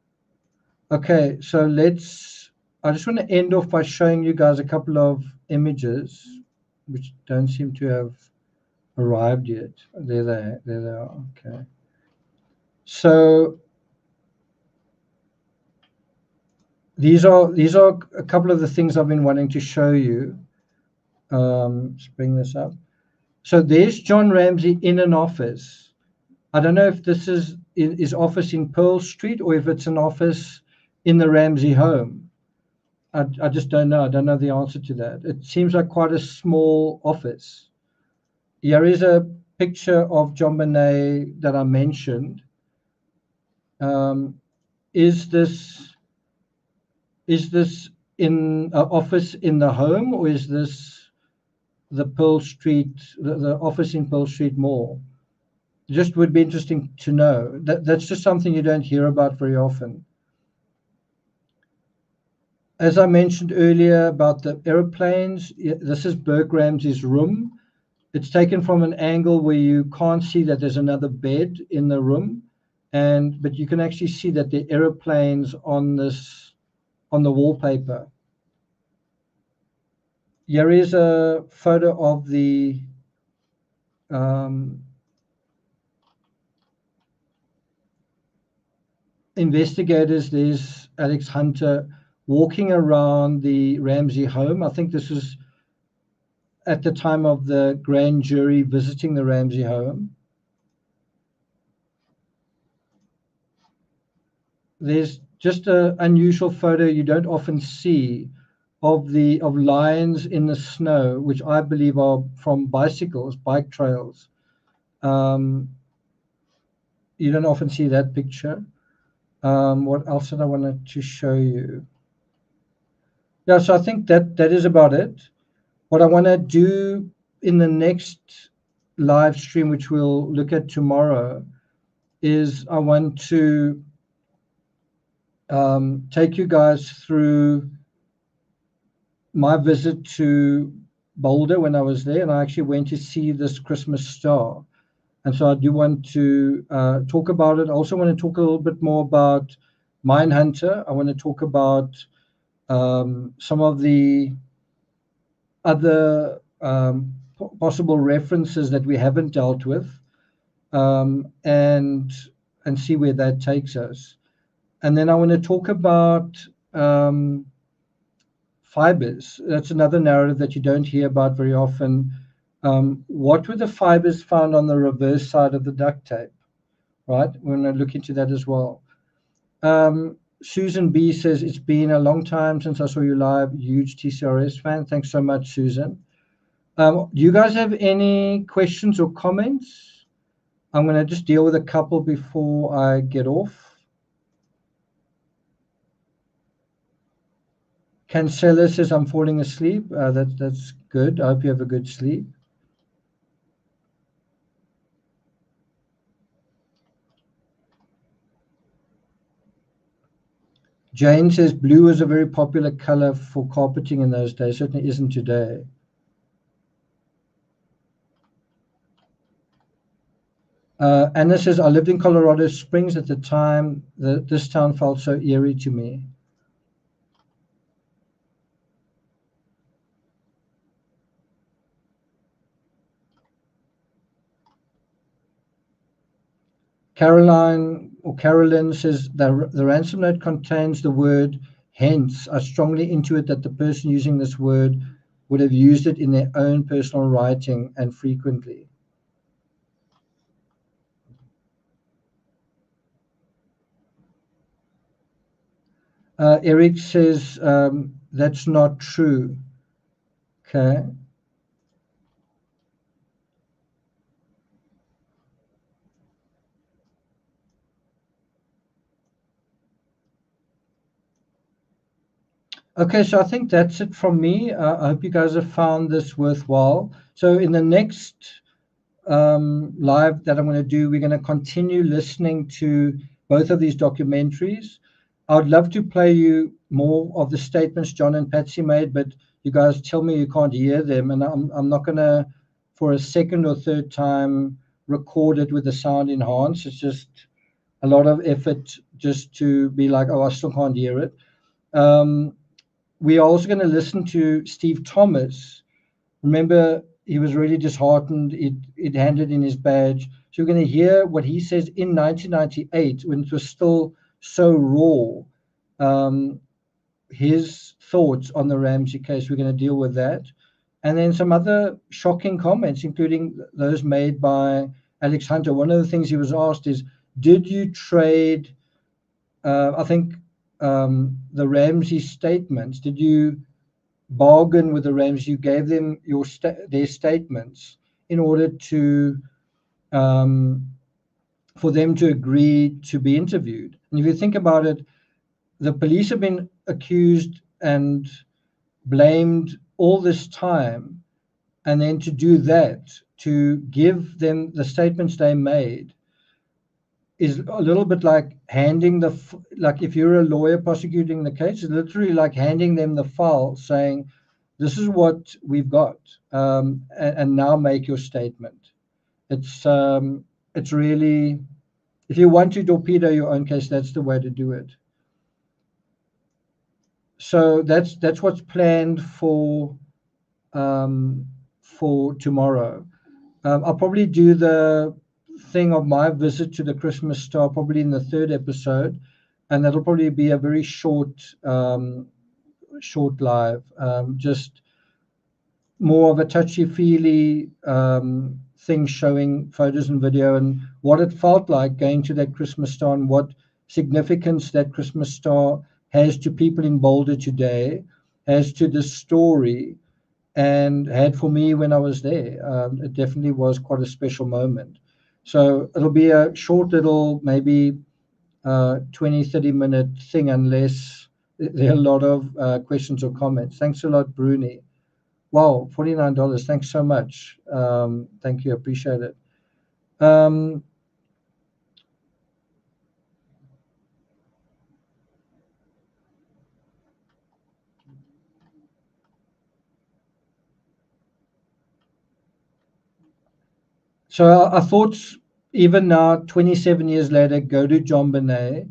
Okay, so I just want to end off by showing you guys a couple of images which don't seem to have arrived yet. There they are. Okay. So these are a couple of the things I've been wanting to show you. Let's bring this up. So there's John Ramsey in an office. I don't know if this is his office in Pearl Street or if it's an office in the Ramsey home. I just don't know. I don't know the answer to that. It seems like quite a small office. Here is a picture of JONBENET that I mentioned. Is this in an office in the home, or is this the Pearl Street, the office in Pearl Street Mall? Just would be interesting to know. That's just something you don't hear about very often. As I mentioned earlier about the aeroplanes, this is Burke Ramsey's room. It's taken from an angle where you can't see that there's another bed in the room, but you can actually see that the aeroplanes on the wallpaper. Here is a photo of the investigators. There's Alex Hunter walking around the Ramsey home. I think this is at the time of the grand jury visiting the Ramsey home. There's just an unusual photo you don't often see of lions in the snow, which I believe are from bike trails. You don't often see that picture. What else did I wanted to show you? Yeah, so I think that is about it. What I want to do in the next live stream, which we'll look at tomorrow, is I want to take you guys through my visit to Boulder when I was there, and I actually went to see this Christmas star. And so I do want to talk about it. I also want to talk a little bit more about Mindhunter. I want to talk about some of the other possible references that we haven't dealt with, and see where that takes us. And then I want to talk about fibers. That's another narrative that you don't hear about very often. What were the fibers found on the reverse side of the duct tape? Right? We're going to look into that as well. Susan B says, it's been a long time since I saw you live. Huge TCRS fan. Thanks so much, Susan. Do you guys have any questions or comments? I'm going to just deal with a couple before I get off. Cancella says, I'm falling asleep. That's good. I hope you have a good sleep. Jane says, blue was a very popular color for carpeting in those days. Certainly isn't today. Anna says, I lived in Colorado Springs at the time. This town felt so eerie to me. Carolyn says, the ransom note contains the word hence. I strongly intuit that the person using this word would have used it in their own personal writing and frequently. Eric says, that's not true. Okay. Okay, so I think that's it from me. I hope you guys have found this worthwhile. So in the next live that I'm going to do, we're going to continue listening to both of these documentaries. I would love to play you more of the statements John and Patsy made, but you guys tell me you can't hear them, and I'm not going to, for a second or third time, record it with the sound enhanced. It's just a lot of effort just to be like, oh, I still can't hear it. We are also going to listen to Steve Thomas. Remember, he was really disheartened. It handed in his badge. So we're going to hear what he says in 1998 when it was still so raw. His thoughts on the Ramsey case. We're going to deal with that. And then some other shocking comments, including those made by Alex Hunter. One of the things he was asked is, did you trade, I think, the Ramsey statements? Did you bargain with the Ramsey? You gave them their statements in order to for them to agree to be interviewed. And if you think about it, the police have been accused and blamed all this time, and then to do that, to give them the statements they made, is a little bit like handing like if you're a lawyer prosecuting the case, it's literally like handing them the file saying, this is what we've got, and now make your statement. It's really, if you want to torpedo your own case, that's the way to do it. So that's what's planned for tomorrow. I'll probably do the thing of my visit to the Christmas star probably in the third episode, and that'll probably be a very short live, just more of a touchy-feely thing, showing photos and video and what it felt like going to that Christmas star and what significance that Christmas star has to people in Boulder today, has to the story, and had for me when I was there. It definitely was quite a special moment. So it'll be a short little, maybe 20, 30-minute thing, unless there are a lot of questions or comments. Thanks a lot, Bruni. Wow, $49. Thanks so much. Thank you. Appreciate it. So our thoughts, even now, 27 years later, go to JONBENET.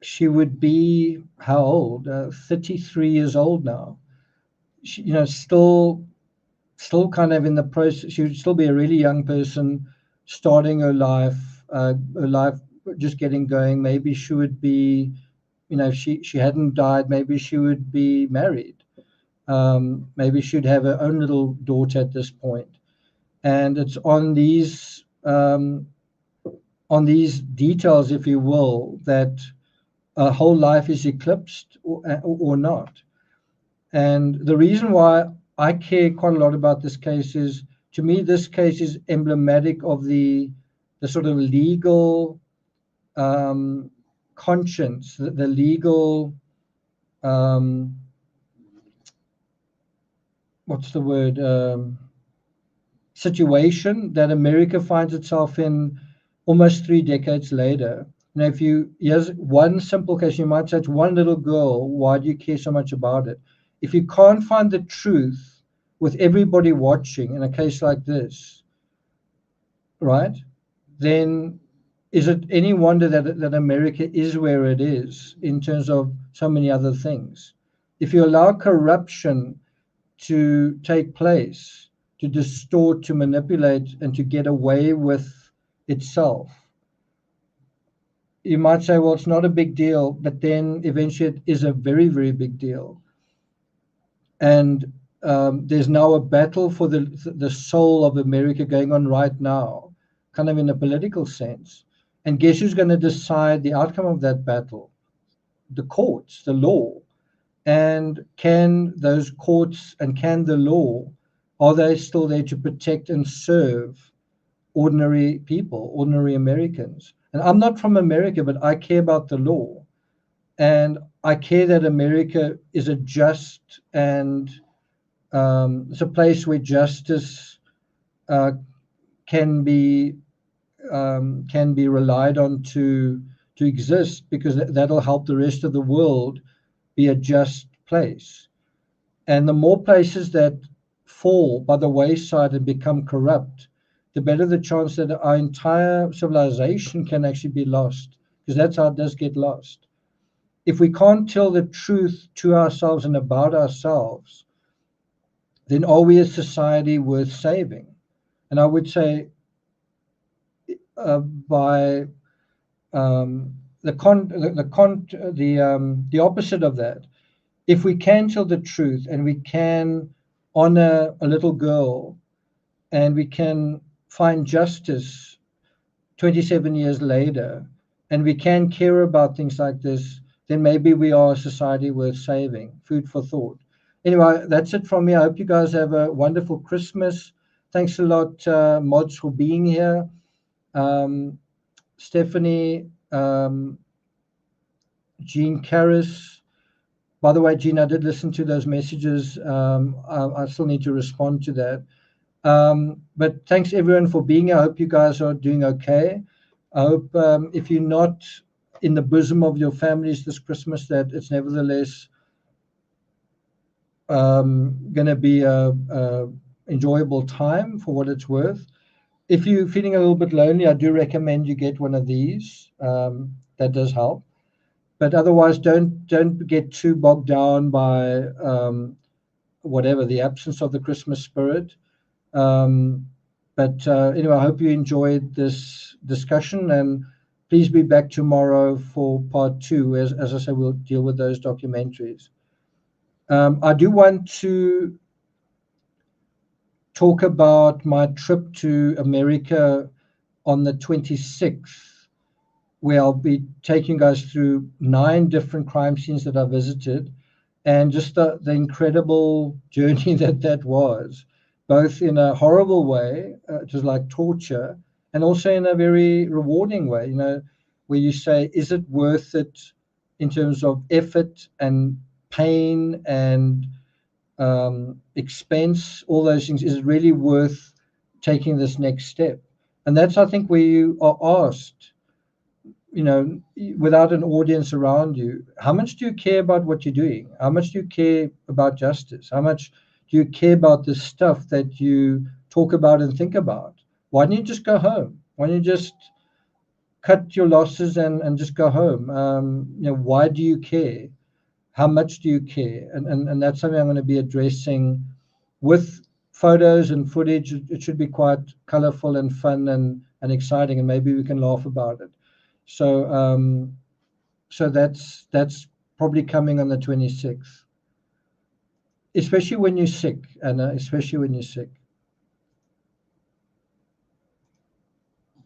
She would be how old? 33 years old now. She, still kind of in the process. She would still be a really young person, starting her life just getting going. Maybe she would be, if she hadn't died, maybe she would be married. Maybe she'd have her own little daughter at this point. And it's on these details, if you will, that a whole life is eclipsed or not. And the reason why I care quite a lot about this case is, to me, this case is emblematic of the sort of legal conscience, the legal, what's the word, situation that America finds itself in almost 3 decades later. Now, here's one simple case, you might say, it's one little girl, why do you care so much about it? If you can't find the truth with everybody watching in a case like this, right, then is it any wonder that America is where it is in terms of so many other things? If you allow corruption to take place, to distort, to manipulate, and to get away with itself, you might say, well, it's not a big deal, but then eventually it is a very, very big deal. And there's now a battle for the soul of America going on right now, kind of in a political sense. And guess who's going to decide the outcome of that battle? The courts, the law. And can those courts and can the law, are they still there to protect and serve ordinary people, ordinary Americans? And I'm not from America, but I care about the law. And I care that America is a just and it's a place where justice can be relied on to exist, because that'll help the rest of the world be a just place. And the more places that fall by the wayside and become corrupt, the better the chance that our entire civilization can actually be lost, because that's how it does get lost. If we can't tell the truth to ourselves and about ourselves, then are we a society worth saving? And I would say by the opposite of that, if we can tell the truth and we can honor a little girl and we can find justice 27 years later, and we can care about things like this, then maybe we are a society worth saving. Food for thought. Anyway, that's it from me. I hope you guys have a wonderful Christmas. Thanks a lot, mods, for being here. Stephanie, Jean Karras. By the way, Jean, I did listen to those messages. I still need to respond to that. But thanks everyone for being here. I hope you guys are doing okay. I hope if you're not in the bosom of your families this Christmas, that it's nevertheless going to be a enjoyable time for what it's worth. If you're feeling a little bit lonely, I do recommend you get one of these. That does help. But otherwise, don't get too bogged down by whatever, the absence of the Christmas spirit. But anyway, I hope you enjoyed this discussion, and please be back tomorrow for part 2. As I say, we'll deal with those documentaries. I do want to talk about my trip to America on the 26th, where I'll be taking you guys through 9 different crime scenes that I visited, and just the incredible journey that was, both in a horrible way, just like torture, and also in a very rewarding way, where you say, is it worth it in terms of effort and pain and expense, all those things? Is it really worth taking this next step? And that's, I think, where you are asked, without an audience around you, how much do you care about what you're doing? How much do you care about justice? How much do you care about the stuff that you talk about and think about? Why don't you just go home? Why don't you just cut your losses and just go home? Why do you care? How much do you care? And that's something I'm going to be addressing with photos and footage. It should be quite colorful and fun and exciting, and maybe we can laugh about it. So that's probably coming on the 26th, especially when you're sick, Anna, especially when you're sick.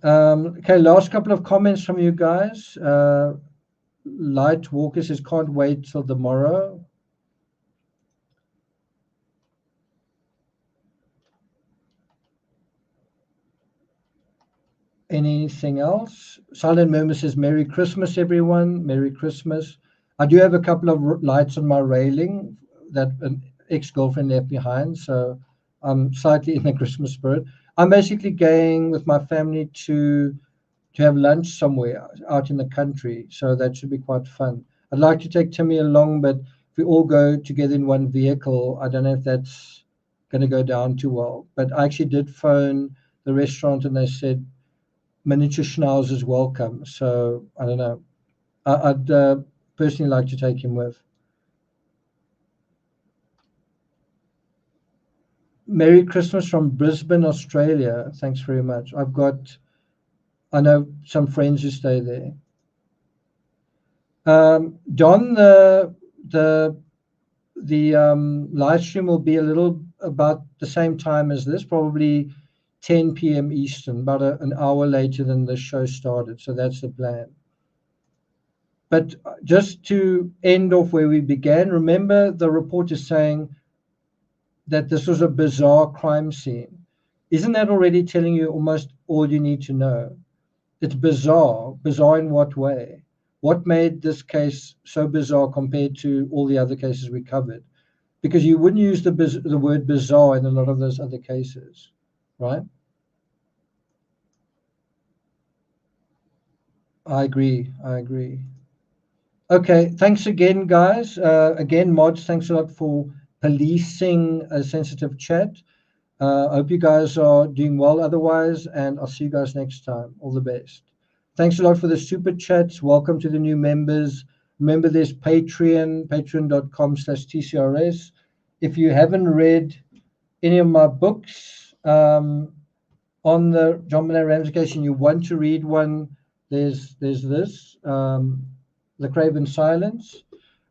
Okay, last couple of comments from you guys. Light Walker says, can't wait till tomorrow. Anything else? Silent Murmur says, Merry Christmas, everyone. Merry Christmas. I do have a couple of lights on my railing that an ex-girlfriend left behind, so I'm slightly in the Christmas spirit. I'm basically going with my family to have lunch somewhere out in the country, so that should be quite fun. I'd like to take Timmy along, but if we all go together in one vehicle, I don't know if that's going to go down too well. But I actually did phone the restaurant, and they said miniature schnauzers welcome. So I don't know. I'd personally like to take him with. Merry Christmas from Brisbane, Australia. Thanks very much. I know some friends who stay there. Don, the live stream will be a little about the same time as this, probably 10 p.m. Eastern, about an hour later than the show started. So that's the plan. But just to end off where we began, remember the report is saying that this was a bizarre crime scene. Isn't that already telling you almost all you need to know? It's bizarre. Bizarre in what way? what made this case so bizarre compared to all the other cases we covered? Because you wouldn't use the word bizarre in a lot of those other cases, right? I agree. Okay, thanks again, guys. Again, mods, thanks a lot for policing a sensitive chat. I hope you guys are doing well otherwise, and I'll see you guys next time. All the best. Thanks a lot for the super chats. Welcome to the new members. Remember, there's Patreon, patreon.com/TCRS. If you haven't read any of my books on the JonBenet Ramsey case and you want to read one, there's this, The Craven Silence.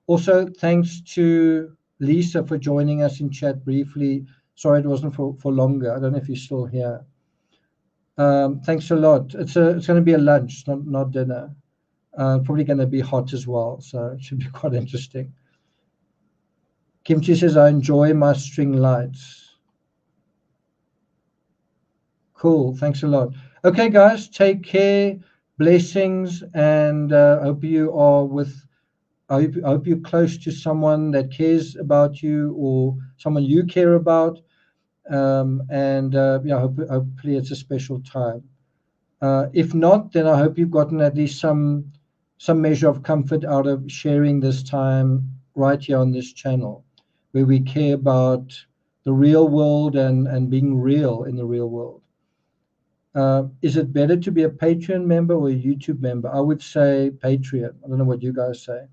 Also, thanks to Lisa for joining us in chat briefly. Sorry it wasn't for longer. I don't know if you're still here. Thanks a lot. It's going to be a lunch, not dinner. Probably going to be hot as well, so it should be quite interesting. Kimchi says, I enjoy my string lights. Cool. Thanks a lot. Okay, guys, take care. Blessings, and I hope you are I hope you're close to someone that cares about you or someone you care about. Yeah, hopefully it's a special time. If not, then I hope you've gotten at least some measure of comfort out of sharing this time right here on this channel, where we care about the real world and being real in the real world. Is it better to be a Patreon member or a YouTube member? I would say Patreon. I don't know what you guys say.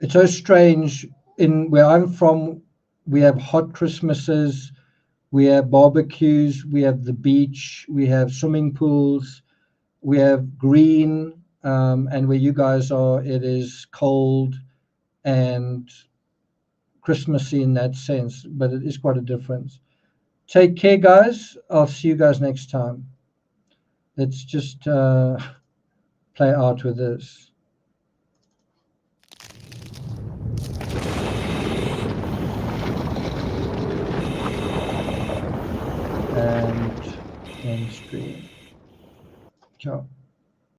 It's so strange. In where I'm from, we have hot Christmases, we have barbecues, we have the beach, we have swimming pools, we have green, and where you guys are, it is cold and Christmassy in that sense, but it is quite a difference. Take care, guys. I'll see you guys next time. Let's just play out with this. And end screen. Ciao.